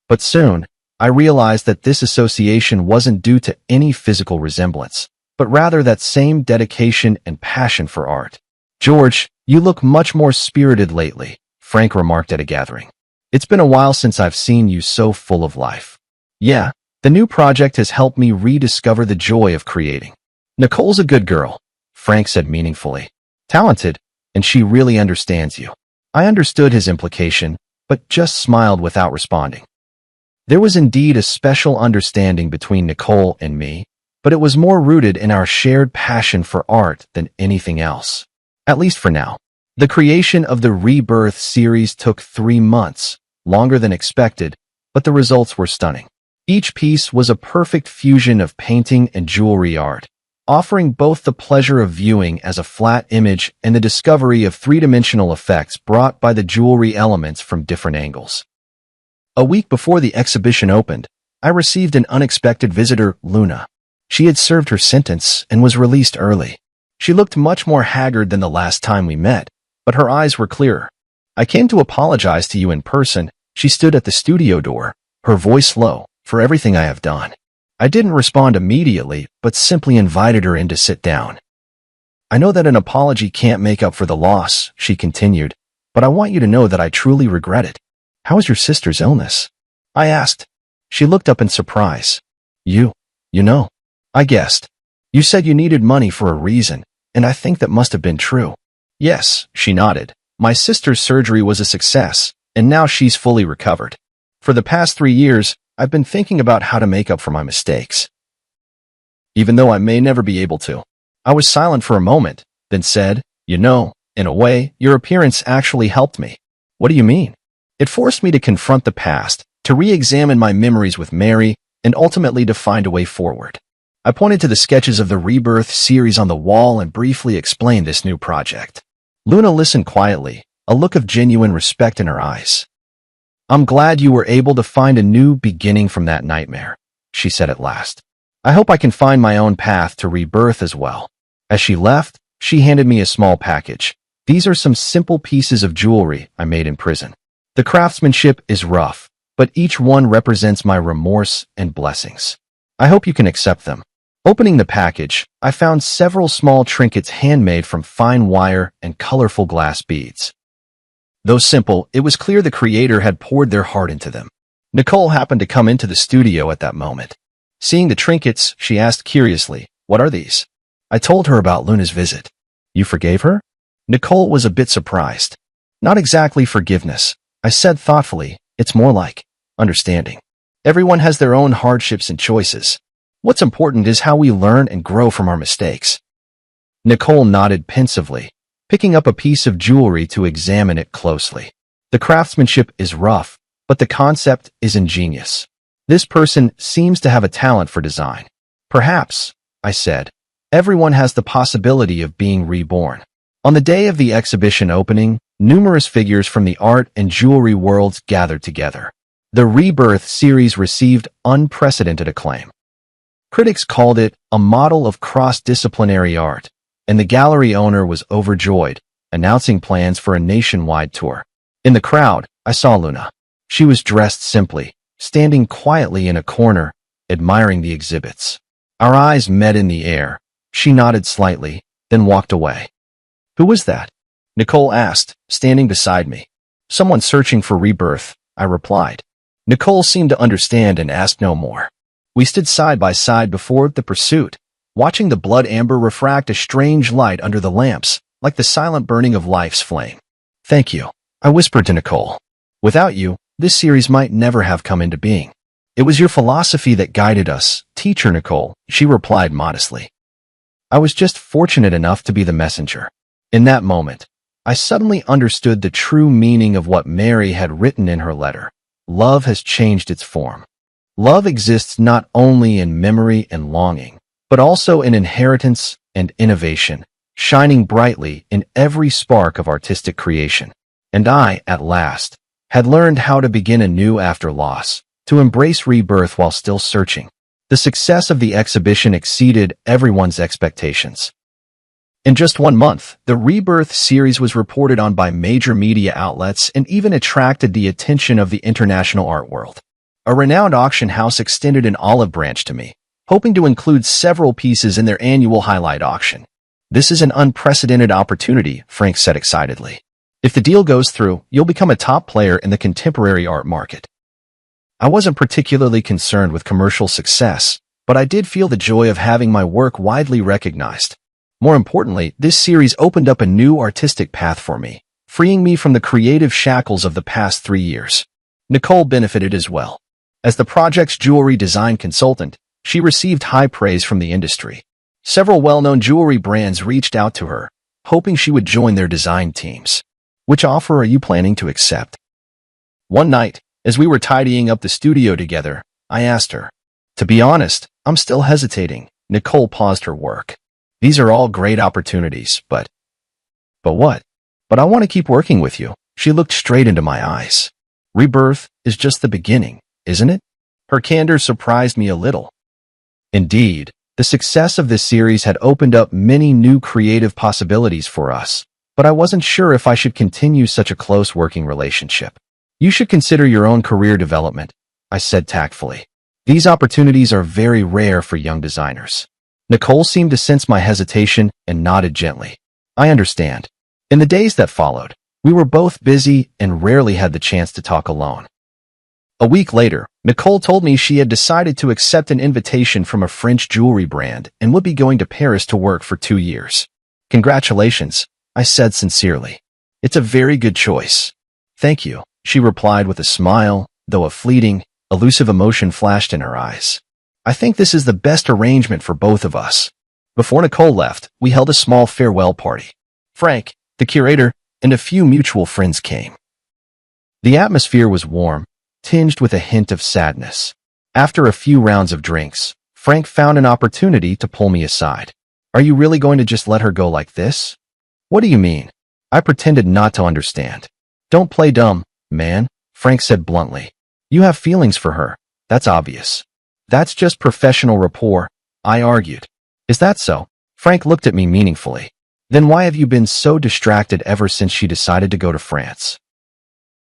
S2: But soon, I realized that this association wasn't due to any physical resemblance, but rather that same dedication and passion for art. "George, you look much more spirited lately," Frank remarked at a gathering. "It's been a while since I've seen you so full of life." "Yeah, the new project has helped me rediscover the joy of creating." "Nicole's a good girl," Frank said meaningfully. "Talented, and she really understands you." I understood his implication, but just smiled without responding. There was indeed a special understanding between Nicole and me, but it was more rooted in our shared passion for art than anything else. At least for now. The creation of the Rebirth series took 3 months, longer than expected, but the results were stunning. Each piece was a perfect fusion of painting and jewelry art, offering both the pleasure of viewing as a flat image and the discovery of 3-dimensional effects brought by the jewelry elements from different angles. A week before the exhibition opened, I received an unexpected visitor, Luna. She had served her sentence and was released early. She looked much more haggard than the last time we met, but her eyes were clearer. "I came to apologize to you in person." She stood at the studio door, her voice low, "for everything I have done." I didn't respond immediately, but simply invited her in to sit down. "I know that an apology can't make up for the loss," she continued, "but I want you to know that I truly regret it." "How is your sister's illness?" I asked. She looked up in surprise. You know. I guessed. "You said you needed money for a reason, and I think that must have been true." "Yes," she nodded. "My sister's surgery was a success, and now she's fully recovered. For the past 3 years, I've been thinking about how to make up for my mistakes, even though I may never be able to." I was silent for a moment, then said, "You know, in a way, your appearance actually helped me." "What do you mean?" "It forced me to confront the past, to re-examine my memories with Mary, and ultimately to find a way forward." I pointed to the sketches of the Rebirth series on the wall and briefly explained this new project. Luna listened quietly, a look of genuine respect in her eyes. "I'm glad you were able to find a new beginning from that nightmare," she said at last. "I hope I can find my own path to rebirth as well." As she left, she handed me a small package. "These are some simple pieces of jewelry I made in prison. The craftsmanship is rough, but each one represents my remorse and blessings. I hope you can accept them." Opening the package, I found several small trinkets handmade from fine wire and colorful glass beads. Though simple, it was clear the creator had poured their heart into them. Nicole happened to come into the studio at that moment. Seeing the trinkets, she asked curiously, "What are these?" I told her about Luna's visit. "You forgave her?" Nicole was a bit surprised. "Not exactly forgiveness," I said thoughtfully. "It's more like understanding. Everyone has their own hardships and choices. What's important is how we learn and grow from our mistakes." Nicole nodded pensively, picking up a piece of jewelry to examine it closely. "The craftsmanship is rough, but the concept is ingenious. This person seems to have a talent for design." "Perhaps," I said. "Everyone has the possibility of being reborn." On the day of the exhibition opening, numerous figures from the art and jewelry worlds gathered together. The Rebirth series received unprecedented acclaim. Critics called it a model of cross-disciplinary art, and the gallery owner was overjoyed, announcing plans for a nationwide tour. In the crowd, I saw Luna. She was dressed simply, standing quietly in a corner, admiring the exhibits. Our eyes met in the air. She nodded slightly, then walked away. "Who was that?" Nicole asked, standing beside me. "Someone searching for rebirth," I replied. Nicole seemed to understand and asked no more. We stood side by side before the pursuit, watching the blood amber refract a strange light under the lamps, like the silent burning of life's flame. Thank you, I whispered to Nicole. Without you, this series might never have come into being. It was your philosophy that guided us, teacher Nicole, she replied modestly. I was just fortunate enough to be the messenger. In that moment, I suddenly understood the true meaning of what Mary had written in her letter. Love has changed its form. Love exists not only in memory and longing, but also in inheritance and innovation, shining brightly in every spark of artistic creation. And I, at last, had learned how to begin anew after loss, to embrace rebirth while still searching. The success of the exhibition exceeded everyone's expectations. In just 1 month, the Rebirth series was reported on by major media outlets and even attracted the attention of the international art world. A renowned auction house extended an olive branch to me, hoping to include several pieces in their annual highlight auction. This is an unprecedented opportunity, Frank said excitedly. If the deal goes through, you'll become a top player in the contemporary art market. I wasn't particularly concerned with commercial success, but I did feel the joy of having my work widely recognized. More importantly, this series opened up a new artistic path for me, freeing me from the creative shackles of the past 3 years. Nicole benefited as well. As the project's jewelry design consultant, she received high praise from the industry. Several well-known jewelry brands reached out to her, hoping she would join their design teams. Which offer are you planning to accept? One night, as we were tidying up the studio together, I asked her. To be honest, I'm still hesitating. Nicole paused her work. These are all great opportunities, but what? But I want to keep working with you. She looked straight into my eyes. Rebirth is just the beginning, isn't it? Her candor surprised me a little. Indeed, the success of this series had opened up many new creative possibilities for us, but I wasn't sure if I should continue such a close working relationship. You should consider your own career development, I said tactfully. These opportunities are very rare for young designers. Nicole seemed to sense my hesitation and nodded gently. I understand. In the days that followed, we were both busy and rarely had the chance to talk alone. A week later, Nicole told me she had decided to accept an invitation from a French jewelry brand and would be going to Paris to work for 2 years. Congratulations, I said sincerely. It's a very good choice. Thank you, she replied with a smile, though a fleeting, elusive emotion flashed in her eyes. I think this is the best arrangement for both of us. Before Nicole left, we held a small farewell party. Frank, the curator, and a few mutual friends came. The atmosphere was warm, tinged with a hint of sadness. After a few rounds of drinks, Frank found an opportunity to pull me aside. Are you really going to just let her go like this? What do you mean? I pretended not to understand. Don't play dumb, man, Frank said bluntly. You have feelings for her. That's obvious. That's just professional rapport, I argued. Is that so? Frank looked at me meaningfully. Then why have you been so distracted ever since she decided to go to France?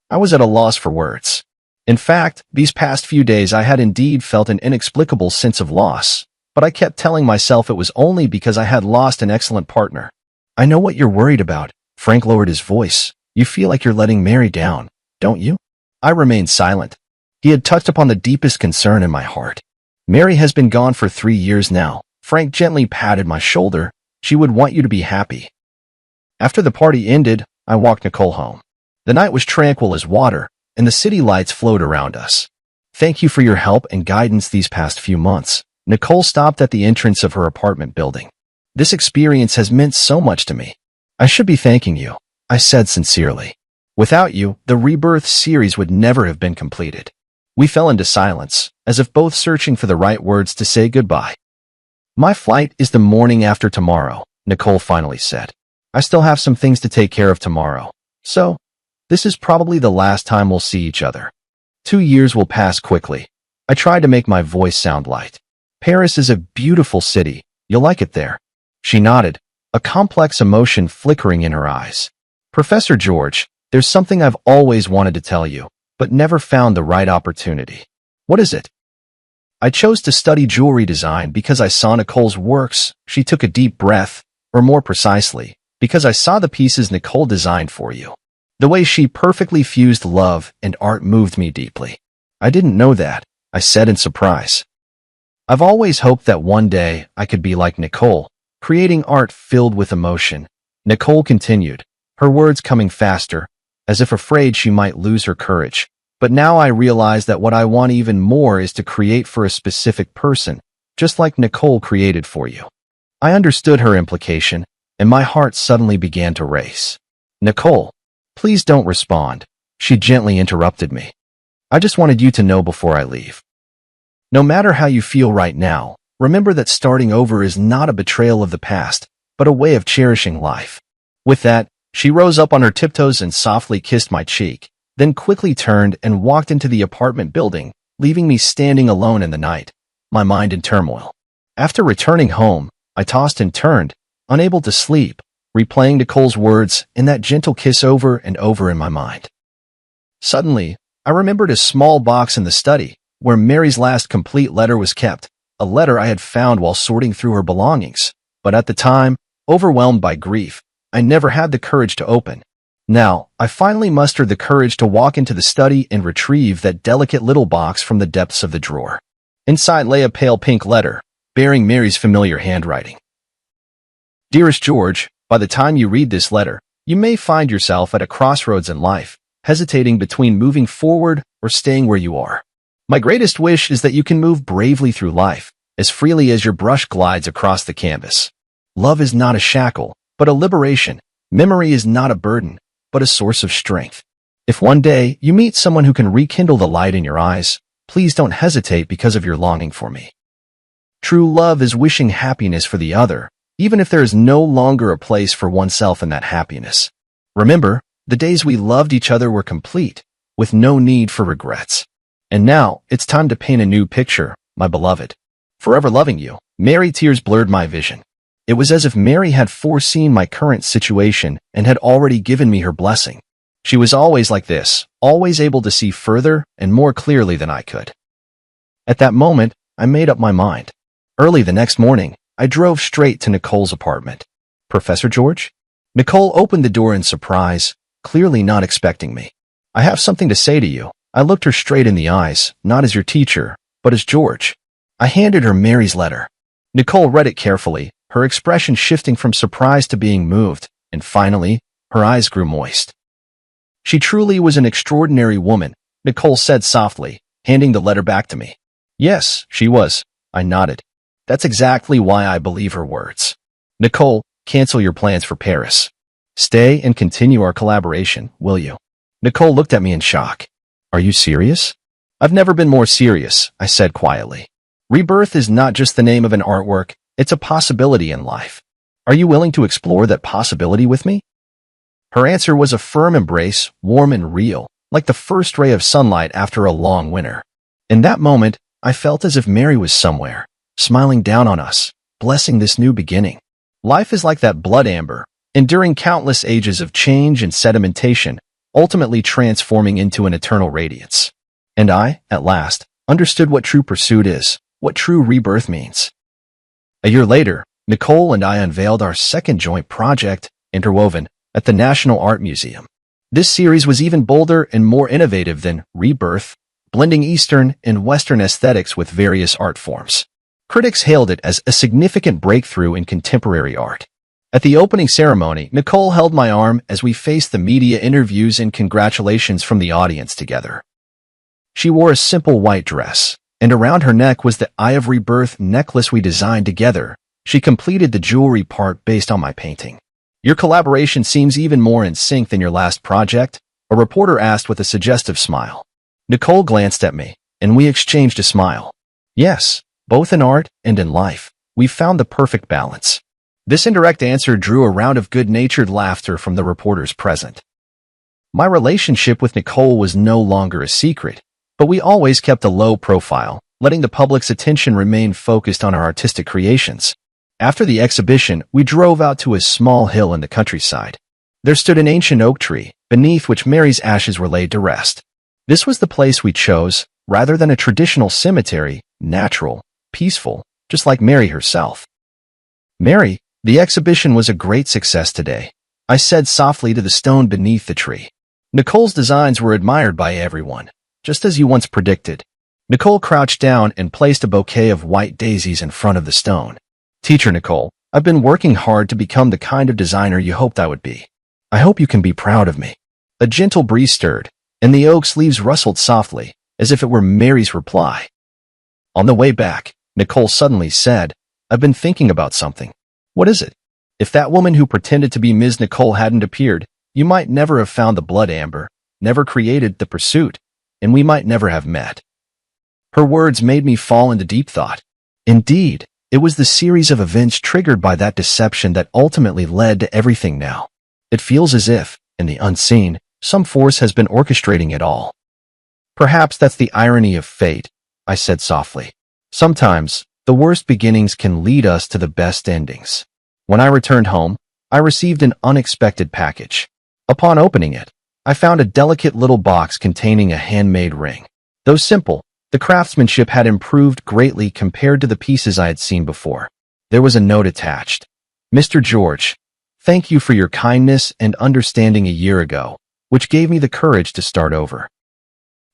S2: I was at a loss for words. In fact, these past few days I had indeed felt an inexplicable sense of loss, but I kept telling myself it was only because I had lost an excellent partner. I know what you're worried about, Frank lowered his voice. You feel like you're letting Mary down, don't you? I remained silent. He had touched upon the deepest concern in my heart. Mary has been gone for 3 years now. Frank gently patted my shoulder. She would want you to be happy. After the party ended, I walked Nicole home. The night was tranquil as water, and the city lights flowed around us. Thank you for your help and guidance these past few months. Nicole stopped at the entrance of her apartment building. This experience has meant so much to me. I should be thanking you, I said sincerely. Without you, the Rebirth series would never have been completed. We fell into silence, as if both searching for the right words to say goodbye. My flight is the morning after tomorrow, Nicole finally said. I still have some things to take care of tomorrow. So, this is probably the last time we'll see each other. 2 years will pass quickly. I tried to make my voice sound light. Paris is a beautiful city. You'll like it there. She nodded, a complex emotion flickering in her eyes. Professor George, there's something I've always wanted to tell you, but never found the right opportunity. What is it? I chose to study jewelry design because I saw Nicole's works. She took a deep breath, or more precisely, because I saw the pieces Nicole designed for you. The way she perfectly fused love and art moved me deeply. I didn't know that, I said in surprise. I've always hoped that one day I could be like Nicole, creating art filled with emotion. Nicole continued, her words coming faster, as if afraid she might lose her courage. But now I realize that what I want even more is to create for a specific person, just like Nicole created for you. I understood her implication, and my heart suddenly began to race. Nicole, please don't respond, she gently interrupted me. I just wanted you to know before I leave. No matter how you feel right now, remember that starting over is not a betrayal of the past, but a way of cherishing life. With that, she rose up on her tiptoes and softly kissed my cheek, then quickly turned and walked into the apartment building, leaving me standing alone in the night, my mind in turmoil. After returning home, I tossed and turned, unable to sleep, replaying Nicole's words and that gentle kiss over and over in my mind. Suddenly, I remembered a small box in the study, where Mary's last complete letter was kept, a letter I had found while sorting through her belongings. But at the time, overwhelmed by grief, I never had the courage to open. Now, I finally mustered the courage to walk into the study and retrieve that delicate little box from the depths of the drawer. Inside lay a pale pink letter, bearing Mary's familiar handwriting. Dearest George, by the time you read this letter, you may find yourself at a crossroads in life, hesitating between moving forward or staying where you are. My greatest wish is that you can move bravely through life, as freely as your brush glides across the canvas. Love is not a shackle, but a liberation. Memory is not a burden, but a source of strength. If one day you meet someone who can rekindle the light in your eyes, please don't hesitate because of your longing for me. True love is wishing happiness for the other, even if there is no longer a place for oneself in that happiness. Remember, the days we loved each other were complete, with no need for regrets. And now, it's time to paint a new picture, my beloved. Forever loving you. Mary. Tears blurred my vision. It was as if Mary had foreseen my current situation and had already given me her blessing. She was always like this, always able to see further and more clearly than I could. At that moment, I made up my mind. Early the next morning, I drove straight to Nicole's apartment. Professor George? Nicole opened the door in surprise, clearly not expecting me. I have something to say to you. I looked her straight in the eyes, not as your teacher, but as George. I handed her Mary's letter. Nicole read it carefully, her expression shifting from surprise to being moved, and finally, her eyes grew moist. She truly was an extraordinary woman, Nicole said softly, handing the letter back to me. Yes, she was. I nodded. That's exactly why I believe her words. Nicole, cancel your plans for Paris. Stay and continue our collaboration, will you? Nicole looked at me in shock. Are you serious? I've never been more serious, I said quietly. Rebirth is not just the name of an artwork, it's a possibility in life. Are you willing to explore that possibility with me? Her answer was a firm embrace, warm and real, like the first ray of sunlight after a long winter. In that moment, I felt as if Mary was somewhere, smiling down on us, blessing this new beginning. Life is like that blood amber, enduring countless ages of change and sedimentation, ultimately transforming into an eternal radiance. And I, at last, understood what true pursuit is, what true rebirth means. A year later, Nicole and I unveiled our second joint project, Interwoven, at the National Art Museum. This series was even bolder and more innovative than Rebirth, blending Eastern and Western aesthetics with various art forms. Critics hailed it as a significant breakthrough in contemporary art. At the opening ceremony, Nicole held my arm as we faced the media interviews and congratulations from the audience together. She wore a simple white dress, and around her neck was the Eye of Rebirth necklace we designed together. She completed the jewelry part based on my painting. Your collaboration seems even more in sync than your last project, a reporter asked with a suggestive smile. Nicole glanced at me, and we exchanged a smile. Yes, both in art and in life, we found the perfect balance. This indirect answer drew a round of good-natured laughter from the reporters present. My relationship with Nicole was no longer a secret, but we always kept a low profile, letting the public's attention remain focused on our artistic creations. After the exhibition, we drove out to a small hill in the countryside. There stood an ancient oak tree, beneath which Mary's ashes were laid to rest. This was the place we chose, rather than a traditional cemetery, natural, peaceful, just like Mary herself. Mary, the exhibition was a great success today, I said softly to the stone beneath the tree. Nicole's designs were admired by everyone, just as you once predicted. Nicole crouched down and placed a bouquet of white daisies in front of the stone. Teacher Nicole, I've been working hard to become the kind of designer you hoped I would be. I hope you can be proud of me. A gentle breeze stirred, and the oak's leaves rustled softly, as if it were Mary's reply. On the way back, Nicole suddenly said, I've been thinking about something. What is it? If that woman who pretended to be Ms. Nicole hadn't appeared, you might never have found the blood amber, never created the pursuit, and we might never have met. Her words made me fall into deep thought. Indeed, it was the series of events triggered by that deception that ultimately led to everything now. It feels as if, in the unseen, some force has been orchestrating it all. Perhaps that's the irony of fate, I said softly. Sometimes, the worst beginnings can lead us to the best endings. When I returned home, I received an unexpected package. Upon opening it, I found a delicate little box containing a handmade ring. Though simple, the craftsmanship had improved greatly compared to the pieces I had seen before. There was a note attached. Mr. George, thank you for your kindness and understanding a year ago, which gave me the courage to start over.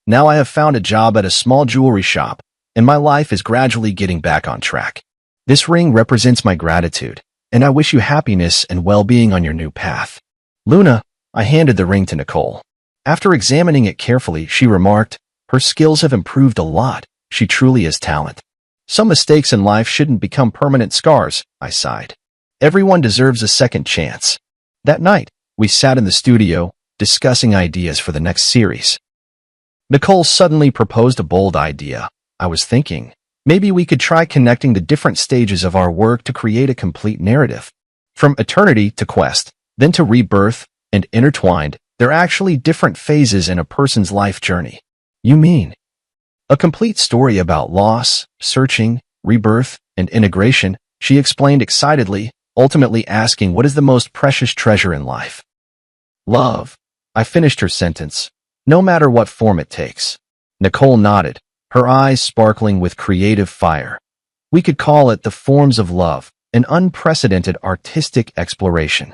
S2: Now I have found a job at a small jewelry shop, and my life is gradually getting back on track. This ring represents my gratitude, and I wish you happiness and well-being on your new path. Luna, I handed the ring to Nicole. After examining it carefully, she remarked, her skills have improved a lot. She truly is talent. Some mistakes in life shouldn't become permanent scars, I sighed. Everyone deserves a second chance. That night, we sat in the studio, discussing ideas for the next series. Nicole suddenly proposed a bold idea. I was thinking, maybe we could try connecting the different stages of our work to create a complete narrative. From eternity to quest, then to rebirth, and intertwined, they're actually different phases in a person's life journey. You mean? A complete story about loss, searching, rebirth, and integration, she explained excitedly, ultimately asking what is the most precious treasure in life. Love. I finished her sentence. No matter what form it takes. Nicole nodded, her eyes sparkling with creative fire. We could call it the forms of love, an unprecedented artistic exploration.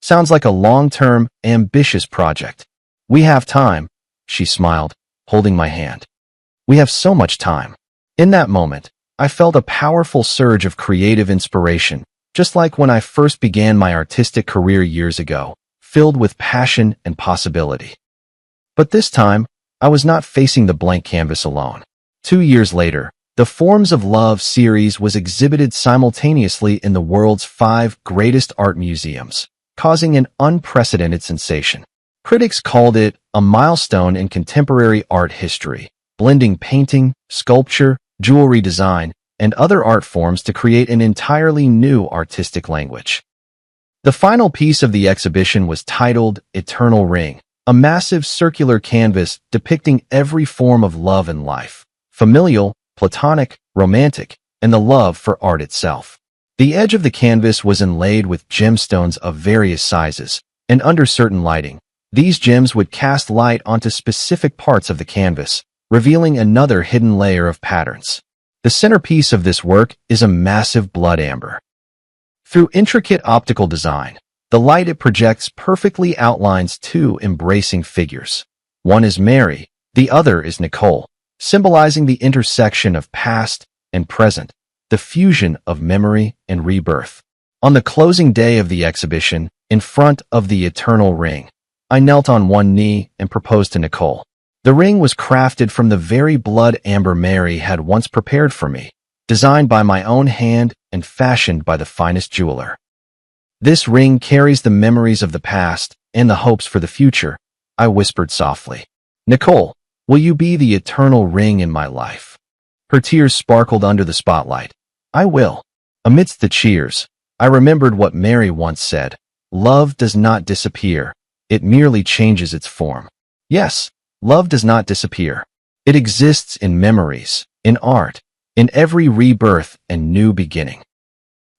S2: Sounds like a long-term, ambitious project. We have time, she smiled, holding my hand. We have so much time. In that moment, I felt a powerful surge of creative inspiration, just like when I first began my artistic career years ago, filled with passion and possibility. But this time, I was not facing the blank canvas alone. 2 years later, the Forms of Love series was exhibited simultaneously in the world's 5 greatest art museums, causing an unprecedented sensation. Critics called it a milestone in contemporary art history, blending painting, sculpture, jewelry design, and other art forms to create an entirely new artistic language. The final piece of the exhibition was titled Eternal Ring, a massive circular canvas depicting every form of love in life, familial, platonic, romantic, and the love for art itself. The edge of the canvas was inlaid with gemstones of various sizes, and under certain lighting, these gems would cast light onto specific parts of the canvas, revealing another hidden layer of patterns. The centerpiece of this work is a massive blood amber. Through intricate optical design, the light it projects perfectly outlines 2 embracing figures. One is Mary, the other is Nicole, symbolizing the intersection of past and present, the fusion of memory and rebirth. On the closing day of the exhibition, in front of the Eternal Ring, I knelt on one knee and proposed to Nicole. The ring was crafted from the very blood amber Mary had once prepared for me, designed by my own hand and fashioned by the finest jeweler. This ring carries the memories of the past and the hopes for the future, I whispered softly. Nicole, will you be the eternal ring in my life? Her tears sparkled under the spotlight. I will. Amidst the cheers, I remembered what Mary once said. Love does not disappear. It merely changes its form. Yes, love does not disappear. It exists in memories, in art, in every rebirth and new beginning.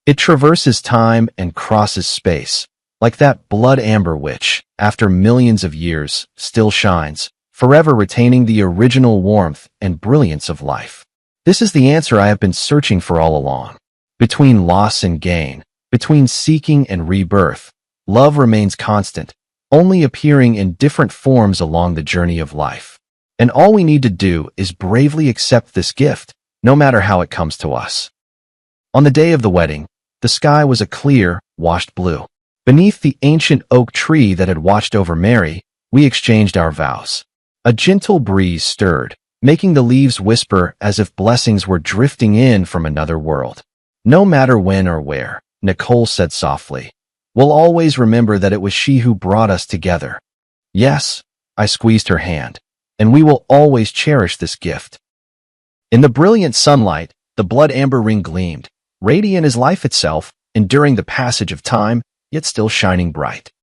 S2: It traverses time and crosses space, like that blood amber which, after millions of years, still shines, forever retaining the original warmth and brilliance of life. This is the answer I have been searching for all along. Between loss and gain, between seeking and rebirth, love remains constant, only appearing in different forms along the journey of life. And all we need to do is bravely accept this gift, no matter how it comes to us. On the day of the wedding, the sky was a clear, washed blue. Beneath the ancient oak tree that had watched over Mary, we exchanged our vows. A gentle breeze stirred, making the leaves whisper as if blessings were drifting in from another world. No matter when or where, Nicole said softly, we'll always remember that it was she who brought us together. Yes, I squeezed her hand, and we will always cherish this gift. In the brilliant sunlight, the blood amber ring gleamed, radiant as life itself, enduring the passage of time, yet still shining bright.